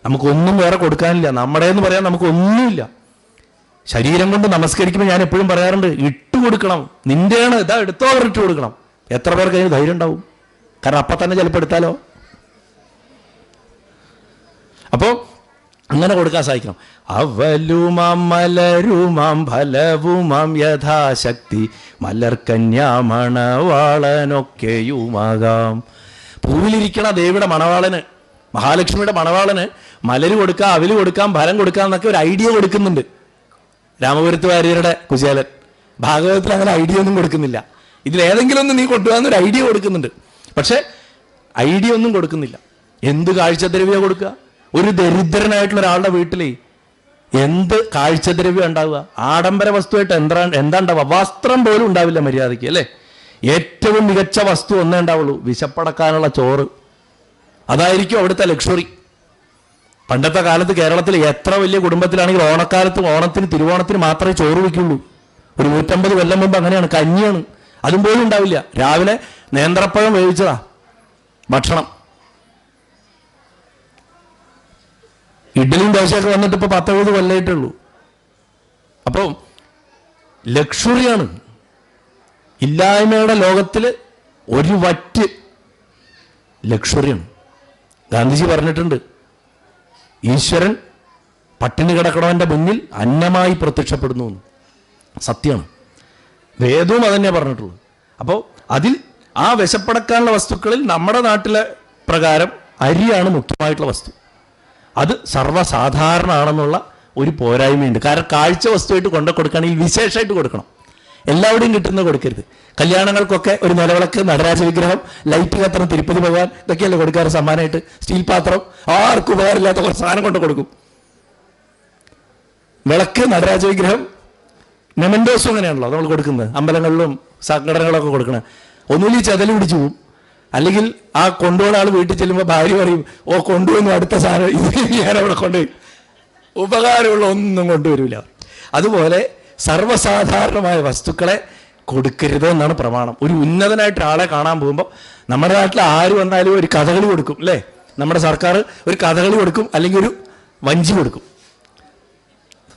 നമുക്കൊന്നും വേറെ കൊടുക്കാനില്ല. നമ്മുടെ എന്ന് പറയാൻ നമുക്കൊന്നുമില്ല. ശരീരം കൊണ്ട് നമസ്കരിക്കുമ്പോൾ ഞാൻ എപ്പോഴും പറയാറുണ്ട്, ഇട്ട് കൊടുക്കണം. നിന്റെയാണ്, ഇതാ എടുത്തോ അവർ ഇട്ട് കൊടുക്കണം. എത്ര പേർക്ക് അതിന് ധൈര്യം ഉണ്ടാവും? കാരണം അപ്പം തന്നെ ചിലപ്പോൾ എടുത്താലോ. അപ്പോൾ അങ്ങനെ കൊടുക്കാൻ സാധിക്കണം. അവലുമാം മലരുമാം ഫലവുമാം യഥാശക്തി മലർക്കന്യാമണവാളനൊക്കെയുമാകാം. പൂവിലിരിക്കണ ദേവിയുടെ മണവാളന്, മഹാലക്ഷ്മിയുടെ മണവാളന് മലര് കൊടുക്കാം, അവല് കൊടുക്കാം, ഫലം കൊടുക്കാം എന്നൊക്കെ ഒരു ഐഡിയ കൊടുക്കുന്നുണ്ട് രാമപുരത്ത് വാര്യരുടെ കുചേലൻ. ഭാഗവതത്തിൽ അങ്ങനെ ഐഡിയ ഒന്നും കൊടുക്കുന്നില്ല. ഇതിലേതെങ്കിലും ഒന്ന് നീ കൊണ്ടുപോകാന്നൊരു ഐഡിയ കൊടുക്കുന്നുണ്ട്. പക്ഷെ ഐഡിയ ഒന്നും കൊടുക്കുന്നില്ല. എന്ത് കാഴ്ചദ്രവ്യം കൊടുക്കുക? ഒരു ദരിദ്രനായിട്ടുള്ള ഒരാളുടെ വീട്ടിൽ എന്ത് കാഴ്ചദ്രവ്യം ഉണ്ടാവുക? ആഡംബര വസ്തുവായിട്ട് എന്താ ഉണ്ടാവുക? വസ്ത്രം പോലും ഉണ്ടാവില്ല മര്യാദയ്ക്ക്, അല്ലേ? ഏറ്റവും മികച്ച വസ്തു ഒന്നേ ഉണ്ടാവുള്ളൂ, വിശപ്പടക്കാനുള്ള ചോറ്. അതായിരിക്കും അവിടുത്തെ ലക്ഷറി. പണ്ടത്തെ കാലത്ത് കേരളത്തിൽ എത്ര വലിയ കുടുംബത്തിലാണെങ്കിൽ ഓണക്കാലത്ത് ഓണത്തിന് തിരുവോണത്തിന് മാത്രമേ ചോറ് വയ്ക്കുള്ളൂ. ഒരു 150 കൊല്ലം മുമ്പ് അങ്ങനെയാണ്, കഞ്ഞിയാണ്. അതും പോലും ഉണ്ടാവില്ല. രാവിലെ നേന്ത്രപ്പഴം വേവിച്ചതാ ഭക്ഷണം. ഇഡ്ഡലിയും ദോശയൊക്കെ വന്നിട്ട് ഇപ്പോൾ 10-70 കൊല്ലമായിട്ടുള്ളൂ. അപ്പോൾ ലക്ഷറിയാണ്. ഇല്ലായ്മയുടെ ലോകത്തിൽ ഒരു വറ്റ് ലക്ഷറിയാണ്. ഗാന്ധിജി പറഞ്ഞിട്ടുണ്ട്, ഈശ്വരൻ പട്ടിണി കിടക്കണവൻ്റെ മുന്നിൽ അന്നമായി പ്രത്യക്ഷപ്പെടുന്നു എന്ന്. സത്യമാണ്. വേദവും അതന്നെ പറഞ്ഞിട്ടുള്ളത്. അപ്പോൾ അതിൽ ആ വിശപ്പടക്കാനുള്ള വസ്തുക്കളിൽ നമ്മുടെ നാട്ടിലെ പ്രകാരം അരിയാണ് മുഖ്യമായിട്ടുള്ള വസ്തു. അത് സർവ്വസാധാരണമാണെന്നുള്ള ഒരു പോരായ്മയുണ്ട്. കാരണം കാഴ്ച വസ്തുവായിട്ട് കൊണ്ടു കൊടുക്കുകയാണെങ്കിൽ വിശേഷമായിട്ട് കൊടുക്കണം. എല്ലാവരുടെയും കിട്ടുന്നത് കൊടുക്കരുത്. കല്യാണങ്ങൾക്കൊക്കെ ഒരു നിലവിളക്ക്, നടരാജ വിഗ്രഹം, ലൈറ്റ് കത്തണം, തിരുപ്പതി ഭഗവാൻ, ഇതൊക്കെയല്ലേ കൊടുക്കാറ് സമ്മാനമായിട്ട്. സ്റ്റീൽ പാത്രം, ആർക്കും ഉപകാരമില്ലാത്ത കുറച്ച് സാധനം കൊണ്ട് കൊടുക്കും. വിളക്ക്, നടരാജ വിഗ്രഹം, മെമൻഡോസും അങ്ങനെയാണല്ലോ നമ്മൾ കൊടുക്കുന്നത്. അമ്പലങ്ങളിലും സംഘടനകളൊക്കെ കൊടുക്കണേ. ഒന്നുമില്ല ചെതൽ പിടിച്ചു പോവും, അല്ലെങ്കിൽ ആ കൊണ്ടുപോകുന്ന ആൾ വീട്ടിൽ ചെല്ലുമ്പോൾ ഭാര്യ പറയും, ഓ കൊണ്ടുപോകുന്നു അടുത്ത സാധനം ഇത് ഞാനവിടെ കൊണ്ടുപോയി, ഉപകാരമുള്ള ഒന്നും കൊണ്ടുവരില്ല. അതുപോലെ സർവ്വസാധാരണമായ വസ്തുക്കളെ കൊടുക്കരുത് എന്നാണ് പ്രമാണം. ഒരു ഉന്നതനായിട്ട് ആളെ കാണാൻ പോകുമ്പോൾ നമ്മുടെ നാട്ടിൽ ആര് വന്നാലും ഒരു കഥകളി കൊടുക്കും അല്ലേ? നമ്മുടെ സർക്കാർ ഒരു കഥകളി കൊടുക്കും, അല്ലെങ്കിൽ ഒരു വഞ്ചി കൊടുക്കും,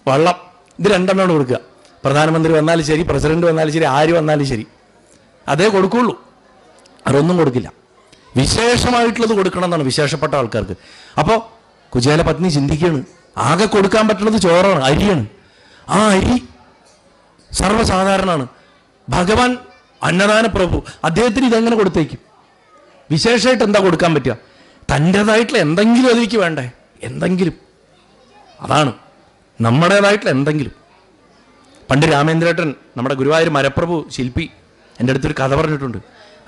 വള്ളം. ഇത് രണ്ടെണ്ണമാണ് കൊടുക്കുക. പ്രധാനമന്ത്രി വന്നാലും ശരി, പ്രസിഡന്റ് വന്നാലും ശരി, ആര് വന്നാലും ശരി, അതേ കൊടുക്കുള്ളൂ. അതൊന്നും കൊടുക്കില്ല. വിശേഷമായിട്ടുള്ളത് കൊടുക്കണം എന്നാണ് വിശേഷപ്പെട്ട ആൾക്കാർക്ക്. അപ്പോൾ കുചേല പത്നി ചിന്തിക്കുകയാണ്, ആകെ കൊടുക്കാൻ പറ്റുന്നത് ചോറാണ്, അരിയാണ്. ആ അരി സർവ്വസാധാരണമാണ്. ഭഗവാൻ അന്നദാന പ്രഭു, അദ്ദേഹത്തിന് ഇതെങ്ങനെ കൊടുത്തേക്കും? വിശേഷമായിട്ട് എന്താ കൊടുക്കാൻ പറ്റുക? തൻ്റേതായിട്ടുള്ള എന്തെങ്കിലും അതിലേക്ക് വേണ്ടേ? എന്തെങ്കിലും. അതാണ് നമ്മുടേതായിട്ടുള്ള എന്തെങ്കിലും. പണ്ട് രാമേന്ദ്രേട്ടൻ, നമ്മുടെ ഗുരുവായൂർ മരപ്രഭു ശില്പി, എൻ്റെ അടുത്തൊരു കഥ പറഞ്ഞിട്ടുണ്ട്.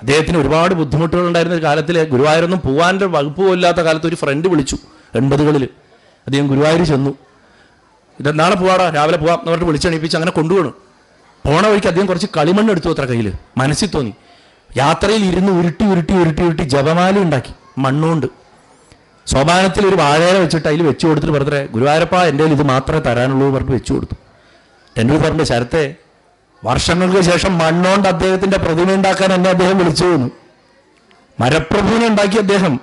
അദ്ദേഹത്തിന് ഒരുപാട് ബുദ്ധിമുട്ടുകളുണ്ടായിരുന്ന ഒരു കാലത്തിൽ, ഗുരുവായൂരൊന്നും പോകാൻ്റെ വകുപ്പ് പോലില്ലാത്ത കാലത്ത് ഒരു ഫ്രണ്ട് വിളിച്ചു 80കളിൽ. അദ്ദേഹം ഗുരുവായൂർ ചെന്നു. ഇത് നാളെ പോവാടാ, രാവിലെ പോവാം എന്ന് പറഞ്ഞിട്ട് വിളിച്ചെണീപ്പിച്ച് അങ്ങനെ കൊണ്ടുപോകണം. പോണ വഴിക്ക് അദ്ദേഹം കുറച്ച് കളിമണ്ണ് എടുത്തു അത്ര കയ്യിൽ. മനസ്സിൽ തോന്നി. യാത്രയിൽ ഇരുന്ന് ഉരുട്ടി ഉരുട്ടി ഉരുട്ടി ഉരുട്ടി ജപമാല ഉണ്ടാക്കി മണ്ണുകൊണ്ട്. സോപാനത്തിൽ ഒരു വാഴയില വെച്ചിട്ട് അതിൽ വെച്ചു കൊടുത്തിട്ട് പറഞ്ഞേ, ഗുരുവായൂരപ്പ എൻ്റെ ഇത് മാത്രമേ തരാനുള്ളൂ പറഞ്ഞിട്ട് വെച്ചു കൊടുത്തു. ടെൻഡുൽക്കറിൻ്റെ ശരത്തെ വർഷങ്ങൾക്ക് ശേഷം മണ്ണോണ്ട് അദ്ദേഹത്തിൻ്റെ പ്രതിമ ഉണ്ടാക്കാൻ എന്നെ അദ്ദേഹം വിളിച്ചു വന്നു. മരപ്രഭുവിനെ ഉണ്ടാക്കി അദ്ദേഹം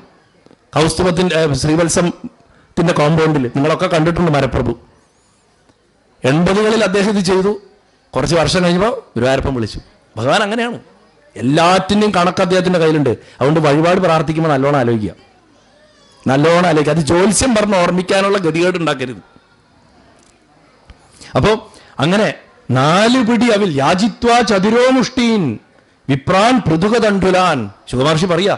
കൗസ്തുഭത്തിൻ്റെ ശ്രീവത്സത്തിൻ്റെ കോമ്പൗണ്ടിൽ. നിങ്ങളൊക്കെ കണ്ടിട്ടുണ്ട് മരപ്രഭു. 80കളിൽ അദ്ദേഹം ഇത് ചെയ്തു. കുറച്ച് വർഷം കഴിഞ്ഞപ്പോൾ ഗുരുവായൂരപ്പൻ വിളിച്ചു. ഭഗവാൻ അങ്ങനെയാണ്. എല്ലാറ്റിൻ്റെയും കണക്ക് അദ്ദേഹത്തിൻ്റെ കയ്യിലുണ്ട്. അതുകൊണ്ട് വഴിപാട് പ്രാർത്ഥിക്കുമ്പോൾ നല്ലോണം ആലോചിക്കുക, നല്ലോണം ആലോചിക്കുക. അത് ജ്യോത്സ്യം പറഞ്ഞ് ഓർമ്മിക്കാനുള്ള ഗതികേട് ഉണ്ടാക്കരുത്. അപ്പോൾ അങ്ങനെ 4 പിടി അവിൽ യാചിത്വാ ചതുരോ മുഷ്ടീൻ വിപ്രാൻ പൃഥുകതണ്ടുലാൻ. ശുഗമഹർഷി പറയാ,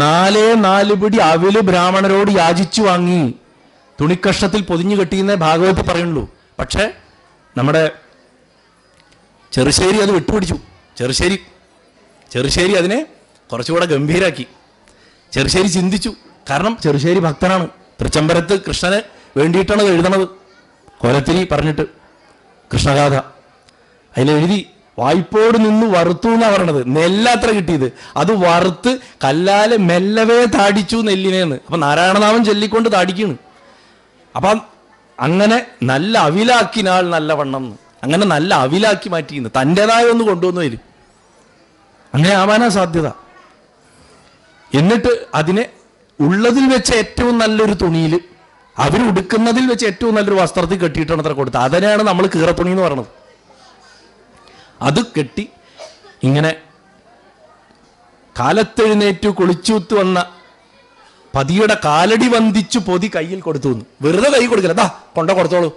4 പിടി അവില് ബ്രാഹ്മണരോട് യാചിച്ചു വാങ്ങി. തുണിക്കഷ്ണത്തിൽ പൊതിഞ്ഞു കെട്ടിയെന്നേ ഭാഗവത്തിൽ പറയുള്ളൂ. പക്ഷേ നമ്മുടെ ചെറുശ്ശേരി അത് വിട്ടുപിടിച്ചു. ചെറുശ്ശേരി അതിനെ കുറച്ചുകൂടെ ഗംഭീരാക്കി. ചെറുശ്ശേരി ചിന്തിച്ചു. കാരണം ചെറുശ്ശേരി ഭക്തനാണ്. തൃച്ചംബരത്ത് കൃഷ്ണന് വേണ്ടിയിട്ടാണ് എഴുതണത്. കോലത്തിരി പറഞ്ഞിട്ട് കൃഷ്ണഗാഥ അതിലെഴുതി, വായ്പോട് നിന്ന് വറുത്തു എന്നാണ് പറയണത്. നെല്ലത്ര കിട്ടിയത്, അത് വറുത്ത് കല്ലാല് മെല്ലവേ താടിച്ചു നെല്ലിനേന്ന്. അപ്പം നാരായണനാമം ചൊല്ലിക്കൊണ്ട് താടിക്കാണ്. അപ്പം അങ്ങനെ നല്ല അവിലാക്കിനാൾ നല്ലവണ്ണം, അങ്ങനെ നല്ല അവിലാക്കി മാറ്റിയിരുന്നു. തൻ്റെതായ ഒന്ന് കൊണ്ടുവന്നു വരും. അങ്ങനെ ആവാനാ സാധ്യത. എന്നിട്ട് അതിനെ ഉള്ളതിൽ വെച്ച് ഏറ്റവും നല്ലൊരു തുണിയിൽ, അവരുടുക്കുന്നതിൽ വെച്ച് ഏറ്റവും നല്ലൊരു വസ്ത്രത്തിൽ കെട്ടിയിട്ടാണ് അത്ര കൊടുത്തത്. അതിനെയാണ് നമ്മൾ കീറത്തുണി എന്ന് പറയുന്നത്. അത് കെട്ടി ഇങ്ങനെ കാലത്തെഴുന്നേറ്റു കുളിച്ചൂത്ത് വന്ന പതിയുടെ കാലടി വന്ദിച്ചു പൊതി കയ്യിൽ കൊടുത്തു എന്ന്. വെറുതെ കൈ കൊടുക്കില്ല, ദാ കൊടുത്തോളൂ,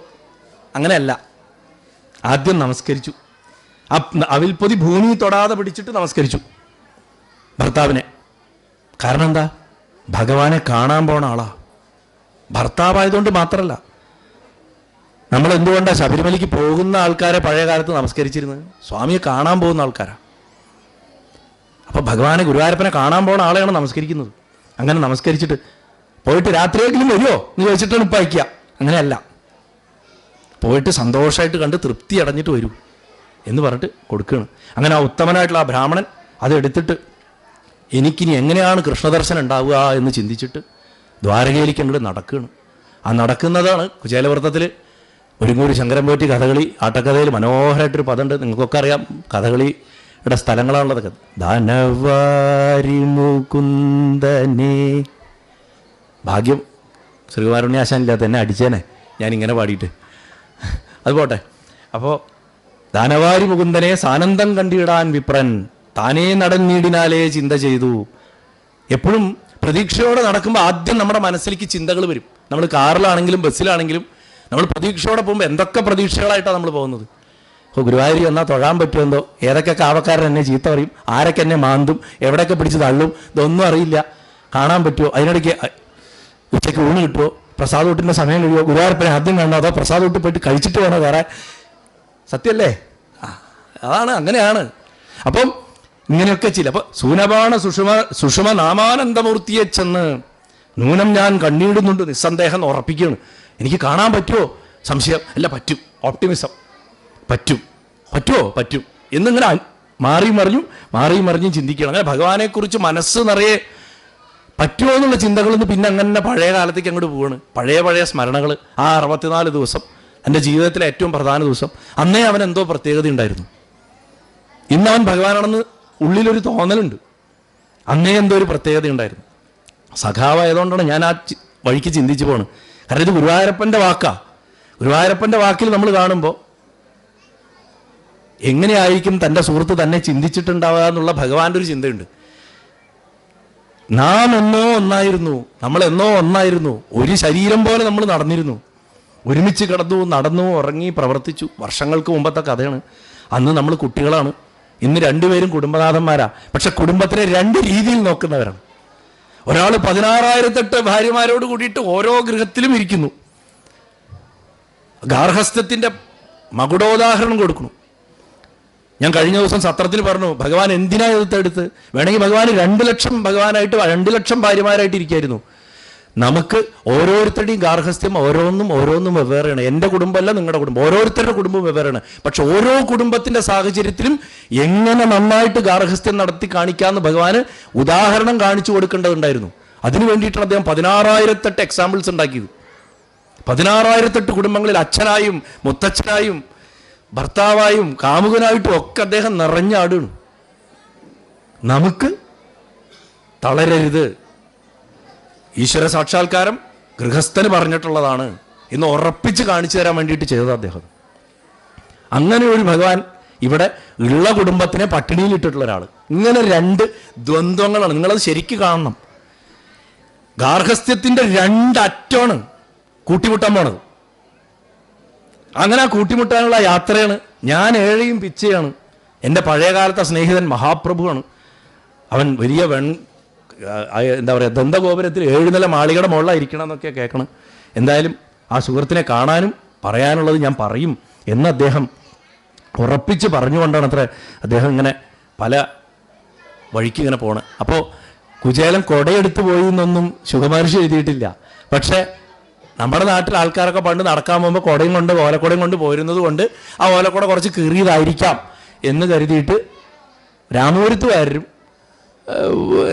അങ്ങനെയല്ല. ആദ്യം നമസ്കരിച്ചു. ആ അവിൽപ്പൊതി ഭൂമി തൊടാതെ പിടിച്ചിട്ട് നമസ്കരിച്ചു ഭർത്താവിനെ. കാരണം എന്താ? ഭഗവാനെ കാണാൻ പോണ ആളാ. ഭർത്താവായതുകൊണ്ട് മാത്രമല്ല. നമ്മൾ എന്തുകൊണ്ടാണ് ശബരിമലയ്ക്ക് പോകുന്ന ആൾക്കാരെ പഴയ കാലത്ത് നമസ്കരിച്ചിരുന്നത്? സ്വാമിയെ കാണാൻ പോകുന്ന ആൾക്കാരാണ്. അപ്പോൾ ഭഗവാനെ, ഗുരുവായൂരപ്പനെ കാണാൻ പോകുന്ന ആളെയാണ് നമസ്കരിക്കുന്നത്. അങ്ങനെ നമസ്കരിച്ചിട്ട് പോയിട്ട് രാത്രിയെങ്കിലും വരുമോ എന്ന് ചോദിച്ചിട്ടാണ് ഇപ്പം അയക്കുക. അങ്ങനെയല്ല, പോയിട്ട് സന്തോഷമായിട്ട് കണ്ട് തൃപ്തി അടഞ്ഞിട്ട് വരൂ എന്ന് പറഞ്ഞിട്ട് കൊടുക്കുകയാണ്. അങ്ങനെ ആ ഉത്തമനായിട്ടുള്ള ആ ബ്രാഹ്മണൻ അതെടുത്തിട്ട് എനിക്കിനി എങ്ങനെയാണ് കൃഷ്ണദർശനം ഉണ്ടാവുക എന്ന് ചിന്തിച്ചിട്ട് ദ്വാരകയിലേക്ക് അങ്ങോട്ട് നടക്കുകയാണ്. ആ നടക്കുന്നതാണ് കുചേലവൃത്തത്തിൽ ഒരുങ്ങൂർ ശങ്കരൻപോറ്റി കഥകളി ആട്ടക്കഥയിൽ മനോഹരമായിട്ടൊരു പദമുണ്ട്. നിങ്ങൾക്കൊക്കെ അറിയാം കഥകളിയുടെ സ്ഥലങ്ങളാണുള്ളതൊക്കെ. ധനവാരി മുകുന്ദനെ. ഭാഗ്യം ശ്രീകുമാരുണ്യാശാനില്ലാത്ത എന്നെ അടിച്ചേനെ ഞാനിങ്ങനെ പാടിയിട്ട്. അത് പോട്ടെ. അപ്പോൾ ദാനവാരി മുകുന്ദനെ സാനന്ദം കണ്ടിടാൻ വിപ്രൻ താനേ നടന്നിടിനാലേ ചിന്ത ചെയ്തു. എപ്പോഴും പ്രതീക്ഷയോടെ നടക്കുമ്പോൾ ആദ്യം നമ്മുടെ മനസ്സിലേക്ക് ചിന്തകൾ വരും. നമ്മൾ കാറിലാണെങ്കിലും ബസ്സിലാണെങ്കിലും നമ്മൾ പ്രതീക്ഷയോടെ പോകുമ്പോൾ എന്തൊക്കെ പ്രതീക്ഷകളായിട്ടാണ് നമ്മൾ പോകുന്നത്. അപ്പോൾ ഗുരുവായൂർ എന്നാൽ തൊഴാൻ പറ്റുമെന്തോ, ഏതൊക്കെ കാവക്കാരൻ എന്നെ ചീത്ത പറയും, ആരൊക്കെ എന്നെ മാന്തും, എവിടെയൊക്കെ പിടിച്ച് തള്ളും, ഇതൊന്നും അറിയില്ല. കാണാൻ പറ്റുമോ, അതിനിടയ്ക്ക് ഉച്ചയ്ക്ക് ഊണ് കിട്ടുമോ, പ്രസാദ് ഊട്ടിൻ്റെ സമയം കഴിയുമോ, ഗുരുവായൂരപ്പനെ ആദ്യം കാണണോ അതോ പ്രസാദ് ഊട്ടി പോയിട്ട് കഴിച്ചിട്ട് വേണോ കയറാൻ? സത്യമല്ലേ? അതാണ്, അങ്ങനെയാണ്. അപ്പം ഇങ്ങനെയൊക്കെ ചില അപ്പോൾ സൂനബാണ സുഷമ നാമാനന്ദമൂർത്തിയെ ചെന്ന് നൂനം ഞാൻ കണ്ണീടുന്നുണ്ട് നിസ്സന്ദേഹം ഉറപ്പിക്കുകയാണ്. എനിക്ക് കാണാൻ പറ്റുമോ? സംശയം അല്ല, പറ്റും. ഓപ്റ്റിമിസം. പറ്റും എന്നിങ്ങനെ മാറിയും മറിഞ്ഞും ചിന്തിക്കണം. അങ്ങനെ ഭഗവാനെക്കുറിച്ച് മനസ്സ് നിറയെ പറ്റുമോ എന്നുള്ള ചിന്തകളൊന്നും പിന്നെ അങ്ങനെ പഴയ കാലത്തേക്ക് അങ്ങോട്ട് പോവാണ്. പഴയ സ്മരണകൾ. ആ 64 ദിവസം എൻ്റെ ജീവിതത്തിലെ ഏറ്റവും പ്രധാന ദിവസം. അന്നേ അവൻ എന്തോ പ്രത്യേകത ഉണ്ടായിരുന്നു. ഇന്ന് അവൻ ഭഗവാനാണെന്ന് ഉള്ളിലൊരു തോന്നലുണ്ട്. അന്നേ എന്തോ ഒരു പ്രത്യേകത ഉണ്ടായിരുന്നു. സഖാവായതുകൊണ്ടാണ് ഞാൻ ആ വഴിക്ക് ചിന്തിച്ചു പോകണം. കാരണം ഇത് ഗുരുവായൂരപ്പൻ്റെ വാക്കാണ്. ഗുരുവായൂരപ്പൻ്റെ വാക്കിൽ നമ്മൾ കാണുമ്പോൾ എങ്ങനെയായിരിക്കും തൻ്റെ സുഹൃത്ത് തന്നെ ചിന്തിച്ചിട്ടുണ്ടാവുക എന്നുള്ള ഭഗവാന്റെ ഒരു ചിന്തയുണ്ട്. നാം നമ്മളെന്നോ ഒന്നായിരുന്നു. ഒരു ശരീരം പോലെ നമ്മൾ നടന്നിരുന്നു, ഒരുമിച്ച് കിടന്നു, നടന്നു, ഉറങ്ങി, പ്രവർത്തിച്ചു. വർഷങ്ങൾക്ക് മുമ്പത്തെ കഥയാണ്. അന്ന് നമ്മൾ കുട്ടികളാണ്. ഇന്ന് രണ്ടുപേരും കുടുംബനാഥന്മാരാ. പക്ഷെ കുടുംബത്തിനെ 2 രീതിയിൽ നോക്കുന്നവരാണ്. ഒരാൾ 16,008 ഭാര്യമാരോട് കൂടിയിട്ട് ഓരോ ഗൃഹത്തിലും ഇരിക്കുന്നു. ഗാർഹസ്ഥ്യത്തിൻ്റെ മകുടോദാഹരണം കൊടുക്കുന്നു. ഞാൻ കഴിഞ്ഞ ദിവസം സത്രത്തിൽ പറഞ്ഞു, ഭഗവാൻ എന്തിനാ എടുത്ത് വേണമെങ്കിൽ ഭഗവാൻ 2 ലക്ഷം ഭഗവാനായിട്ട് 2 ലക്ഷം ഭാര്യമാരായിട്ട് ഇരിക്കായിരുന്നു. നമുക്ക് ഓരോരുത്തരുടെയും ഗാർഹസ്ഥ്യം ഓരോന്നും വെവ്വേറെയാണ്. എൻ്റെ കുടുംബമല്ല നിങ്ങളുടെ കുടുംബം, ഓരോരുത്തരുടെ കുടുംബം വെവ്വേറെയാണ്. പക്ഷെ ഓരോ കുടുംബത്തിൻ്റെ സാഹചര്യത്തിലും എങ്ങനെ നന്നായിട്ട് ഗാർഹസ്ഥ്യം നടത്തി കാണിക്കാമെന്ന് ഭഗവാന് ഉദാഹരണം കാണിച്ചു കൊടുക്കേണ്ടതുണ്ടായിരുന്നു. അതിനു വേണ്ടിയിട്ടാണ് അദ്ദേഹം 16,008 എക്സാമ്പിൾസ് ഉണ്ടാക്കിയത്. 16,008 കുടുംബങ്ങളിൽ അച്ഛനായും മുത്തച്ഛനായും ഭർത്താവായും കാമുകനായിട്ടും ഒക്കെ അദ്ദേഹം നിറഞ്ഞാടുകയാണ്. നമുക്ക് തളരരുത്. ഈശ്വര സാക്ഷാത്കാരം ഗൃഹസ്ഥന് പറഞ്ഞിട്ടുള്ളതാണ് എന്ന് ഉറപ്പിച്ച് കാണിച്ചു തരാൻ വേണ്ടിയിട്ട് ചെയ്തത് അദ്ദേഹം. അങ്ങനെ ഒരു ഭഗവാൻ ഇവിടെ ഉള്ള കുടുംബത്തിനെ പട്ടിണിയിലിട്ടിട്ടുള്ള ഒരാൾ. ഇങ്ങനെ 2 ദ്വന്ദ്വങ്ങളാണ്. നിങ്ങളത് ശരിക്കും കാണണം. ഗാർഹസ്ഥ്യത്തിൻ്റെ 2 അറ്റമാണ് കൂട്ടിമുട്ടാൻ പോണത്. അങ്ങനെ ആ കൂട്ടിമുട്ടാനുള്ള യാത്രയാണ്. ഞാൻ ഏഴയും പിച്ചയാണ്. എൻ്റെ പഴയകാലത്തെ സ്നേഹിതൻ മഹാപ്രഭുവാണ്. അവൻ വലിയ എന്താ പറയുക, ദന്തഗോപുരത്തിൽ 7 നില മാളികയുടെ മുകളിലായിരിക്കണം എന്നൊക്കെ കേൾക്കണം. എന്തായാലും ആ സുഹൃത്തിനെ കാണാനും പറയാനുള്ളത് ഞാൻ പറയും എന്ന് അദ്ദേഹം ഉറപ്പിച്ച് പറഞ്ഞുകൊണ്ടാണ് അത്ര അദ്ദേഹം ഇങ്ങനെ പല വഴിക്ക് ഇങ്ങനെ പോണ്. അപ്പോൾ കുചേലൻ കൊടയെടുത്ത് പോയി എന്നൊന്നും ശുഖമഹർഷി എഴുതിയിട്ടില്ല. പക്ഷേ നമ്മുടെ നാട്ടിൽ ആൾക്കാരൊക്കെ പണ്ട് നടക്കാൻ പോകുമ്പോൾ ഓലക്കുടയും കൊണ്ട് പോരുന്നത് കൊണ്ട് ആ ഓലക്കുട കുറച്ച് കീറിയതായിരിക്കാം എന്ന് കരുതിയിട്ട് രാമപുരത്തുകാരും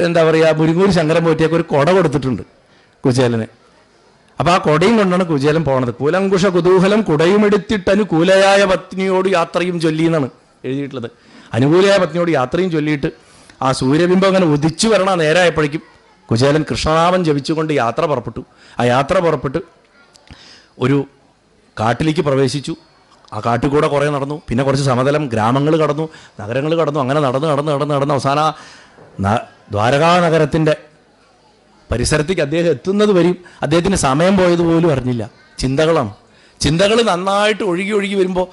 എന്താ പറയുക, മുരിങ്ങൂർ ശങ്കരൻ പോറ്റിയൊക്കെ ഒരു കൊട കൊടുത്തിട്ടുണ്ട് കുചേലന്. അപ്പോൾ ആ കൊടയും കൊണ്ടാണ് കുചേലൻ പോണത്. കൂലങ്കുഷ കുതൂഹലം കുടയുമെടുത്തിട്ടനു കൂലയായ പത്നിയോട് യാത്രയും ചൊല്ലി എന്നാണ് എഴുതിയിട്ടുള്ളത്. അനുകൂലയായ പത്നിയോട് യാത്രയും ചൊല്ലിയിട്ട് ആ സൂര്യബിംബം അങ്ങനെ ഉദിച്ചു വരണ നേരമായപ്പോഴേക്കും കുചേലൻ കൃഷ്ണനാമം ജപിച്ചുകൊണ്ട് യാത്ര പുറപ്പെട്ടു. ആ യാത്ര പുറപ്പെട്ട് ഒരു കാട്ടിലേക്ക് പ്രവേശിച്ചു. ആ കാട്ടിൽ കൂടെ കുറേ നടന്നു. പിന്നെ കുറച്ച് സമതലം ഗ്രാമങ്ങൾ കടന്നു, നഗരങ്ങൾ കടന്നു. അങ്ങനെ നടന്ന് അവസാന ദ്വാരകാ നഗരത്തിൻ്റെ പരിസരത്തേക്ക് അദ്ദേഹം എത്തുന്നത് വരെയും അദ്ദേഹത്തിന് സമയം പോയതുപോലും അറിഞ്ഞില്ല. ചിന്തകൾ നന്നായിട്ട് ഒഴുകി വരുമ്പോൾ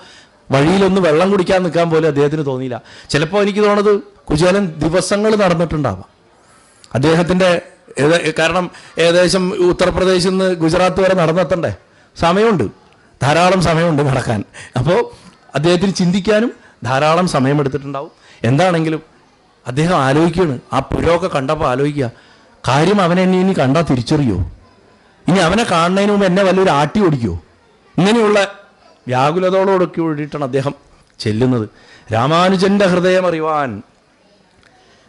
വഴിയിലൊന്ന് വെള്ളം കുടിക്കാൻ നിൽക്കാൻ പോലും അദ്ദേഹത്തിന് തോന്നിയില്ല. ചിലപ്പോൾ എനിക്ക് തോന്നുന്നത് കുചേലൻ ദിവസങ്ങൾ നടന്നിട്ടുണ്ടാവാം. അദ്ദേഹത്തിൻ്റെ കാരണം ഏകദേശം ഉത്തർപ്രദേശിൽ നിന്ന് ഗുജറാത്ത് വരെ നടന്നെത്തണ്ടേ, സമയമുണ്ട്, ധാരാളം സമയമുണ്ട് നടക്കാൻ. അപ്പോൾ അദ്ദേഹത്തിന് ചിന്തിക്കാനും ധാരാളം സമയമെടുത്തിട്ടുണ്ടാവും. എന്താണെങ്കിലും അദ്ദേഹം ആലോചിക്കുകയാണ്. ആ പുരമൊക്കെ കണ്ടപ്പോൾ ആലോചിക്കുക, കാര്യം അവനെ ഇനി കണ്ടാൽ തിരിച്ചറിയോ? ഇനി അവനെ കാണുന്നതിന് മുമ്പ് എന്നെ വല്ലൊരു ആട്ടി ഓടിക്കുമോ? ഇങ്ങനെയുള്ള വ്യാകുലതയോടൊക്കെ ഓടിയിട്ടാണ് അദ്ദേഹം ചെല്ലുന്നത്. രാമാനുജൻ്റെ ഹൃദയം അറിവാൻ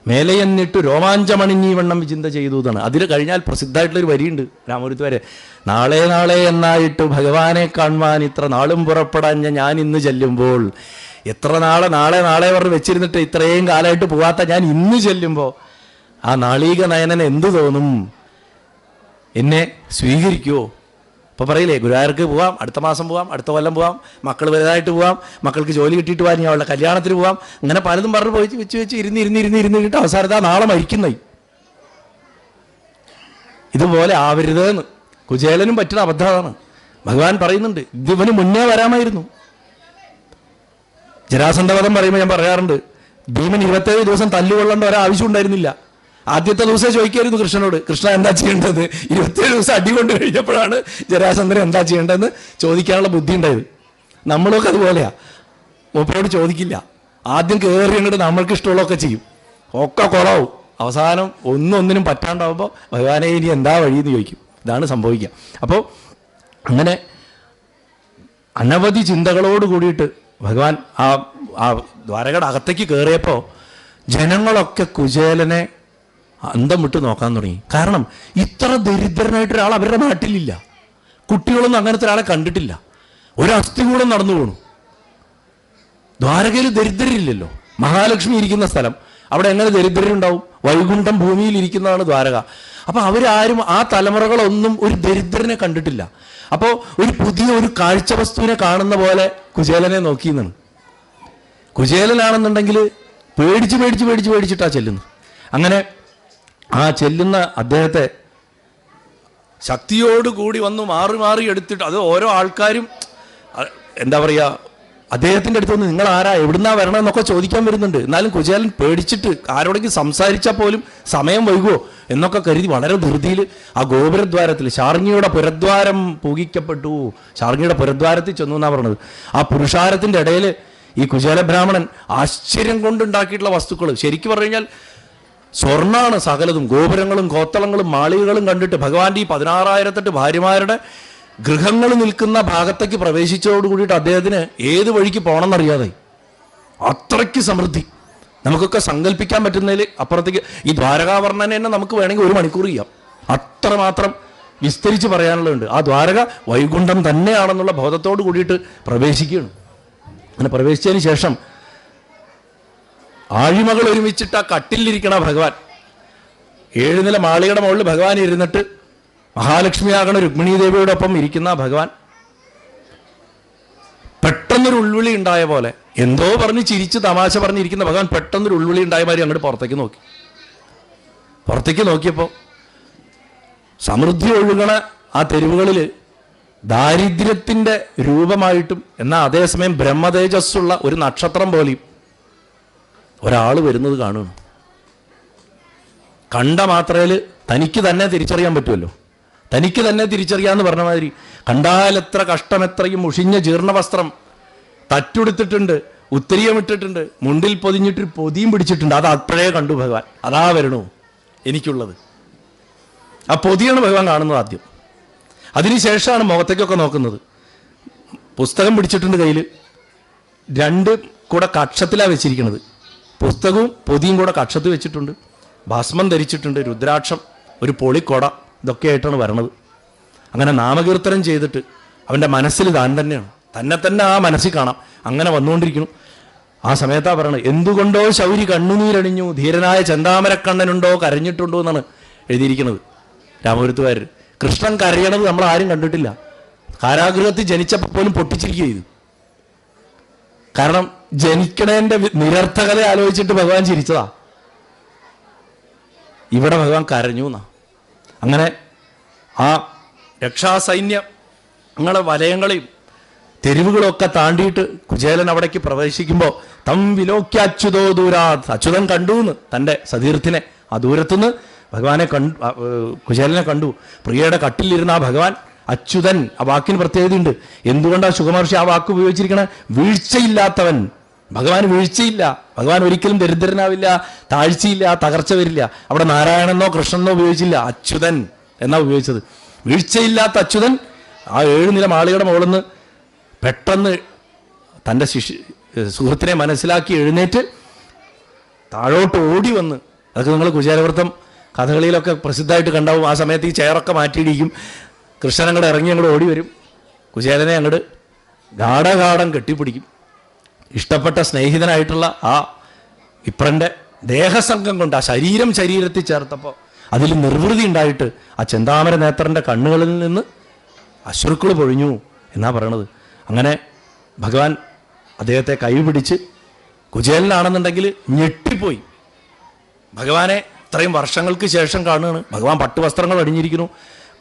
മേലയെന്നിട്ട് രോമാഞ്ചമണിഞ്ഞീ വണ്ണം ചിന്ത ചെയ്തു എന്നാണ്. അതിൽ കഴിഞ്ഞാൽ പ്രസിദ്ധമായിട്ടുള്ളൊരു വരിയുണ്ട് രാമപുരത്ത് വരെ. നാളെ എന്നായിട്ട് ഭഗവാനെ കാണുവാൻ ഇത്ര നാളും പുറപ്പെടാൻ ഞാൻ ഇന്ന് ചെല്ലുമ്പോൾ, എത്ര നാളെ പറഞ്ഞ് വെച്ചിരുന്നിട്ട് ഇത്രയും കാലമായിട്ട് പോകാത്ത ഞാൻ ഇന്ന് ചെല്ലുമ്പോൾ ആ നാളീക നയനൻ എന്തു തോന്നും? എന്നെ സ്വീകരിക്കുമോ? അപ്പോൾ പറയില്ലേ, ഗുരുവായൂർക്ക് പോവാം, അടുത്ത മാസം പോവാം, അടുത്ത കൊല്ലം പോവാം, മക്കൾ വലുതായിട്ട് പോവാം, മക്കൾക്ക് ജോലി കിട്ടിയിട്ട് പോകാൻ, അവളുടെ കല്യാണത്തിന് പോവാം, അങ്ങനെ പലതും പറഞ്ഞു പോയി വെച്ച് ഇരുന്നിട്ട് അവസാനത്തെ നാളെ മരിക്കുന്നേ. ഇതുപോലെ ആവരുത് എന്ന് കുചേലനും പറ്റുന്ന അബദ്ധമാണ്. ഭഗവാൻ പറയുന്നുണ്ട്, ഇതിവന് മുന്നേ വരാമായിരുന്നു. ജരാസന്ധവധം പറയുമ്പോൾ ഞാൻ പറയാറുണ്ട്, ഭീമൻ 27 ദിവസം തല്ലുകൊള്ളേണ്ട ഒരാവശ്യം ഉണ്ടായിരുന്നില്ല. ആദ്യത്തെ ദിവസം ചോദിക്കായിരുന്നു കൃഷ്ണനോട്, കൃഷ്ണ എന്താ ചെയ്യേണ്ടത്? 27 ദിവസം അടി കൊണ്ട് കഴിഞ്ഞപ്പോഴാണ് ജരാസന്ധനെ എന്താ ചെയ്യേണ്ടതെന്ന് ചോദിക്കാനുള്ള ബുദ്ധി ഉണ്ടായത്. നമ്മളൊക്കെ അതുപോലെയാ, മൂപ്പരോട് ചോദിക്കില്ല. ആദ്യം കയറി അങ്ങോട്ട് നമ്മൾക്ക് ഇഷ്ടമുള്ളതൊക്കെ ചെയ്യും, ഒക്കെ കുളവും. അവസാനം ഒന്നിനും പറ്റാണ്ടാവുമ്പോൾ ഭഗവാനെ ഇനി എന്താ വഴിയെന്ന് ചോദിക്കും. ഇതാണ് സംഭവിക്കുക. അപ്പോൾ അങ്ങനെ അനവധി ചിന്തകളോട് കൂടിയിട്ട് ഭഗവാൻ ആ ദ്വാരകയുടെ അകത്തേക്ക് കയറിയപ്പോൾ ജനങ്ങളൊക്കെ കുചേലനെ അന്തം വിട്ട് നോക്കാൻ തുടങ്ങി. കാരണം ഇത്ര ദരിദ്രനായിട്ടൊരാൾ അവരുടെ നാട്ടിലില്ല. കുട്ടികളൊന്നും അങ്ങനത്തെ ഒരാളെ കണ്ടിട്ടില്ല. ഒരു അസ്ഥികൂടം നടന്നു പോണു. ദ്വാരകയിൽ ദരിദ്രരില്ലല്ലോ. മഹാലക്ഷ്മി ഇരിക്കുന്ന സ്ഥലം, അവിടെ എങ്ങനെ ദരിദ്രരുണ്ടാവും? വൈകുണ്ഠം ഭൂമിയിൽ ഇരിക്കുന്നതാണ് ദ്വാരക. അപ്പോൾ അവരാരും ആ തലമുറകളൊന്നും ഒരു ദരിദ്രനെ കണ്ടിട്ടില്ല. അപ്പോൾ ഒരു പുതിയ ഒരു കാഴ്ച വസ്തുവിനെ കാണുന്ന പോലെ കുചേലനെ നോക്കിയെന്നാണ്. കുചേലനാണെന്നുണ്ടെങ്കിൽ പേടിച്ചിട്ടാ ചെല്ലുന്നത്. അങ്ങനെ ആ ചെല്ലുന്ന അദ്ദേഹത്തെ ശക്തിയോടുകൂടി വന്ന് മാറി എടുത്തിട്ട്, അത് ഓരോ ആൾക്കാരും എന്താ പറയുക, അദ്ദേഹത്തിൻ്റെ അടുത്ത് വന്ന് നിങ്ങൾ ആരാ, എവിടുന്നാ വരണമെന്നൊക്കെ ചോദിക്കാൻ വരുന്നുണ്ട്. എന്നാലും കുചേലൻ പേടിച്ചിട്ട് ആരോടെങ്കിലും സംസാരിച്ചാൽ പോലും സമയം വൈകുമോ എന്നൊക്കെ കരുതി വളരെ ധൃതിയിൽ ആ ഗോപുരദ്വാരത്തിൽ ശാർങ്ങിയുടെ പുരദ്വാരം പൂകിക്കപ്പെട്ടു. ശാർങ്ങിയുടെ പുരദ്വാരത്തിൽ ചെന്നു എന്നാണ് പറഞ്ഞത്. ആ പുരുഷാരത്തിൻ്റെ ഇടയിൽ ഈ കുചേല ബ്രാഹ്മണൻ ആശ്ചര്യം കൊണ്ടുണ്ടാക്കിയിട്ടുള്ള വസ്തുക്കൾ, ശരിക്കും പറഞ്ഞു കഴിഞ്ഞാൽ സ്വർണ്ണമാണ് സകലതും. ഗോപുരങ്ങളും കോത്തളങ്ങളും മാളികകളും കണ്ടിട്ട് ഭഗവാന്റെ ഈ 16,008 ഭാര്യമാരുടെ ഗൃഹങ്ങൾ നിൽക്കുന്ന ഭാഗത്തേക്ക് പ്രവേശിച്ചതോട് കൂടിയിട്ട് അദ്ദേഹത്തിന് ഏത് വഴിക്ക് പോകണമെന്നറിയാതെ അത്രയ്ക്ക് സമൃദ്ധി. നമുക്കൊക്കെ സങ്കല്പിക്കാൻ പറ്റുന്നതിൽ അപ്പുറത്തേക്ക് ഈ ദ്വാരകാവർണ്ണനെ തന്നെ നമുക്ക് വേണമെങ്കിൽ 1 മണിക്കൂർ ചെയ്യാം. അത്രമാത്രം വിസ്തരിച്ച് പറയാനുള്ളതുണ്ട്. ആ ദ്വാരക വൈകുണ്ഠം തന്നെയാണെന്നുള്ള ബോധത്തോട് കൂടിയിട്ട് പ്രവേശിക്കുകയാണ്. അങ്ങനെ പ്രവേശിച്ചതിന് ശേഷം ആഴിമകൾ ഒരുമിച്ചിട്ട് ആ കട്ടിലിരിക്കണ ഭഗവാൻ, 7 നില മാളികയുടെ മുകളിൽ ഭഗവാൻ ഇരുന്നിട്ട് മഹാലക്ഷ്മിയാകണ രുക്മിണീ ദേവിയോടൊപ്പം ഇരിക്കുന്ന ഭഗവാൻ പെട്ടെന്നൊരു ഉൾവിളി ഉണ്ടായ പോലെ, എന്തോ പറഞ്ഞ് ചിരിച്ച് തമാശ പറഞ്ഞിരിക്കുന്ന ഭഗവാൻ പെട്ടെന്നൊരു ഉൾവിളി ഉണ്ടായ മാതിരി അങ്ങോട്ട് പുറത്തേക്ക് നോക്കിയപ്പോൾ സമൃദ്ധി ഒഴുകണ ആ തെരുവുകളിൽ ദാരിദ്ര്യത്തിൻ്റെ രൂപമായിട്ടും എന്നാൽ അതേസമയം ബ്രഹ്മതേജസ്സുള്ള ഒരു നക്ഷത്രം പോലെയും ഒരാൾ വരുന്നത് കാണുന്നു. കണ്ട മാത്രയിൽ തനിക്ക് തന്നെ തിരിച്ചറിയാൻ പറ്റുമല്ലോ. തനിക്ക് തന്നെ തിരിച്ചറിയാമെന്ന് പറഞ്ഞ മാതിരി, കണ്ടാൽ എത്ര കഷ്ടമെത്രയും മുഷിഞ്ഞ ജീർണവസ്ത്രം തറ്റുടുത്തിട്ടുണ്ട്, ഉത്തരീയമിട്ടിട്ടുണ്ട്, മുണ്ടിൽ പൊതിഞ്ഞിട്ട് പൊതിയും പിടിച്ചിട്ടുണ്ട്. അത് അപ്പോഴേ കണ്ടു ഭഗവാൻ. അതാ വരണു എനിക്കുള്ളത്. ആ പൊതിയാണ് ഭഗവാൻ കാണുന്നത് ആദ്യം. അതിനുശേഷമാണ് മുഖത്തേക്കൊക്കെ നോക്കുന്നത്. പുസ്തകം പിടിച്ചിട്ടുണ്ട് കയ്യിൽ, 2 കൂടെ കക്ഷത്തിലാണ് വെച്ചിരിക്കുന്നത്. പുസ്തകവും പൊതിയും കൂടെ കക്ഷത്ത് വെച്ചിട്ടുണ്ട്. ഭസ്മം ധരിച്ചിട്ടുണ്ട്, രുദ്രാക്ഷം, ഒരു പൊളിക്കൊട, ഇതൊക്കെ ആയിട്ടാണ് വരണത്. അങ്ങനെ നാമകീർത്തനം ചെയ്തിട്ട് അവൻ്റെ മനസ്സിൽ താൻ തന്നെയാണ്, തന്നെ ആ മനസ്സിൽ കാണാം. അങ്ങനെ വന്നുകൊണ്ടിരിക്കുന്നു. ആ സമയത്താ പറയണത്, എന്തുകൊണ്ടോ ശൗരി കണ്ണുനീരണിഞ്ഞു, ധീരനായ ചെന്താമരക്കണ്ണനുണ്ടോ കരഞ്ഞിട്ടുണ്ടോ എന്നാണ് എഴുതിയിരിക്കുന്നത് രാമപുരത്തുകാർ. കൃഷ്ണൻ കരയണത് നമ്മൾ ആരും കണ്ടിട്ടില്ല. കാരാഗൃഹത്തിൽ ജനിച്ചപ്പോൾ പോലും പൊട്ടിച്ചിരിക്കുക ചെയ്തു. കാരണം ജനിക്കണേൻ്റെ നിരർത്ഥകത ആലോചിച്ചിട്ട് ഭഗവാൻ ചിരിച്ചതാ. ഇവിടെ ഭഗവാൻ കരഞ്ഞു എന്നാ. അങ്ങനെ ആ രക്ഷാസൈന്യങ്ങളെ വലയങ്ങളെയും തെരുവുകളൊക്കെ താണ്ടിയിട്ട് കുചേലൻ അവിടേക്ക് പ്രവേശിക്കുമ്പോൾ തം വിലോക്യ അച്യുതോ ദൂരാത്, അച്യുതൻ കണ്ടു എന്ന് തൻ്റെ സതീർത്ഥിനെ ആ ദൂരത്തുനിന്ന് ഭഗവാനെ കുചേലനെ കണ്ടു. പ്രിയയുടെ കട്ടിലിരുന്ന ആ ഭഗവാൻ അച്യുതൻ, ആ വാക്കിന് പ്രത്യേകതയുണ്ട്. എന്തുകൊണ്ടാണ് ശുഖമഹർഷി ആ വാക്ക് ഉപയോഗിച്ചിരിക്കണേ? വീഴ്ചയില്ലാത്തവൻ. ഭഗവാൻ വീഴ്ചയില്ല. ഭഗവാൻ ഒരിക്കലും ദരിദ്രനാവില്ല, താഴ്ചയില്ല, തകർച്ച വരില്ല. അവിടെ നാരായണനോ കൃഷ്ണനോ ഉപയോഗിച്ചില്ല, അച്യുതൻ എന്നാ ഉപയോഗിച്ചത്. വീഴ്ചയില്ലാത്ത അച്യുതൻ ആ 7 നില മാളികയുടെ മുകളിൽ നിന്ന് പെട്ടെന്ന് തൻ്റെ സുഹൃത്തിനെ മനസ്സിലാക്കി എഴുന്നേറ്റ് താഴോട്ട് ഓടി വന്ന്, അതൊക്കെ നിങ്ങൾ കുചേലവൃത്തം കഥകളിയിലൊക്കെ പ്രസിദ്ധമായിട്ട് കണ്ടാവും. ആ സമയത്ത് ഈ ചെയറൊക്കെ മാറ്റിയിടിക്കും. കൃഷ്ണൻ അങ്ങോട്ട് ഇറങ്ങി അങ്ങോട്ട് ഓടി വരും. കുചേലനെ അങ്ങോട്ട് ഗാഠഗാഠം കെട്ടിപ്പിടിക്കും. ഇഷ്ടപ്പെട്ട സ്നേഹിതനായിട്ടുള്ള ആ വിപ്രൻ്റെ ദേഹസംഘം കൊണ്ട് ആ ശരീരത്തിൽ ചേർത്തപ്പോൾ അതിൽ നിർവൃതി ഉണ്ടായിട്ട് ആ ചെന്താമര നേത്രൻ്റെ കണ്ണുകളിൽ നിന്ന് അശ്രുക്കൾ പൊഴിഞ്ഞു എന്നാ പറയണത്. അങ്ങനെ ഭഗവാൻ അദ്ദേഹത്തെ കൈപിടിച്ച്, കുചേലനാണെന്നുണ്ടെങ്കിൽ ഞെട്ടിപ്പോയി. ഭഗവാനെ ഇത്രയും വർഷങ്ങൾക്ക് ശേഷം കാണുകയാണ്. ഭഗവാൻ പട്ടുവസ്ത്രങ്ങൾ അണിഞ്ഞിരിക്കുന്നു,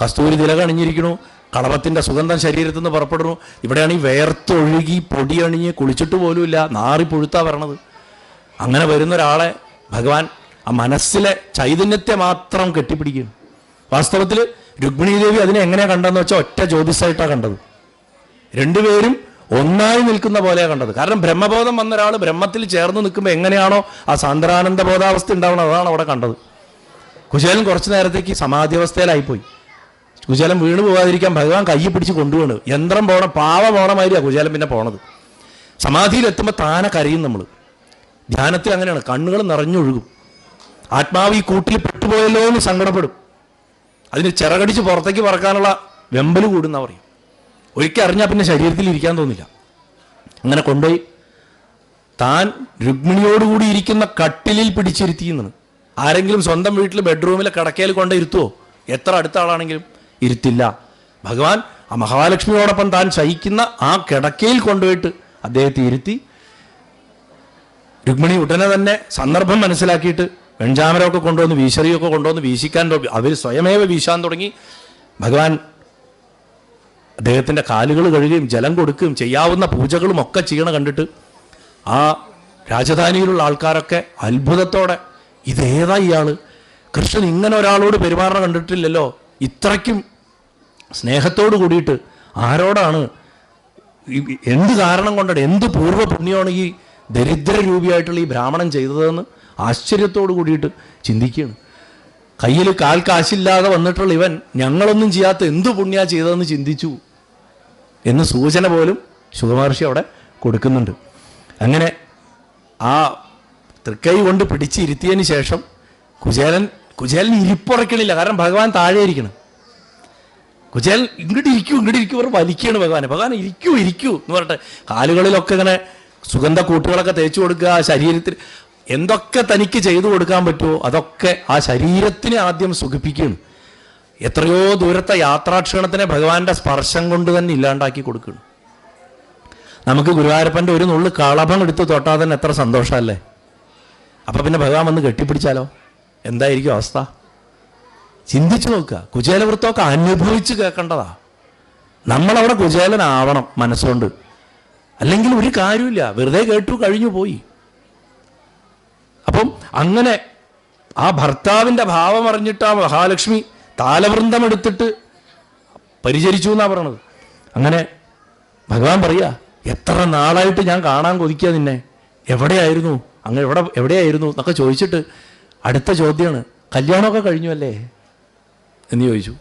കസ്തൂരി തിലക അണിഞ്ഞിരിക്കുന്നു, കളഭത്തിൻ്റെ സുഗന്ധം ശരീരത്തിൽ നിന്ന് പുറപ്പെടുന്നു. ഇവിടെയാണ് ഈ വേർത്തൊഴുകി പൊടി അണിഞ്ഞ് കുളിച്ചിട്ട് പോലുമില്ല, നാറി പുഴുത്താ വരണത്. അങ്ങനെ വരുന്ന ഒരാളെ ഭഗവാൻ ആ മനസ്സിലെ ചൈതന്യത്തെ മാത്രം കെട്ടിപ്പിടിക്കും. വാസ്തവത്തിൽ രുക്മിണീ ദേവി അതിനെ എങ്ങനെയാണ് കണ്ടതെന്ന് വെച്ചാൽ ഒറ്റ ജ്യോതിസായിട്ടാണ് കണ്ടത്. രണ്ടുപേരും ഒന്നായി നിൽക്കുന്ന പോലെയാണ് കണ്ടത്. കാരണം ബ്രഹ്മബോധം വന്ന ഒരാൾ ബ്രഹ്മത്തിൽ ചേർന്ന് നിൽക്കുമ്പോൾ എങ്ങനെയാണോ ആ സാന്ദ്രാനന്ദ ബോധാവസ്ഥ ഉണ്ടാവണം, അതാണ് അവിടെ കണ്ടത്. കുചേലൻ കുറച്ചു നേരത്തേക്ക് സമാധിയവസ്ഥയിലായിപ്പോയി. കുചേലൻ വീണ് പോകാതിരിക്കാൻ ഭഗവാൻ കൈ പിടിച്ച് കൊണ്ടുപോണ്. യന്ത്രം പോകണം, പാവ പോകണമാതിരിയാണ് കുചേലൻ പിന്നെ പോണത്. സമാധിയിലെത്തുമ്പോൾ താനെ കരയും. നമ്മൾ ധ്യാനത്തിൽ അങ്ങനെയാണ്, കണ്ണുകൾ നിറഞ്ഞൊഴുകും. ആത്മാവ് ഈ കൂട്ടിൽ പെട്ടുപോയല്ലോ എന്ന് സങ്കടപ്പെടും. അതിന് ചിറകടിച്ച് പുറത്തേക്ക് പറക്കാനുള്ള വെമ്പൽ കൂടുന്ന പറയും. ഒരിക്കൽ അറിഞ്ഞാൽ പിന്നെ ശരീരത്തിൽ ഇരിക്കാൻ തോന്നില്ല. അങ്ങനെ കൊണ്ടുപോയി താൻ രുക്മിണിയോടുകൂടി ഇരിക്കുന്ന കട്ടിലിൽ പിടിച്ചിരുത്തിയെന്നാണ്. ആരെങ്കിലും സ്വന്തം വീട്ടിൽ ബെഡ്റൂമിലെ കിടക്കയിൽ കൊണ്ട് ഇരുത്തുമോ? എത്ര അടുത്ത ആളാണെങ്കിലും ഇരുത്തില്ല. ഭഗവാൻ ആ മഹാലക്ഷ്മിയോടൊപ്പം താൻ ശയിക്കുന്ന ആ കിടക്കയിൽ കൊണ്ടുപോയിട്ട് അദ്ദേഹത്തെ ഇരുത്തി. രുക്മിണി ഉടനെ തന്നെ സന്ദർഭം മനസ്സിലാക്കിയിട്ട് വെഞ്ചാമരമൊക്കെ കൊണ്ടുവന്ന് വീശറിയൊക്കെ കൊണ്ടുവന്ന് വീശിക്കാൻ, അവർ സ്വയമേവ വീശാൻ തുടങ്ങി. ഭഗവാൻ അദ്ദേഹത്തിൻ്റെ കാലുകൾ കഴുകുകയും ജലം കൊടുക്കുകയും ചെയ്യാവുന്ന പൂജകളും ഒക്കെ ചെയ്യണ കണ്ടിട്ട് ആ രാജധാനിയിലുള്ള ആൾക്കാരൊക്കെ അത്ഭുതത്തോടെ, ഇതേതാ ഇയാൾ? കൃഷ്ണൻ ഇങ്ങനെ ഒരാളോട് പെരുമാറണ കണ്ടിട്ടില്ലല്ലോ, ഇത്രയ്ക്കും സ്നേഹത്തോട് കൂടിയിട്ട് ആരോടാണ്, എന്ത് കാരണം കൊണ്ടാണ്, എന്ത് പൂർവ്വ പുണ്യമാണ് ഈ ദരിദ്ര രൂപിയായിട്ടുള്ള ഈ ബ്രാഹ്മണൻ ചെയ്തതെന്ന് ആശ്ചര്യത്തോട് കൂടിയിട്ട് ചിന്തിക്കുകയാണ്. കയ്യിൽ കാൽ കാശില്ലാതെ വന്നിട്ടുള്ള ഇവൻ ഞങ്ങളൊന്നും ചെയ്യാത്ത എന്തു പുണ്യ ചെയ്തതെന്ന് ചിന്തിച്ചു എന്ന് സൂചന പോലും ശുഗമഹർഷി അവിടെ കൊടുക്കുന്നുണ്ട്. അങ്ങനെ ആ തൃക്കൈ കൊണ്ട് പിടിച്ചിരുത്തിയതിന് ശേഷം കുചേലൻ ഇരിപ്പുറയ്ക്കണില്ല. കാരണം ഭഗവാൻ താഴെ ഇരിക്കണം. കുചേലൻ ഇങ്ങോട്ട് ഇരിക്കൂ പറഞ്ഞ് വലിക്കുകയാണ് ഭഗവാൻ ഇരിക്കൂ എന്ന് പറഞ്ഞിട്ട് കാലുകളിലൊക്കെ ഇങ്ങനെ സുഗന്ധക്കൂട്ടുകളൊക്കെ തേച്ചു കൊടുക്കുക. ശരീരത്തിൽ എന്തൊക്കെ തനിക്ക് ചെയ്തു കൊടുക്കാൻ പറ്റുമോ അതൊക്കെ ആ ശരീരത്തിനെ ആദ്യം സുഖിപ്പിക്കുകയാണ്. എത്രയോ ദൂരത്തെ യാത്രാക്ഷീണത്തിനെ ഭഗവാന്റെ സ്പർശം കൊണ്ട് തന്നെ ഇല്ലാണ്ടാക്കി കൊടുക്കണം. നമുക്ക് ഗുരുവായൂരപ്പൻ്റെ ഒരു നുള്ളു കളഭം എടുത്ത് തൊട്ടാൽ തന്നെ എത്ര സന്തോഷമല്ലേ. അപ്പം പിന്നെ ഭഗവാൻ വന്ന് കെട്ടിപ്പിടിച്ചാലോ എന്തായിരിക്കും അവസ്ഥ? ചിന്തിച്ചു നോക്കുക. കുചേലവൃത്തമൊക്കെ അനുഭവിച്ച് കേൾക്കേണ്ടതാ. നമ്മളവിടെ കുചേലനാവണം മനസ്സുകൊണ്ട്, അല്ലെങ്കിൽ ഒരു കാര്യമില്ല, വെറുതെ കേട്ടു കഴിഞ്ഞു പോയി. അപ്പം അങ്ങനെ ആ ഭർത്താവിൻ്റെ ഭാവം അറിഞ്ഞിട്ട് ആ മഹാലക്ഷ്മി താലവൃന്ദം എടുത്തിട്ട് പരിചരിച്ചു എന്നാണ് പറയണത്. അങ്ങനെ ഭഗവാൻ പറയുക, എത്ര നാളായിട്ട് ഞാൻ കാണാൻ കൊതിക്കുക നിന്നെ, എവിടെയായിരുന്നു അങ്ങ്, എവിടെയായിരുന്നു എന്നൊക്കെ ചോദിച്ചിട്ട് അടുത്ത ചോദ്യമാണ്, കല്യാണമൊക്കെ കഴിഞ്ഞു അല്ലേ എന്ന് ചോദിച്ചു.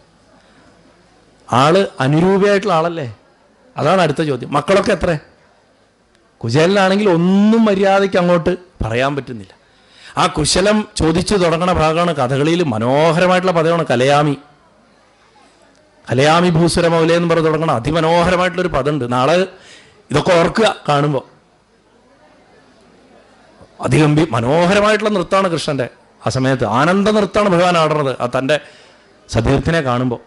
ആള് അനുരൂപയായിട്ടുള്ള ആളല്ലേ, അതാണ് അടുത്ത ചോദ്യം. മക്കളൊക്കെ എത്ര? കുചേലനാണെങ്കിൽ ഒന്നും മര്യാദയ്ക്ക് അങ്ങോട്ട് പറയാൻ പറ്റുന്നില്ല. ആ കുശലം ചോദിച്ചു തുടങ്ങണ ഭാഗമാണ് കഥകളിയിൽ മനോഹരമായിട്ടുള്ള പദമാണ് കലയാമി ഭൂസുര മൗലേ എന്ന് പറഞ്ഞ് തുടങ്ങണം. അതിമനോഹരമായിട്ടുള്ളൊരു പദമുണ്ട്. നാളെ ഇതൊക്കെ ഓർക്കുക കാണുമ്പോൾ. മനോഹരമായിട്ടുള്ള നൃത്തമാണ് കൃഷ്ണൻ്റെ. ആ സമയത്ത് ആനന്ദ നൃത്തമാണ് ഭഗവാൻ ആടുന്നത് ആ തൻ്റെ സതീർത്ഥിനെ കാണുമ്പോൾ.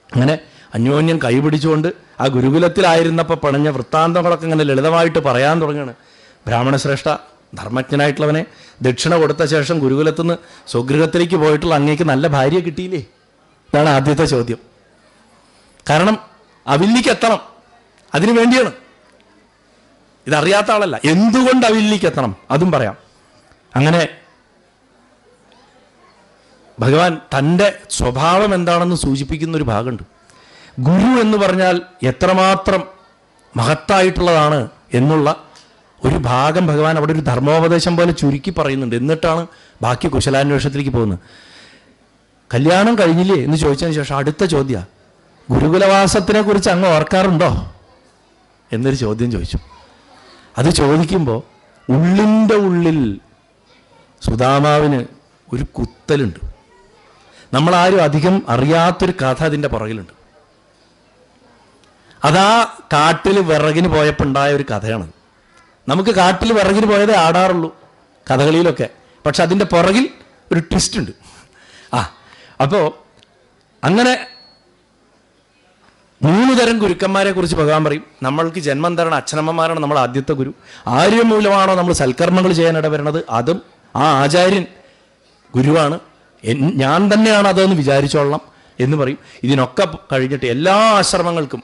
അങ്ങനെ അന്യോന്യം കൈപിടിച്ചുകൊണ്ട് ആ ഗുരുകുലത്തിലായിരുന്നപ്പോൾ പണിഞ്ഞ വൃത്താന്തങ്ങളൊക്കെ ഇങ്ങനെ ലളിതമായിട്ട് പറയാൻ തുടങ്ങുകയാണ്. ബ്രാഹ്മണശ്രേഷ്ഠ ധർമ്മജ്ഞനായിട്ടുള്ളവനെ ദക്ഷിണ കൊടുത്ത ശേഷം ഗുരുകുലത്തിൽ നിന്ന് സ്വഗൃഹത്തിലേക്ക് പോയിട്ടുള്ള അങ്ങേക്ക് നല്ല ഭാര്യയെ കിട്ടിയില്ലേ? ഇതാണ് ആദ്യത്തെ ചോദ്യം. കാരണം അവില്ലിക്ക് എത്തണം, അതിനു വേണ്ടിയാണ്. ഇതറിയാത്ത ആളല്ല. എന്തുകൊണ്ട് അവില്ലിക്ക് എത്തണം അതും പറയാം. അങ്ങനെ ഭഗവാൻ തൻ്റെ സ്വഭാവം എന്താണെന്ന് സൂചിപ്പിക്കുന്ന ഒരു ഭാഗമുണ്ട്. ഗുരു എന്ന് പറഞ്ഞാൽ എത്രമാത്രം മഹത്തായിട്ടുള്ളതാണ് എന്നുള്ള ഒരു ഭാഗം ഭഗവാൻ അവിടെ ഒരു ധർമ്മോപദേശം പോലെ ചുരുക്കി പറയുന്നുണ്ട്. എന്നിട്ടാണ് ബാക്കി കുശലാന്വേഷണത്തിലേക്ക് പോകുന്നത്. കല്യാണം കഴിഞ്ഞില്ലേ എന്ന് ചോദിച്ചതിന് ശേഷം അടുത്ത ചോദ്യം, ഗുരുകുലവാസത്തിനെ കുറിച്ച് അങ്ങ് ഓർക്കാറുണ്ടോ എന്നൊരു ചോദ്യം ചോദിച്ചു. അത് ചോദിക്കുമ്പോൾ ഉള്ളിൻ്റെ ഉള്ളിൽ സുദാമാവിന് ഒരു കുത്തലുണ്ട്. നമ്മളാരും അധികം അറിയാത്തൊരു കഥ അതിൻ്റെ പുറകിലുണ്ട്. അതാ കാട്ടിൽ വിറകിന് പോയപ്പോൾ ഉണ്ടായ ഒരു കഥയാണ്. നമുക്ക് കാട്ടിൽ വിറകിന് പോയതേ ആടാറുള്ളൂ കഥകളിയിലൊക്കെ. പക്ഷെ അതിൻ്റെ പുറകിൽ ഒരു ട്വിസ്റ്റ് ഉണ്ട്. അപ്പോൾ അങ്ങനെ 3 തരം ഗുരുക്കന്മാരെ കുറിച്ച് ഭഗവാൻ പറയും. നമ്മൾക്ക് ജന്മം തരണ അച്ഛനമ്മമാരാണ് നമ്മൾ ആദ്യത്തെ ഗുരു. ആര് മൂലമാണോ നമ്മൾ സൽക്കർമ്മങ്ങൾ ചെയ്യാൻ ഇടവരുന്നത് അതും ആ ആചാര്യൻ ഗുരുവാണ്. ഞാൻ തന്നെയാണ് അതെന്ന് വിചാരിച്ചോളണം എന്ന് പറയും. ഇതിനൊക്കെ കഴിഞ്ഞിട്ട് എല്ലാ ആശ്രമങ്ങൾക്കും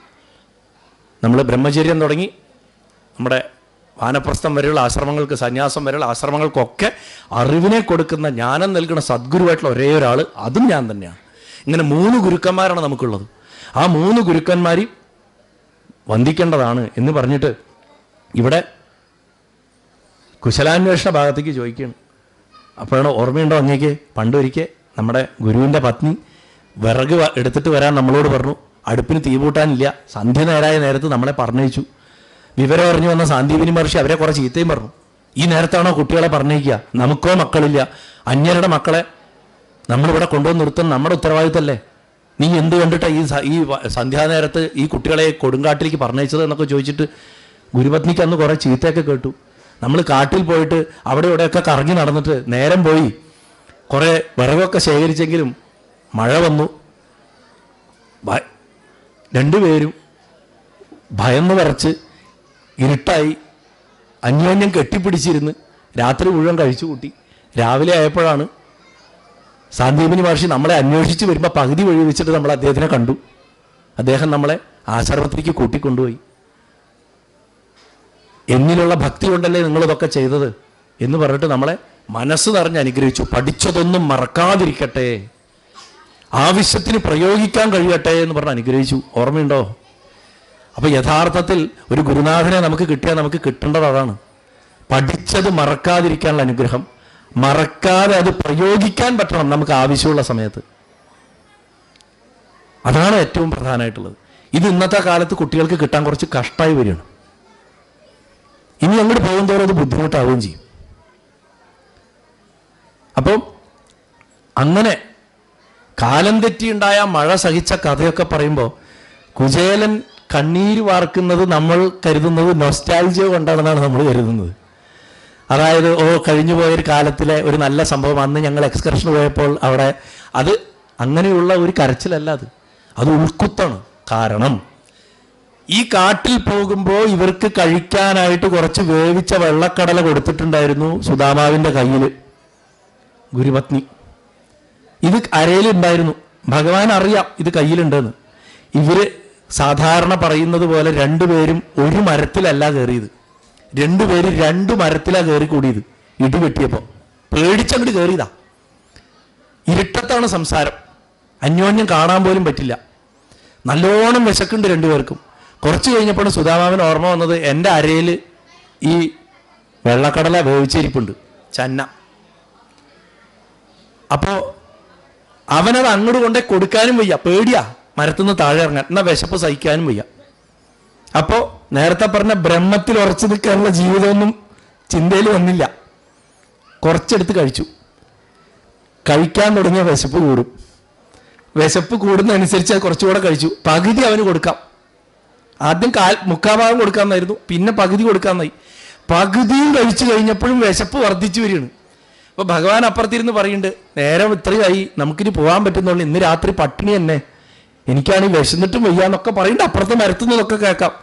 നമ്മൾ ബ്രഹ്മചര്യം തുടങ്ങി നമ്മുടെ വാനപ്രസ്ഥം വരെയുള്ള ആശ്രമങ്ങൾക്ക്, സന്യാസം വരെയുള്ള ആശ്രമങ്ങൾക്കൊക്കെ അറിവിനെ കൊടുക്കുന്ന, ജ്ഞാനം നൽകുന്ന സദ്ഗുരുവായിട്ടുള്ള ഒരേ ഒരാൾ അതും ഞാൻ തന്നെയാണ്. ഇങ്ങനെ 3 ഗുരുക്കന്മാരാണ് നമുക്കുള്ളത്. ആ 3 ഗുരുക്കന്മാരെയും വന്ദിക്കേണ്ടതാണ് എന്ന് പറഞ്ഞിട്ട് ഇവിടെ കുശലാന്വേഷണ ഭാഗത്തേക്ക് ചോദിക്കുകയാണ്. അപ്പോഴാണ് ഓർമ്മയുണ്ടോ അങ്ങേക്ക്, പണ്ടൊരിക്കൽ നമ്മുടെ ഗുരുവിൻ്റെ പത്നി വിറക് എടുത്തിട്ട് വരാൻ നമ്മളോട് പറഞ്ഞു. അടുപ്പിന് തീ പൂട്ടാനില്ല. സന്ധ്യ നേരായ നേരത്ത് നമ്മളെ പറഞ്ഞയച്ചു. വിവരം അറിഞ്ഞു വന്ന സാന്ദീപിനി മഹർഷി അവരെ കുറേ ചീത്തയും പറഞ്ഞു. ഈ നേരത്താണോ കുട്ടികളെ പറഞ്ഞയക്കുക? നമുക്കോ മക്കളില്ല, അന്യരുടെ മക്കളെ നമ്മളിവിടെ കൊണ്ടുവന്ന് നിർത്തുന്ന നമ്മുടെ ഉത്തരവാദിത്തമല്ലേ? നീ എന്ത് കണ്ടിട്ടാണ് ഈ സന്ധ്യാനേരത്ത് ഈ കുട്ടികളെ കൊടുങ്കാട്ടിലേക്ക് പറഞ്ഞയച്ചത് എന്നൊക്കെ ചോദിച്ചിട്ട് ഗുരുപത്നിക്ക് അന്ന് കുറേ ചീത്തയൊക്കെ കേട്ടു. നമ്മൾ കാട്ടിൽ പോയിട്ട് അവിടെ ഇവിടെയൊക്കെ കറങ്ങി നടന്നിട്ട് നേരം പോയി കുറേ വിറകൊക്കെ ശേഖരിച്ചെങ്കിലും മഴ വന്നു. രണ്ടുപേരും ഭയന്ന് വിറച്ച് ഇരുട്ടായി അന്യോന്യം കെട്ടിപ്പിടിച്ചിരുന്ന് രാത്രി മുഴുവൻ കഴിച്ചു കൂട്ടി. രാവിലെ ആയപ്പോഴാണ് സാന്ദീപിനി മഹർഷി നമ്മളെ അന്വേഷിച്ച് വരുമ്പോൾ പകുതി വഴി വെച്ചിട്ട് നമ്മൾ അദ്ദേഹത്തിനെ കണ്ടു. അദ്ദേഹം നമ്മളെ ആശ്രമത്തിലേക്ക് കൂട്ടിക്കൊണ്ടുപോയി. എന്നിലുള്ള ഭക്തി കൊണ്ടല്ലേ നിങ്ങളിതൊക്കെ ചെയ്തത് എന്ന് പറഞ്ഞിട്ട് നമ്മളെ മനസ്സ് നിറഞ്ഞ് അനുഗ്രഹിച്ചു. പഠിച്ചതൊന്നും മറക്കാതിരിക്കട്ടെ, ആവശ്യത്തിന് പ്രയോഗിക്കാൻ കഴിയട്ടെ എന്ന് പറഞ്ഞ് അനുഗ്രഹിച്ചു. ഓർമ്മയുണ്ടോ? അപ്പോൾ യഥാർത്ഥത്തിൽ ഒരു ഗുരുനാഥനെ നമുക്ക് കിട്ടിയാൽ നമുക്ക് കിട്ടേണ്ടത് അതാണ്. പഠിച്ചത് മറക്കാതിരിക്കാനുള്ള അനുഗ്രഹം, മറക്കാതെ അത് പ്രയോഗിക്കാൻ പറ്റണം നമുക്ക് ആവശ്യമുള്ള സമയത്ത്. അതാണ് ഏറ്റവും പ്രധാനമായിട്ടുള്ളത്. ഇത് ഇന്നത്തെ കാലത്ത് കുട്ടികൾക്ക് കിട്ടാൻ കുറച്ച് കഷ്ടമായി വരികയാണ്. ഇനി അങ്ങോട്ട് പോകുന്നതോറും അത് ബുദ്ധിമുട്ടാവുകയും ചെയ്യും. അപ്പം അങ്ങനെ കാലം തെറ്റിയുണ്ടായ മഴ സഹിച്ച കഥയൊക്കെ പറയുമ്പോൾ കുചേലൻ കണ്ണീര് വാർക്കുന്നത് നമ്മൾ കരുതുന്നത് നൊസ്റ്റാൾജിയ കൊണ്ടാണെന്നാണ് നമ്മൾ കരുതുന്നത്. അതായത് കഴിഞ്ഞു പോയൊരു കാലത്തിലെ ഒരു നല്ല സംഭവം, അന്ന് ഞങ്ങൾ എക്സ്കർഷന് പോയപ്പോൾ അവിടെ, അത് അങ്ങനെയുള്ള ഒരു കരച്ചിലല്ല, അത് ഉൾക്കുത്താണ്. കാരണം ഈ കാട്ടിൽ പോകുമ്പോൾ ഇവർക്ക് കഴിക്കാനായിട്ട് കുറച്ച് വേവിച്ച വെള്ളക്കടല കൊടുത്തിട്ടുണ്ടായിരുന്നു സുദാമാവിൻ്റെ കയ്യിൽ ഗുരുപത്നി. ഇത് അരയിലുണ്ടായിരുന്നു. ഭഗവാൻ അറിയാം ഇത് കയ്യിലുണ്ടെന്ന്. ഇവര് സാധാരണ പറയുന്നത് പോലെ രണ്ടുപേരും ഒരു മരത്തിലല്ല കയറിയത്. രണ്ടുപേരും 2 മരത്തിലാണ് കയറി കൂടിയത്. ഇടിവെട്ടിയപ്പോൾ പേടിച്ചങ്ങോട്ട് കയറിയതാ. ഇരുട്ടത്താണ് സംസാരം, അന്യോന്യം കാണാൻ പോലും പറ്റില്ല. നല്ലോണം വിശക്കുണ്ട് രണ്ടുപേർക്കും. കുറച്ച് കഴിഞ്ഞപ്പോൾ സുധാമാവൻ ഓർമ്മ വന്നത്, എൻ്റെ അരയിൽ ഈ വെള്ളക്കടല വേവിച്ചിരിപ്പുണ്ട്, ചന്ന. അപ്പോൾ അവനത് അങ്ങോട്ട് കൊണ്ടേ കൊടുക്കാനും വയ്യ, പേടിയാ മരത്തുനിന്ന് താഴെ ഇറങ്ങാൻ, എന്നാൽ വിശപ്പ് സഹിക്കാനും വയ്യ. അപ്പോൾ നേരത്തെ പറഞ്ഞ ബ്രഹ്മത്തിൽ ഉറച്ചു നിൽക്കാനുള്ള ജീവിതമൊന്നും ചിന്തയിൽ വന്നില്ല. കുറച്ചെടുത്ത് കഴിച്ചു. കഴിക്കാൻ തുടങ്ങിയ വിശപ്പ് കൂടും. വിശപ്പ് കൂടുന്നതനുസരിച്ച് കുറച്ചുകൂടെ കഴിച്ചു. പകുതി അവന് കൊടുക്കാം. ആദ്യം 3/4 ഭാഗം കൊടുക്കാമെന്നായിരുന്നു, പിന്നെ പകുതി കൊടുക്കാമെന്നായി. പകുതിയും കഴിച്ചു കഴിഞ്ഞപ്പോഴും വിശപ്പ് വർദ്ധിച്ചു വരികയാണ്. അപ്പോൾ ഭഗവാൻ അപ്പുറത്തിരുന്ന് പറയുന്നുണ്ട്, നേരം ഇത്രയായി, നമുക്കിനി പോകാൻ പറ്റുന്നുള്ളൂ, ഇന്ന് രാത്രി പട്ടിണി തന്നെ, എനിക്കാണെങ്കിൽ വിശന്നിട്ടും വയ്യാന്നൊക്കെ പറയുന്നുണ്ട്. അപ്പുറത്ത് മരത്തുന്നതൊക്കെ കേൾക്കാം.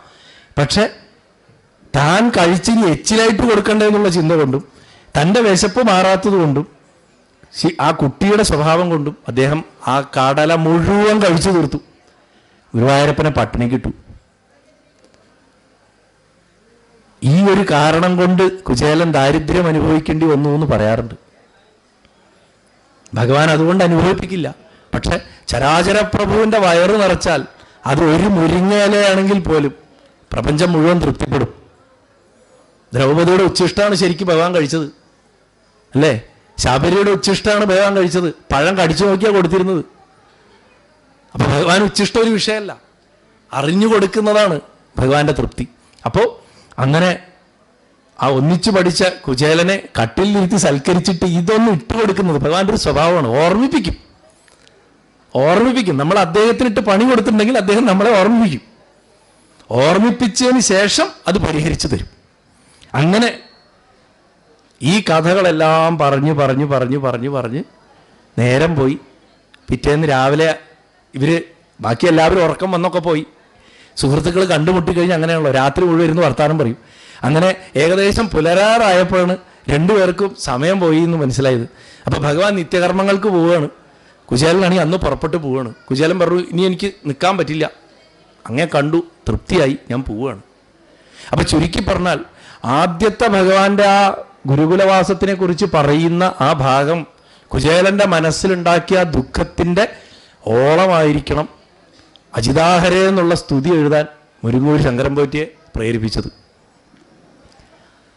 പക്ഷെ താൻ കഴിച്ചിനി എച്ചിലായിട്ട് കൊടുക്കണ്ടെന്നുള്ള ചിന്ത കൊണ്ടും തൻ്റെ വിശപ്പ് മാറാത്തത് കൊണ്ടും ആ കുട്ടിയുടെ സ്വഭാവം കൊണ്ടും അദ്ദേഹം ആ കടല മുഴുവൻ കഴിച്ചു തീർത്തു. ഗുരുവായൂരപ്പനെ പട്ടിണി കിട്ടു. ഈ ഒരു കാരണം കൊണ്ട് കുചേലൻ ദാരിദ്ര്യം അനുഭവിക്കേണ്ടി വന്നു എന്ന് പറയാറുണ്ട്. ഭഗവാൻ അതുകൊണ്ട് അനുഭവിപ്പിക്കില്ല. പക്ഷെ ചരാചര പ്രഭുവിൻ്റെ വയറ് നിറച്ചാൽ അത് ഒരു മുരിങ്ങയിലയാണെങ്കിൽ പോലും പ്രപഞ്ചം മുഴുവൻ തൃപ്തിപ്പെടും. ദ്രൗപദിയുടെ ഉച്ഛിഷ്ടമാണ് ശരിക്കും ഭഗവാൻ കഴിച്ചത്, അല്ലേ? ശബരിയുടെ ഉച്ഛിഷ്ടമാണ് ഭഗവാൻ കഴിച്ചത്. പഴം കടിച്ചു നോക്കിയാണ് കൊടുത്തിരുന്നത്. അപ്പോൾ ഭഗവാൻ ഉച്ഛിഷ്ടം ഒരു വിഷയമല്ല, അറിഞ്ഞു കൊടുക്കുന്നതാണ് ഭഗവാന്റെ തൃപ്തി. അപ്പോൾ അങ്ങനെ ആ ഒന്നിച്ചു പഠിച്ച കുചേലനെ കട്ടിലിരുത്തി സൽക്കരിച്ചിട്ട് ഇതൊന്നും ഇട്ട് കൊടുക്കുന്നത് ഭഗവാന്റെ ഒരു സ്വഭാവമാണ്. ഓർമ്മിപ്പിക്കും. നമ്മൾ അദ്ദേഹത്തിനിട്ട് പണി കൊടുത്തിട്ടുണ്ടെങ്കിൽ അദ്ദേഹം നമ്മളെ ഓർമ്മിപ്പിക്കും. ഓർമ്മിപ്പിച്ചതിന് ശേഷം അത് പരിഹരിച്ചു തരും. അങ്ങനെ ഈ കഥകളെല്ലാം പറഞ്ഞ് നേരം പോയി. പിറ്റേന്ന് രാവിലെ ബാക്കി എല്ലാവരും ഉറക്കം വന്നൊക്കെ പോയി. സുഹൃത്തുക്കൾ കണ്ടുമുട്ടിക്കഴിഞ്ഞ് അങ്ങനെയാണല്ലോ, രാത്രി മുഴുവൻ ഇരുന്ന് വർത്താനം പറയും. അങ്ങനെ ഏകദേശം പുലരാറായപ്പോഴാണ് രണ്ടുപേർക്കും സമയം പോയി എന്ന് മനസ്സിലായത്. അപ്പോൾ ഭഗവാൻ നിത്യകർമ്മങ്ങൾക്ക് പോവുകയാണ്. കുചേലനാണെങ്കിൽ അന്ന് പുറപ്പെട്ട് പോവുകയാണ്. കുചേലൻ പറഞ്ഞു, ഇനി എനിക്ക് നിൽക്കാൻ പറ്റില്ല, അങ്ങനെ കണ്ടു തൃപ്തിയായി, ഞാൻ പോവുകയാണ്. അപ്പം ചുരുക്കി പറഞ്ഞാൽ ആദ്യത്തെ ഭഗവാന്റെ ആ ഗുരുകുലവാസത്തിനെ കുറിച്ച് പറയുന്ന ആ ഭാഗം കുചേലൻ്റെ മനസ്സിലുണ്ടാക്കിയ ദുഃഖത്തിൻ്റെ ഓളമായിരിക്കണം അജിതാഹരേ എന്നുള്ള സ്തുതി എഴുതാൻ മുരുങ്ങൂർ ശങ്കരൻ പോറ്റിയെ പ്രേരിപ്പിച്ചത്.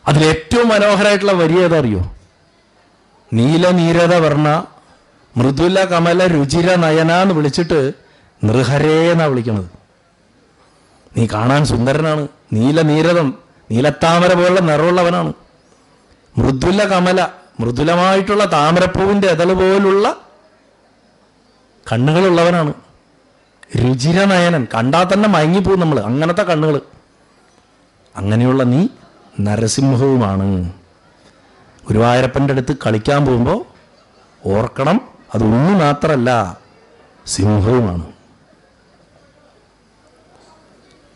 അതിലേറ്റവും മനോഹരമായിട്ടുള്ള വരി ഏതറിയോ? നീലനീരത വർണ്ണ മൃദുല കമല രുചിര നയന എന്ന് വിളിച്ചിട്ട് നൃഹരേ എന്നാണ് വിളിക്കണത്. നീ കാണാൻ സുന്ദരനാണ്, നീലനീരതം നീലത്താമര പോലുള്ള നിറമുള്ളവനാണ്, മൃദുല കമല മൃദുലമായിട്ടുള്ള താമരപ്പൂവിൻ്റെ എതള് പോലുള്ള കണ്ണുകളുള്ളവനാണ്, രുചിരനയനൻ കണ്ടാൽ തന്നെ മയങ്ങിപ്പോവും നമ്മൾ, അങ്ങനത്തെ കണ്ണുകൾ, അങ്ങനെയുള്ള നീ നരസിംഹവുമാണ്. ഗുരുവായൂരപ്പൻ്റെ അടുത്ത് കളിക്കാൻ പോകുമ്പോൾ ഓർക്കണം, അത് ഉണ്ണി മാത്രമല്ല, സിംഹവുമാണ്.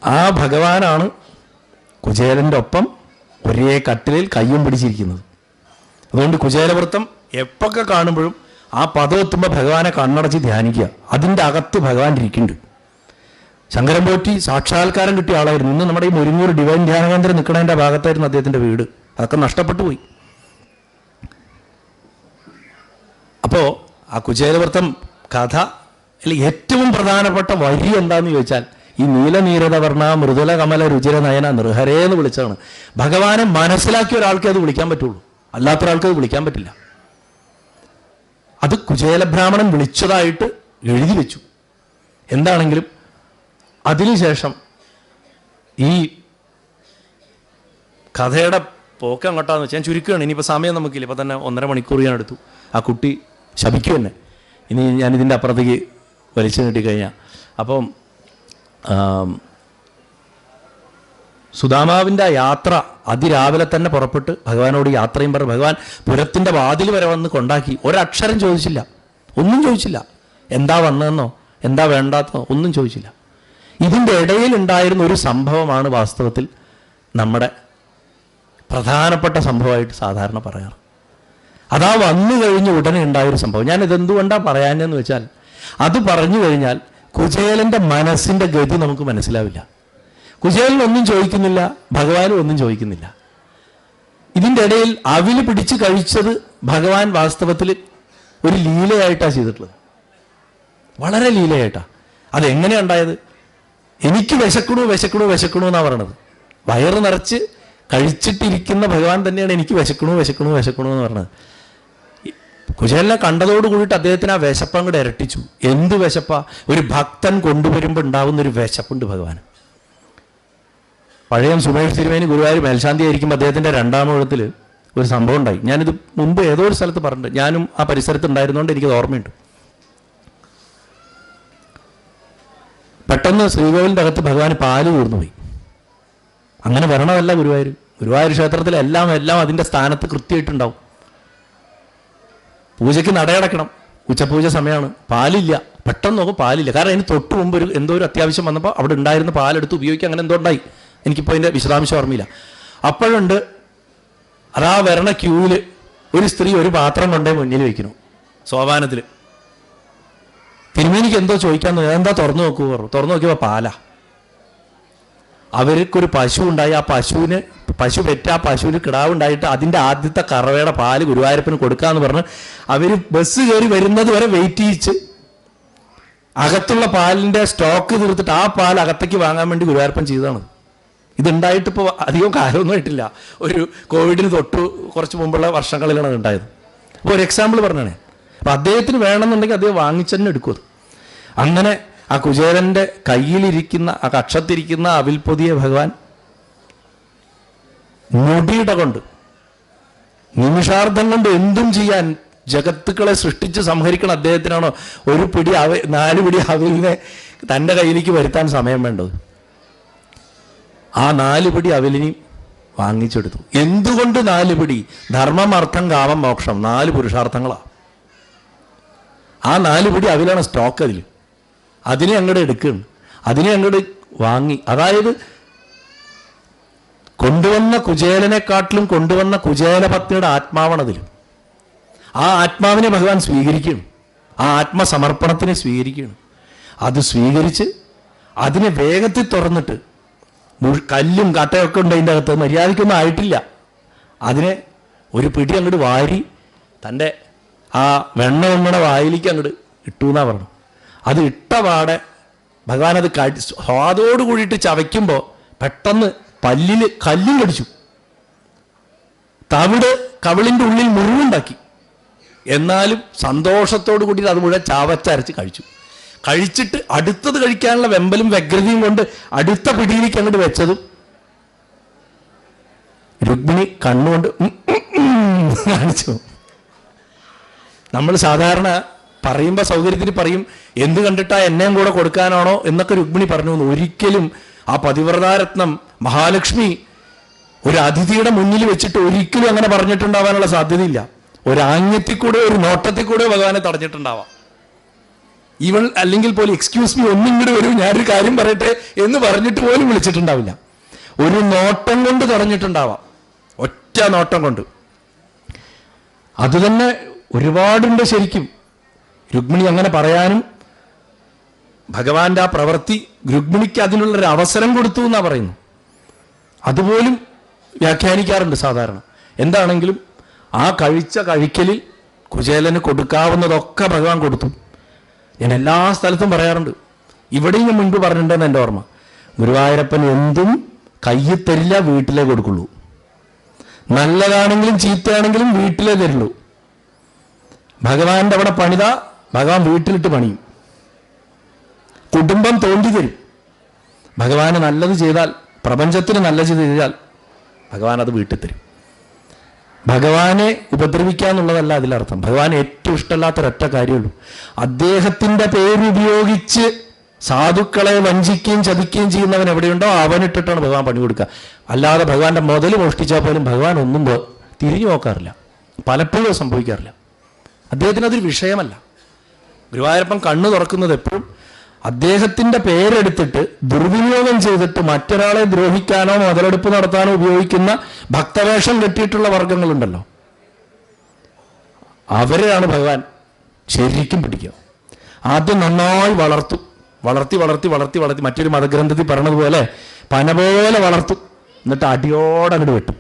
ആ ഭഗവാനാണ് കുചേലൻ്റെ ഒപ്പം ഒരേ കട്ടിലിൽ കയ്യും പിടിച്ചിരിക്കുന്നത്. അതുകൊണ്ട് കുചേലവൃത്തം എപ്പൊക്കെ കാണുമ്പോഴും ആ പദം എത്തുമ്പോൾ ഭഗവാനെ കണ്ണടച്ച് ധ്യാനിക്കുക. അതിൻ്റെ അകത്ത് ഭഗവാൻ ഇരിക്കുന്നുണ്ട്. ശങ്കരൻ പോറ്റി സാക്ഷാത്കാരം കിട്ടിയ ആളായിരുന്നു. ഇന്ന് നമ്മുടെ ഈ മുരിങ്ങൂർ ഡിവൈൻ ധ്യാനകേന്ദ്രം നിൽക്കണതിൻ്റെ ഭാഗത്തായിരുന്നു അദ്ദേഹത്തിൻ്റെ വീട്. അതൊക്കെ നഷ്ടപ്പെട്ടു പോയി. അപ്പോൾ ആ കുചേലവൃത്തം കഥ ഏറ്റവും പ്രധാനപ്പെട്ട വരി എന്താണെന്ന് ചോദിച്ചാൽ ഈ നീലനീരത വർണ്ണ മൃദുല കമല രുചിര നയന നൃഹരേ എന്ന് വിളിച്ചതാണ്. ഭഗവാനെ മനസ്സിലാക്കിയ ഒരാൾക്ക് അത് വിളിക്കാൻ പറ്റുള്ളൂ, അല്ലാത്തൊരാൾക്ക് അത് വിളിക്കാൻ പറ്റില്ല. അത് കുചേലബ്രാഹ്മണൻ വിളിച്ചതായിട്ട് എഴുതി വെച്ചു. എന്താണെങ്കിലും അതിനുശേഷം ഈ കഥയുടെ പോക്ക് അങ്ങോട്ടാന്ന് വെച്ചാൽ ഞാൻ ചുരുക്കുകയാണ്. ഇനിയിപ്പോൾ സമയം നമുക്കില്ല, ഇപ്പം തന്നെ 1.5 മണിക്കൂർ ഞാൻ എടുത്തു. ആ കുട്ടി ശപിക്കും തന്നെ, ഇനി ഞാനിതിൻ്റെ അപ്പുറത്തേക്ക് വലിച്ചു നീട്ടിക്കഴിഞ്ഞാൽ. അപ്പം സുദാമാവിൻ്റെ യാത്ര അതിരാവിലെ തന്നെ പുറപ്പെട്ട് ഭഗവാനോട് യാത്രയും പറഞ്ഞു. ഭഗവാൻ പുരത്തിൻ്റെ വാതിൽ വരെ വന്ന് കൊണ്ടാക്കി. ഒരക്ഷരം ചോദിച്ചില്ല, ഒന്നും ചോദിച്ചില്ല. എന്താ വന്നതെന്നോ എന്താ വേണ്ടാത്തതോ ഒന്നും ചോദിച്ചില്ല. ഇതിൻ്റെ ഇടയിൽ ഉണ്ടായിരുന്ന ഒരു സംഭവമാണ് വാസ്തവത്തിൽ നമ്മുടെ പ്രധാനപ്പെട്ട സംഭവമായിട്ട് സാധാരണ പറയാറ്. അതാ വന്നു കഴിഞ്ഞ് ഉടനെ ഉണ്ടായൊരു സംഭവം. ഞാനിതെന്തുകൊണ്ടാണ് പറയാനെന്ന് വെച്ചാൽ, അത് പറഞ്ഞു കഴിഞ്ഞാൽ കുചേലൻ്റെ മനസ്സിൻ്റെ ഗതി നമുക്ക് മനസ്സിലാവില്ല. കുചേലൻ ഒന്നും ചോദിക്കുന്നില്ല, ഭഗവാനും ഒന്നും ചോദിക്കുന്നില്ല. ഇതിൻ്റെ ഇടയിൽ അവില് പിടിച്ച് കഴിച്ചത് ഭഗവാൻ വാസ്തവത്തിൽ ഒരു ലീലയായിട്ടാണ് ചെയ്തിട്ടുള്ളത്, വളരെ ലീലയായിട്ടാണ്. അതെങ്ങനെയാണ് ഉണ്ടായത്? എനിക്ക് വിശക്കണു വിശക്കണു വിശക്കണു എന്നാണ് പറയണത്. വയറ് നിറച്ച് കഴിച്ചിട്ടിരിക്കുന്ന ഭഗവാൻ തന്നെയാണ് എനിക്ക് വിശക്കണു വിശക്കണു വിശക്കണു എന്ന് പറഞ്ഞത്. കുചേലനെ കണ്ടതോട് കൂടിയിട്ട് അദ്ദേഹത്തിന് ആ വിശപ്പം കൂടെ ഇരട്ടിച്ചു. എന്ത് വിശപ്പാ? ഒരു ഭക്തൻ കൊണ്ടുവരുമ്പോൾ ഉണ്ടാവുന്നൊരു വിശപ്പുണ്ട് ഭഗവാൻ. പഴയ സുമേഷ് തിരുമേനി ഗുരുവായൂർ മേൽശാന്തി ആയിരിക്കുമ്പോൾ അദ്ദേഹത്തിൻ്റെ 2ാം ഊഴത്തിൽ ഒരു സംഭവം ഉണ്ടായി. ഞാനിത് മുമ്പ് ഏതോ ഒരു സ്ഥലത്ത് പറഞ്ഞിട്ടുണ്ട്, ഞാനും ആ പരിസരത്ത് ഉണ്ടായിരുന്നുകൊണ്ട് എനിക്കത് ഓർമ്മയുണ്ട്. പെട്ടെന്ന് ശ്രീകോവിലിൻ്റെ അകത്ത് ഭഗവാൻ പാല് തീർന്നുപോയി. അങ്ങനെ വരണമല്ല ഗുരുവായൂർ. ഗുരുവായൂർ ക്ഷേത്രത്തിൽ എല്ലാം അതിൻ്റെ സ്ഥാനത്ത് കൃത്യമായിട്ടുണ്ടാവും. പൂജയ്ക്ക് നടയടക്കണം, ഉച്ചപൂജ സമയമാണ്, പാലില്ല. പെട്ടെന്ന് നോക്കും പാലില്ല. കാരണം അതിന് തൊട്ട് മുമ്പ് എന്തോ ഒരു അത്യാവശ്യം വന്നപ്പോൾ അവിടെ ഉണ്ടായിരുന്ന പാലെടുത്ത് ഉപയോഗിക്കുക, അങ്ങനെ എന്തോ ഉണ്ടായി. എനിക്കിപ്പോൾ അതിൻ്റെ വിശദാംശം ഓർമ്മയില്ല. അപ്പോഴുണ്ട് അതാ വരണ ക്യൂവിൽ ഒരു സ്ത്രീ ഒരു പാത്രം കൊണ്ടേ മുന്നിൽ വയ്ക്കുന്നു സോപാനത്തിൽ. തിരുമേനിക്ക് എന്തോ ചോദിക്കാൻ തോന്നി. എന്താ തുറന്നു നോക്കൂ പറഞ്ഞു. തുറന്നു നോക്കിയപ്പോൾ പാലാ. അവർക്കൊരു പശു ഉണ്ടായി. ആ പശു പെറ്റ ആ പശുവിന് കിടാവുണ്ടായിട്ട് അതിൻ്റെ ആദ്യത്തെ കറവയുടെ പാല് ഗുരുവായൂരപ്പന് കൊടുക്കാമെന്ന് പറഞ്ഞ് അവർ ബസ് കയറി വരുന്നത് വരെ വെയിറ്റ് ചെയ്യിച്ച് അകത്തുള്ള പാലിൻ്റെ സ്റ്റോക്ക് തീർത്തിട്ട് ആ പാൽ അകത്തേക്ക് വാങ്ങാൻ വേണ്ടി ഗുരുവായൂരപ്പൻ ചെയ്തതാണ്. ഇതുണ്ടായിട്ടിപ്പോൾ അധികം കാലമൊന്നും ആയിട്ടില്ല. ഒരു കോവിഡിന് തൊട്ട് കുറച്ച് മുമ്പുള്ള വർഷങ്ങളിലാണ് ഉണ്ടായത്. അപ്പോൾ ഒരു എക്സാമ്പിൾ പറഞ്ഞാണ്. അപ്പോൾ അദ്ദേഹത്തിന് വേണമെന്നുണ്ടെങ്കിൽ അദ്ദേഹം വാങ്ങിച്ചെന്നെ എടുക്കും അത്. അങ്ങനെ ആ കുചേലൻ്റെ കയ്യിലിരിക്കുന്ന ആ കക്ഷത്തിരിക്കുന്ന അവിൽപ്പൊതിയെ ഭഗവാൻ ഞൊടിയിട കൊണ്ട് നിമിഷാർദ്ധം കൊണ്ട് എന്തും ചെയ്യാൻ ജഗത്തുക്കളെ സൃഷ്ടിച്ച് സംഹരിക്കണം അദ്ദേഹത്തിനാണോ 4 പിടി അവിലിനെ തൻ്റെ കയ്യിലേക്ക് വരുത്താൻ സമയം വേണ്ടത്? ആ 4 പിടി അവിലിനെയും വാങ്ങിച്ചെടുത്തു. എന്തുകൊണ്ട് 4 പിടി? ധർമ്മം, അർത്ഥം, കാമം, മോക്ഷം, 4 പുരുഷാർത്ഥങ്ങളാണ്. ആ 4 പിടി അവിലാണ് സ്റ്റോക്ക്. അതിനെ അങ്ങോട്ട് എടുക്കുകയാണ്, അതിനെ അങ്ങോട്ട് വാങ്ങി. അതായത് കൊണ്ടുവന്ന കുചേലനെക്കാട്ടിലും കൊണ്ടുവന്ന കുചേലപത്നിയുടെ ആത്മാവാണതിൽ. ആ ആത്മാവിനെ ഭഗവാൻ സ്വീകരിക്കുകയാണ്, ആ ആത്മസമർപ്പണത്തിനെ സ്വീകരിക്കുകയാണ്. അത് സ്വീകരിച്ച് അതിനെ വേഗത്തിൽ തുറന്നിട്ട്, കല്ലും കട്ടയൊക്കെ ഉണ്ട് അതിൻ്റെ അകത്ത്, മര്യാദയ്ക്കൊന്നും ആയിട്ടില്ല, അതിനെ ഒരു പിടി അങ്ങോട്ട് വാരി തൻ്റെ ആ വെണ്ണ ഉണ്ണയുടെ വായിലേക്ക് അങ്ങോട്ട് ഇട്ടു എന്നാ പറഞ്ഞു. അത് ഇട്ട പാടെ ഭഗവാൻ അത് സ്വാദോട് കൂടിയിട്ട് ചവയ്ക്കുമ്പോൾ പെട്ടെന്ന് പല്ലിൽ കല്ലും കടിച്ചു, തവിട് കവിളിൻ്റെ ഉള്ളിൽ മുറിവുണ്ടാക്കി. എന്നാലും സന്തോഷത്തോടു കൂടി അത് മുഴുവൻ ചാവച്ചരച്ച് കഴിച്ചു. കഴിച്ചിട്ട് അടുത്തത് കഴിക്കാനുള്ള വെമ്പലും വ്യഗ്രതയും കൊണ്ട് അടുത്ത പിടിയിലേക്ക് അങ്ങോട്ട് വെച്ചതും രുക്മിണി കണ്ണുകൊണ്ട് കാണിച്ചു. നമ്മൾ സാധാരണ പറയുമ്പോൾ സൗകര്യത്തിന് പറയും, എന്ത് കണ്ടിട്ടാ എന്നെയും കൂടെ കൊടുക്കാനാണോ എന്നൊക്കെ രുക്മിണി പറഞ്ഞു. ഒരിക്കലും ആ പതിവ്രതാരത്നം മഹാലക്ഷ്മി ഒരു അതിഥിയുടെ മുന്നിൽ വെച്ചിട്ട് ഒരിക്കലും അങ്ങനെ പറഞ്ഞിട്ടുണ്ടാവാനുള്ള സാധ്യതയില്ല. ഒരാംഗ്യത്തിൽ കൂടെ ഒരു നോട്ടത്തിൽ കൂടെ ഭഗവാനെ തടഞ്ഞിട്ടുണ്ടാവാം. ഇവൾ അല്ലെങ്കിൽ പോലും എക്സ്ക്യൂസ് മീ ഒന്നിങ്ങോട്ട് വരൂ, ഞാനൊരു കാര്യം പറയട്ടെ എന്ന് പറഞ്ഞിട്ട് പോലും വിളിച്ചിട്ടുണ്ടാവില്ല. ഒരു നോട്ടം കൊണ്ട് തടഞ്ഞിട്ടുണ്ടാവാം, ഒറ്റ നോട്ടം കൊണ്ട്. അതുതന്നെ ഒരുപാടുണ്ട് ശരിക്കും. രുക്മിണി അങ്ങനെ പറയാനും ഭഗവാന്റെ ആ പ്രവൃത്തി രുക്മിണിക്ക് അതിനുള്ളൊരു അവസരം കൊടുത്തു എന്നാ പറയുന്നു. അതുപോലും വ്യാഖ്യാനിക്കാറുണ്ട് സാധാരണ. എന്താണെങ്കിലും ആ കഴിക്കലിൽ കുചേലന് കൊടുക്കാവുന്നതൊക്കെ ഭഗവാൻ കൊടുത്തു. ഞാൻ എല്ലാ സ്ഥലത്തും പറയാറുണ്ട്, ഇവിടെയും ഞാൻ മുൻപ് പറഞ്ഞിട്ടുണ്ടെന്ന് എൻ്റെ ഓർമ്മ. ഗുരുവായൂരപ്പൻ എന്തും കയ്യിൽ തരില്ല, വീട്ടിലേ കൊടുക്കുള്ളൂ. നല്ലതാണെങ്കിലും ചീത്തയാണെങ്കിലും വീട്ടിലേ തരുള്ളൂ. ഭഗവാന്റെ അവിടെ പണിത ഭഗവാൻ വീട്ടിലിട്ട് പണിയും. കുടുംബം തോണ്ടി തരും. ഭഗവാന് നല്ലത് ചെയ്താൽ, പ്രപഞ്ചത്തിന് നല്ലത് ചെയ്താൽ ഭഗവാൻ അത് വീട്ടിൽ തരും. ഭഗവാനെ ഉപദ്രവിക്കുക എന്നുള്ളതല്ല അതിലർത്ഥം. ഭഗവാൻ ഏറ്റവും ഇഷ്ടമല്ലാത്തൊരൊറ്റ കാര്യമുള്ളൂ, അദ്ദേഹത്തിൻ്റെ പേരുപയോഗിച്ച് സാധുക്കളെ വഞ്ചിക്കുകയും ചതിക്കുകയും ചെയ്യുന്നവൻ എവിടെയുണ്ടോ അവനിട്ടിട്ടാണ് ഭഗവാൻ പണി കൊടുക്കുക. അല്ലാതെ ഭഗവാന്റെ മുതൽ മോഷ്ടിച്ചാൽ പോലും ഭഗവാൻ ഒന്നും തിരിഞ്ഞു നോക്കാറില്ല, പലപ്പോഴും സംഭവിക്കാറില്ല. അദ്ദേഹത്തിന് അതൊരു വിഷയമല്ല. ഗുരുവായൂരപ്പൻ കണ്ണു തുറക്കുന്നത് എപ്പോഴും അദ്ദേഹത്തിൻ്റെ പേരെടുത്തിട്ട് ദുർവിനിയോഗം ചെയ്തിട്ട് മറ്റൊരാളെ ദ്രോഹിക്കാനോ മുതലെടുപ്പ് നടത്താനോ ഉപയോഗിക്കുന്ന ഭക്തവേഷം കെട്ടിയിട്ടുള്ള വർഗങ്ങളുണ്ടല്ലോ, അവരെയാണ് ഭഗവാൻ ശരിക്കും പിടിക്കുക. ആദ്യം നന്നായി വളർത്തി മറ്റൊരു മതഗ്രന്ഥത്തിൽ പറഞ്ഞതുപോലെ പന പോലെ വളർത്തും, എന്നിട്ട് അടിയോടെ അങ്ങോട്ട് വെട്ടും.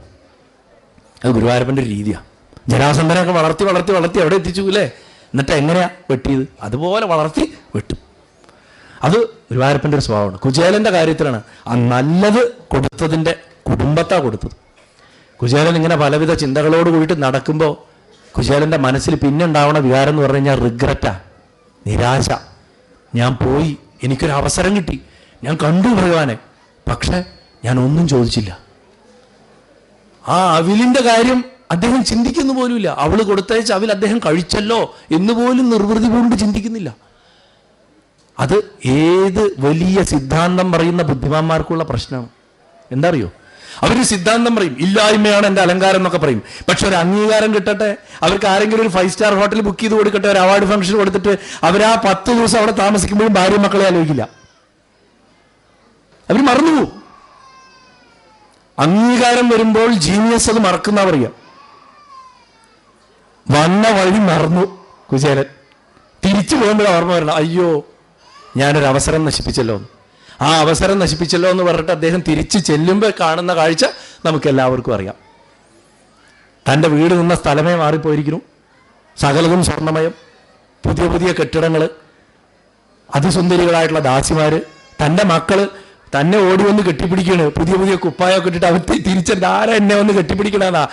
അത് ഗുരുവായൂരപ്പൻ്റെ ഒരു രീതിയാണ്. ജരാസന്ധനൊക്കെ വളർത്തി എവിടെ എത്തിച്ചു അല്ലേ? എന്നിട്ട് എങ്ങനെയാ വെട്ടിയത്? അതുപോലെ വളർത്തി വെട്ടും. അത് ഗുരുവായൂരപ്പൻ്റെ ഒരു സ്വഭാവമാണ്. കുചേലൻ്റെ കാര്യത്തിലാണ് ആ നല്ലത് കൊടുത്തതിൻ്റെ കുടുംബത്താ കൊടുത്തത്. കുചേലൻ ഇങ്ങനെ പലവിധ ചിന്തകളോട് കൂടിയിട്ട് നടക്കുമ്പോൾ കുചേലൻ്റെ മനസ്സിൽ പിന്നെ ഉണ്ടാവണ വികാരം എന്ന് പറഞ്ഞു കഴിഞ്ഞാൽ റിഗ്രറ്റാ, നിരാശ. ഞാൻ പോയി, എനിക്കൊരു അവസരം കിട്ടി, ഞാൻ കണ്ടു ഭഗവാനെ, പക്ഷെ ഞാൻ ഒന്നും ചോദിച്ചില്ല. ആ അവിലിൻ്റെ കാര്യം അദ്ദേഹം ചിന്തിക്കുന്നു പോലുമില്ല. അവള് കൊടുത്തയച്ച അവിൽ അദ്ദേഹം കഴിച്ചല്ലോ എന്ന് പോലും നിർവൃതി കൊണ്ട് ചിന്തിക്കുന്നില്ല. അത് ഏത് വലിയ സിദ്ധാന്തം പറയുന്ന ബുദ്ധിമാന്മാർക്കുള്ള പ്രശ്നമാണ്. എന്താ അറിയോ? അവർ സിദ്ധാന്തം പറയും, ഇല്ലായ്മയാണ് എൻ്റെ അലങ്കാരം എന്നൊക്കെ പറയും. പക്ഷെ ഒരു അംഗീകാരം കിട്ടട്ടെ, അവർക്ക് ആരെങ്കിലും ഒരു 5 സ്റ്റാർ ഹോട്ടൽ ബുക്ക് ചെയ്ത് കൊടുക്കട്ടെ, ഒരു അവാർഡ് ഫംഗ്ഷൻ കൊടുത്തിട്ട് അവരാ 10 ദിവസം അവിടെ താമസിക്കുമ്പോഴും ഭാര്യ മക്കളെ ആലോചിക്കില്ല, അവർ മറന്നുപോകും. അംഗീകാരം വരുമ്പോൾ ജീനിയസ് അത് മറക്കുന്ന പറയുക. വന്ന വഴി മറന്നു കുചേലൻ. തിരിച്ചു പോകുമ്പോഴാണ് ഓർമ്മ വരണം, അയ്യോ ഞാനൊരു അവസരം നശിപ്പിച്ചല്ലോ എന്ന്. ആ അവസരം നശിപ്പിച്ചല്ലോ എന്ന് പറഞ്ഞിട്ട് അദ്ദേഹം തിരിച്ച് ചെല്ലുമ്പോൾ കാണുന്ന കാഴ്ച നമുക്ക് എല്ലാവർക്കും അറിയാം. തൻ്റെ വീട് നിന്ന സ്ഥലമേ മാറിപ്പോയിരിക്കുന്നു. സകലതും സ്വർണ്ണമയം, പുതിയ പുതിയ കെട്ടിടങ്ങൾ, അതിസുന്ദരികളായിട്ടുള്ള ദാസിമാർ, തൻ്റെ മക്കൾ തന്നെ ഓടി വന്ന് കെട്ടിപ്പിടിക്കുകയാണ്. പുതിയ പുതിയ കുപ്പായൊക്കെ ഇട്ടിട്ട് അവർ തിരിച്ചെടുത്ത് ആരാ എന്നെ വന്ന് കെട്ടിപ്പിടിക്കണമെന്നാ.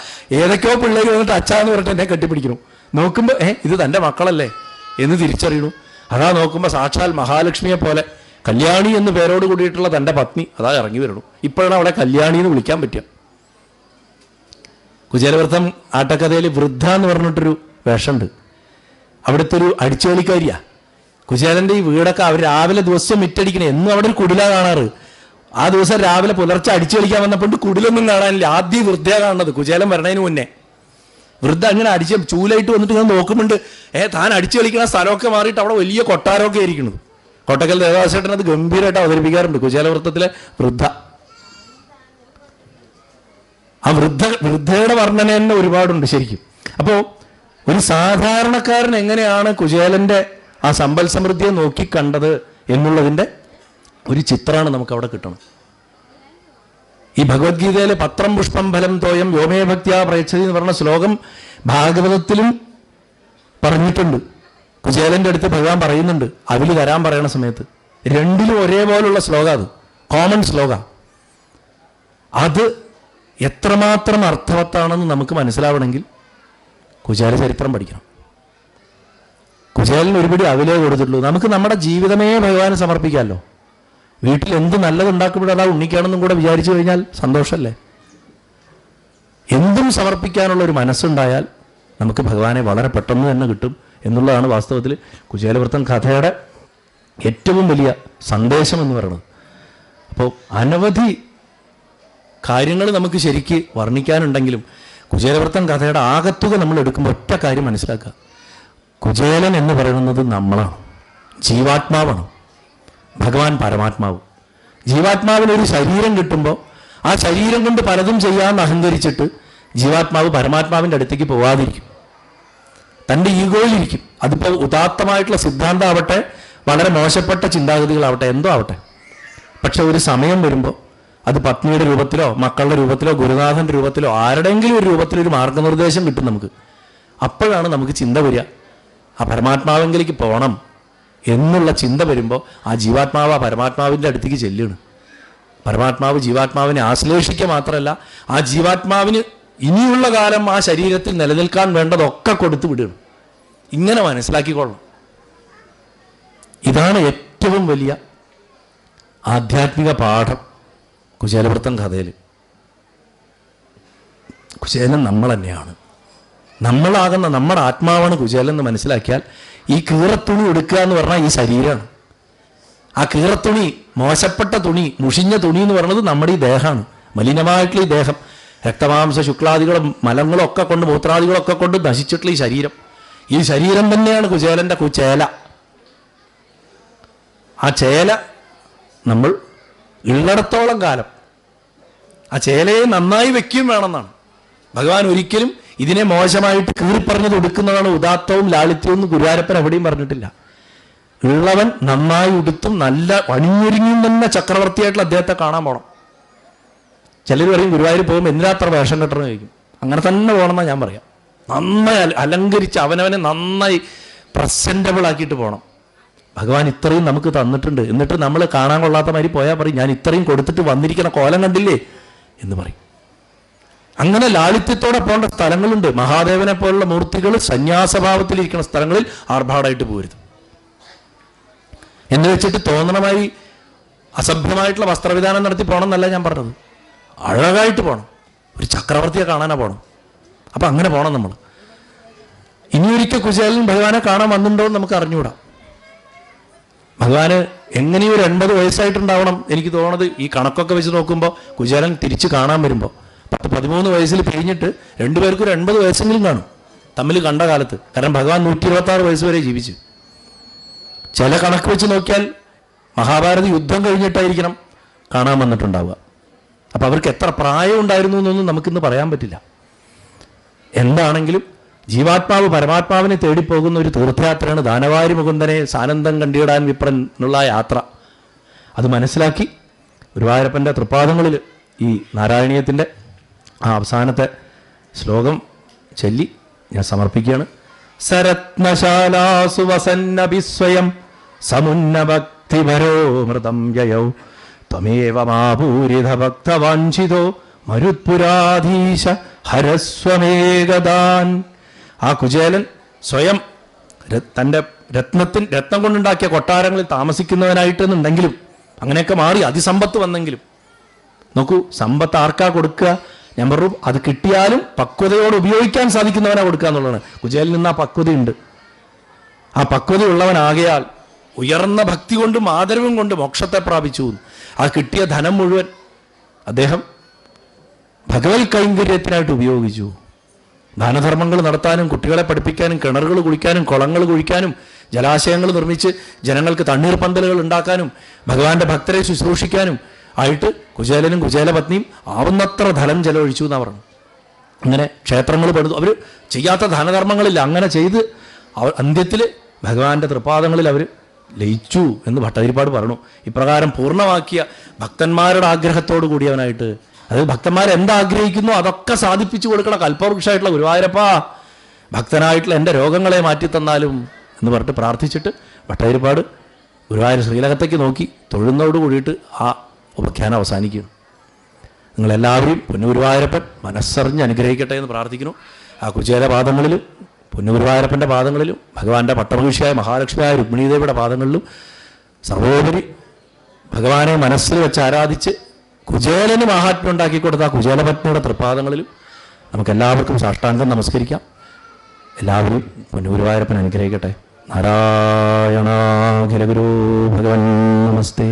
ഏതൊക്കെയോ പിള്ളേർ വന്നിട്ട് അച്ഛാന്ന് പറഞ്ഞിട്ട് എന്നെ കെട്ടിപ്പിടിക്കണം. നോക്കുമ്പോൾ ഇത് തൻ്റെ മക്കളല്ലേ എന്ന് തിരിച്ചറിയണു. അതാ നോക്കുമ്പോൾ സാക്ഷാൽ മഹാലക്ഷ്മിയെ പോലെ കല്യാണി എന്ന് പേരോട് കൂടിയിട്ടുള്ള തൻ്റെ പത്നി അതാ ഇറങ്ങി വരണു. ഇപ്പോഴാണ് അവളെ കല്യാണി എന്ന് വിളിക്കാൻ പറ്റുക. കുചേലവൃത്തം ആട്ടക്കഥയിൽ വൃദ്ധ എന്ന് പറഞ്ഞിട്ടൊരു വേഷമുണ്ട്. അവിടുത്തെ ഒരു അടിച്ചുകളിക്കാരിയാ. കുചേലൻ്റെ ഈ വീടൊക്കെ അവർ രാവിലെ ദിവസം മിറ്റടിക്കണേ, എന്നും അവിടെ ഒരു കുടില കാണാറ്. ആ ദിവസം രാവിലെ പുലർച്ചെ അടിച്ചു കളിക്കാൻ വന്നപ്പോൾ കുടിലൊന്നും കാണാനില്ല. ആദ്യം വൃദ്ധയാണ് കാണുന്നത് കുചേലൻ വരണതിന് മുന്നേ. വൃദ്ധ അങ്ങനെ അടിച്ച് ചൂലായിട്ട് വന്നിട്ട് ഞാൻ നോക്കുന്നുണ്ട്. താൻ അടിച്ചു കളിക്കുന്ന സ്ഥലമൊക്കെ മാറിയിട്ട് അവിടെ വലിയ കൊട്ടാരമൊക്കെ ആയിരിക്കുന്നത്. കോട്ടക്കൽ ദേവദാസേട്ടൻ അത് ഗംഭീരമായിട്ട് അവതരിപ്പിക്കാറുണ്ട്. കുചേലവൃത്തത്തിലെ വൃദ്ധ. ആ വൃദ്ധയുടെ വർണ്ണന തന്നെ ഒരുപാടുണ്ട് ശരിക്കും. അപ്പോൾ ഒരു സാധാരണക്കാരൻ എങ്ങനെയാണ് കുചേലന്റെ ആ സമ്പൽ സമൃദ്ധിയെ നോക്കിക്കണ്ടത് എന്നുള്ളതിൻ്റെ ഒരു ചിത്രമാണ് നമുക്ക് അവിടെ കിട്ടണം. ഈ ഭഗവത്ഗീതയിലെ പത്രം പുഷ്പം ഫലം തോയം വ്യോമേ ഭക്തിയാ പ്രയച്ഛതി എന്ന് പറഞ്ഞ ശ്ലോകം ഭാഗവതത്തിലും പറഞ്ഞിട്ടുണ്ട്. കുചേലന്റെ അടുത്ത് ഭഗവാൻ പറയുന്നുണ്ട് അവില് തരാൻ പറയണ സമയത്ത്. രണ്ടിലും ഒരേപോലുള്ള ശ്ലോകം, അത് കോമൺ ശ്ലോക. അത് എത്രമാത്രം അർത്ഥവത്താണെന്ന് നമുക്ക് മനസ്സിലാവണമെങ്കിൽ കുചേല ചരിത്രം പഠിക്കണം. കുചേലന് ഒരുപടി അവിലേ കൊടുത്തിട്ടുള്ളൂ. നമുക്ക് നമ്മുടെ ജീവിതമേ ഭഗവാന് സമർപ്പിക്കാമല്ലോ. വീട്ടിൽ എന്ത് നല്ലതുണ്ടാക്കുമ്പോഴും അതാ ഉണ്ണിക്കാണെന്നും കൂടെ വിചാരിച്ചു കഴിഞ്ഞാൽ സന്തോഷമല്ലേ? എന്തും സമർപ്പിക്കാനുള്ള ഒരു മനസ്സുണ്ടായാൽ നമുക്ക് ഭഗവാനെ വളരെ പെട്ടെന്ന് തന്നെ കിട്ടും എന്നുള്ളതാണ് വാസ്തവത്തിൽ കുചേലവൃത്തം കഥയുടെ ഏറ്റവും വലിയ സന്ദേശം എന്ന് പറയുന്നത്. അപ്പോൾ അനവധി കാര്യങ്ങൾ നമുക്ക് ശരിക്ക് വർണ്ണിക്കാനുണ്ടെങ്കിലും കുചേലവൃത്തം കഥയുടെ ആകത്തുക നമ്മൾ എടുക്കുമ്പോൾ ഒറ്റ കാര്യം മനസ്സിലാക്കുക. കുചേലൻ എന്ന് പറയുന്നത് നമ്മളാണ്, ജീവാത്മാവാണ്. ഭഗവാൻ പരമാത്മാവ്. ജീവാത്മാവിനൊരു ശരീരം കിട്ടുമ്പോൾ ആ ശരീരം കൊണ്ട് പലതും ചെയ്യാമെന്ന് അഹങ്കരിച്ചിട്ട് ജീവാത്മാവ് പരമാത്മാവിൻ്റെ അടുത്തേക്ക് പോവാതിരിക്കും, തൻ്റെ ഈഗോയിലിരിക്കും. അതിപ്പോൾ ഉദാത്തമായിട്ടുള്ള സിദ്ധാന്തമാവട്ടെ, വളരെ മോശപ്പെട്ട ചിന്താഗതികളാവട്ടെ, എന്തോ ആവട്ടെ. പക്ഷെ ഒരു സമയം വരുമ്പോൾ അത് പത്നിയുടെ രൂപത്തിലോ മക്കളുടെ രൂപത്തിലോ ഗുരുനാഥൻ്റെ രൂപത്തിലോ ആരുടെയെങ്കിലും ഒരു രൂപത്തിലൊരു മാർഗനിർദ്ദേശം കിട്ടും നമുക്ക്. അപ്പോഴാണ് നമുക്ക് ചിന്ത വരിക, ആ പരമാത്മാവെങ്കിലേക്ക് പോകണം എന്നുള്ള ചിന്ത വരുമ്പോൾ ആ ജീവാത്മാവ് ആ പരമാത്മാവിൻ്റെ അടുത്തേക്ക് ചെല്ലുകയാണ്. പരമാത്മാവ് ജീവാത്മാവിനെ ആശ്ലേഷിക്കുക മാത്രമല്ല, ആ ജീവാത്മാവിന് ഇനിയുള്ള കാലം ആ ശരീരത്തിൽ നിലനിൽക്കാൻ വേണ്ടതൊക്കെ കൊടുത്തു വിടുകയാണ്. ഇങ്ങനെ മനസ്സിലാക്കിക്കൊള്ളണം. ഇതാണ് ഏറ്റവും വലിയ ആധ്യാത്മിക പാഠം കുചേലവൃത്തം കഥയിൽ. കുചേലൻ നമ്മൾ തന്നെയാണ്, നമ്മളാകുന്ന നമ്മുടെ ആത്മാവാണ് കുചേലൻ എന്ന് മനസ്സിലാക്കിയാൽ ഈ കീറത്തുണി എടുക്കുക എന്ന് പറഞ്ഞാൽ ഈ ശരീരമാണ്. ആ കീറത്തുണി, മോശപ്പെട്ട തുണി, മുഷിഞ്ഞ തുണി എന്ന് പറയുന്നത് നമ്മുടെ ഈ ദേഹമാണ്. മലിനമായിട്ടുള്ള ഈ ദേഹം, രക്തമാംസ ശുക്ലാദികളും മലങ്ങളും ഒക്കെ കൊണ്ട് മൂത്രാദികളൊക്കെ കൊണ്ട് നശിച്ചിട്ടുള്ള ഈ ശരീരം, ഈ ശരീരം തന്നെയാണ് കുചേലൻ്റെ ചേല. ആ ചേല നമ്മൾ ഉള്ളിടത്തോളം കാലം ആ ചേലയെ നന്നായി വെക്കുകയും വേണമെന്നാണ് ഭഗവാൻ. ഒരിക്കലും ഇതിനെ മോശമായിട്ട് കീറിപ്പറഞ്ഞത് ഒടുക്കുന്നതാണ് ഉദാത്തവും ലാളിത്യവും എന്ന് ഗുരുവായൂരപ്പൻ എവിടെയും പറഞ്ഞിട്ടില്ല. ഉള്ളവൻ നന്നായി ഉടുത്തും നല്ല അണിഞ്ഞൊരുങ്ങിയും തന്നെ ചക്രവർത്തിയായിട്ടുള്ള അദ്ദേഹത്തെ കാണാൻ പോകണം. ചിലർ പറയും ഗുരുവായൂർ പോകുമ്പോൾ എന്തിനാത്ര വേഷം കെട്ടണമെന്ന് ചോദിക്കും. അങ്ങനെ തന്നെ പോകണമെന്നാണ് ഞാൻ പറയാം. നന്നായി അലങ്കരിച്ച് അവനവനെ നന്നായി പ്രസൻറ്റബിൾ ആക്കിയിട്ട് പോകണം. ഭഗവാൻ ഇത്രയും നമുക്ക് തന്നിട്ടുണ്ട്, എന്നിട്ട് നമ്മൾ കാണാൻ കൊള്ളാത്ത മാതിരി പോയാൽ പറയും ഞാൻ ഇത്രയും കൊടുത്തിട്ട് വന്നിരിക്കുന്ന കോലം കണ്ടില്ലേ എന്ന് പറയും. അങ്ങനെ ലാളിത്യത്തോടെ പോകേണ്ട സ്ഥലങ്ങളുണ്ട്. മഹാദേവനെ പോലുള്ള മൂർത്തികൾ സന്യാസഭാവത്തിലിരിക്കുന്ന സ്ഥലങ്ങളിൽ ആർഭാടായിട്ട് പോരുത് എന്ന് വെച്ചിട്ട് തോന്നണമായി അസഭ്യമായിട്ടുള്ള വസ്ത്രവിധാനം നടത്തി പോകണം എന്നല്ല ഞാൻ പറഞ്ഞത്. അഴകായിട്ട് പോകണം, ഒരു ചക്രവർത്തിയെ കാണാനാ പോകണം. അപ്പം അങ്ങനെ പോകണം നമ്മൾ. ഇനിയൊരിക്കൽ കുചേലൻ ഭഗവാനെ കാണാൻ വന്നിട്ടുണ്ടോ എന്ന് നമുക്ക് അറിഞ്ഞുകൂടാ. ഭഗവാന് എങ്ങനെയും ഒരു 80 വയസ്സായിട്ടുണ്ടാവണം എനിക്ക് തോന്നുന്നത്. ഈ കണക്കൊക്കെ വെച്ച് നോക്കുമ്പോൾ കുചേലൻ തിരിച്ച് കാണാൻ വരുമ്പോൾ 10-13 വയസ്സിൽ പിരിഞ്ഞിട്ട് രണ്ടുപേർക്കും ഒരു 80 വയസ്സെങ്കിലും കാണും തമ്മിൽ കണ്ട കാലത്ത്. കാരണം ഭഗവാൻ 126 വയസ്സ് വരെ ജീവിച്ചു. ചില കണക്ക് വെച്ച് നോക്കിയാൽ മഹാഭാരത യുദ്ധം കഴിഞ്ഞിട്ടായിരിക്കണം കാണാൻ വന്നിട്ടുണ്ടാവുക. അപ്പം അവർക്ക് എത്ര പ്രായം ഉണ്ടായിരുന്നു എന്നൊന്നും നമുക്കിന്ന് പറയാൻ പറ്റില്ല. എന്താണെങ്കിലും ജീവാത്മാവ് പരമാത്മാവിനെ തേടിപ്പോകുന്ന ഒരു തീർത്ഥയാത്രയാണ് ദാനവാരി മുകുന്ദനെ സാനന്ദം കണ്ടിടാൻ വിപ്രൻ എന്നുള്ള യാത്ര. അത് മനസ്സിലാക്കി ഗുരുവായൂരപ്പൻ്റെ തൃപ്പാദങ്ങളിൽ ഈ നാരായണീയത്തിൻ്റെ ആ അവസാനത്തെ ശ്ലോകം ചൊല്ലി ഞാൻ സമർപ്പിക്കുകയാണ്. സരത്നശാലാസു വസന്നഭിസ്വയം സമുന്നഭക്തിഭരോ മൃതം യയൗ ത്വമേവ മാപൂരിത ഭക്തവാഞ്ചിതോ മരുത്പുരാധീശ ഹരസ്വമേകദാൻ. ആ കുചേലൻ സ്വയം തൻ്റെ രത്നം കൊണ്ടുണ്ടാക്കിയ കൊട്ടാരങ്ങളിൽ താമസിക്കുന്നവനായിട്ടെന്നുണ്ടെങ്കിലും അങ്ങനെയൊക്കെ മാറി അതിസമ്പത്ത് വന്നെങ്കിലും നോക്കൂ, സമ്പത്ത് ആർക്കാ കൊടുക്കുക? ഞാൻ പറഞ്ഞു, അത് കിട്ടിയാലും പക്വതയോട് ഉപയോഗിക്കാൻ സാധിക്കുന്നവനാ കൊടുക്കുക എന്നുള്ളതാണ്. കുചേലിൽ നിന്ന് ആ പക്വതയുണ്ട്. ആ പക്വതയുള്ളവനാകയാൽ ഉയർന്ന ഭക്തി കൊണ്ടും ആദരവും കൊണ്ട് മോക്ഷത്തെ പ്രാപിച്ചു. ആ കിട്ടിയ ധനം മുഴുവൻ അദ്ദേഹം ഭഗവത് കൈങ്കര്യത്തിനായിട്ട് ഉപയോഗിച്ചു. ദാനധർമ്മങ്ങൾ നടത്താനും കുട്ടികളെ പഠിപ്പിക്കാനും കിണറുകൾ കുഴിക്കാനും കുളങ്ങൾ കുഴിക്കാനും ജലാശയങ്ങൾ നിർമ്മിച്ച് ജനങ്ങൾക്ക് തണ്ണീർപ്പന്തലുകൾ ഉണ്ടാക്കാനും ഭഗവാന്റെ ഭക്തരെ ശുശ്രൂഷിക്കാനും ആയിട്ട് കുചേലനും കുചേലപത്നിയും ആവുന്നത്ര ധനം ചെലവഴിച്ചു എന്നാണ് പറഞ്ഞു. അങ്ങനെ ക്ഷേത്രങ്ങൾ പണിതു. അവർ ചെയ്യാത്ത ദാനധർമ്മങ്ങളില്ല. അങ്ങനെ ചെയ്ത് അന്ത്യത്തിൽ ഭഗവാന്റെ തൃപ്പാദങ്ങളിൽ അവർ ലയിച്ചു എന്ന് ഭട്ടതിരിപ്പാട് പറഞ്ഞു. ഇപ്രകാരം പൂർണ്ണമാക്കിയ ഭക്തന്മാരുടെ ആഗ്രഹത്തോടു കൂടിയവനായിട്ട്, അതായത് ഭക്തന്മാരെന്താഗ്രഹിക്കുന്നു അതൊക്കെ സാധിപ്പിച്ചു കൊടുക്കണം കൽപ്പവൃക്ഷമായിട്ടുള്ള ഗുരുവായൂരപ്പ, ഭക്തനായിട്ടുള്ള എൻ്റെ രോഗങ്ങളെ മാറ്റിത്തന്നാലും എന്ന് പറഞ്ഞിട്ട് പ്രാർത്ഥിച്ചിട്ട് ഭട്ടതിരിപ്പാട് ഗുരുവായൂർ ശ്രീലകത്തേക്ക് നോക്കി തൊഴുന്നതോട് കൂടിയിട്ട് ആ ഉപാഖ്യാനം അവസാനിക്കുന്നു. നിങ്ങളെല്ലാവരെയും പൊന്നുഗുരുവായൂരപ്പൻ മനസ്സറിഞ്ഞ് അനുഗ്രഹിക്കട്ടെ എന്ന് പ്രാർത്ഥിക്കുന്നു. ആ കുചേല പാദങ്ങളിലും പൊന്നുഗുരുവായൂരപ്പൻ്റെ പാദങ്ങളിലും ഭഗവാന്റെ പട്ടമഹിഷിയായ മഹാലക്ഷ്മിയായ രുക്മിണീദേവിയുടെ പാദങ്ങളിലും സർവോപരി ഭഗവാനെ മനസ്സിൽ വെച്ച് ആരാധിച്ച് കുചേലന് മാഹാത്മ്യം ഉണ്ടാക്കി കൊടുത്ത ആ കുചേലപത്നിയുടെ തൃപ്പാദങ്ങളിലും നമുക്കെല്ലാവർക്കും സാഷ്ടാംഗം നമസ്കരിക്കാം. എല്ലാവരും പൊന്നുഗുരുവായൂരപ്പൻ അനുഗ്രഹിക്കട്ടെ. നാരായണാഖില ഗുരു ഭഗവൻ നമസ്തേ.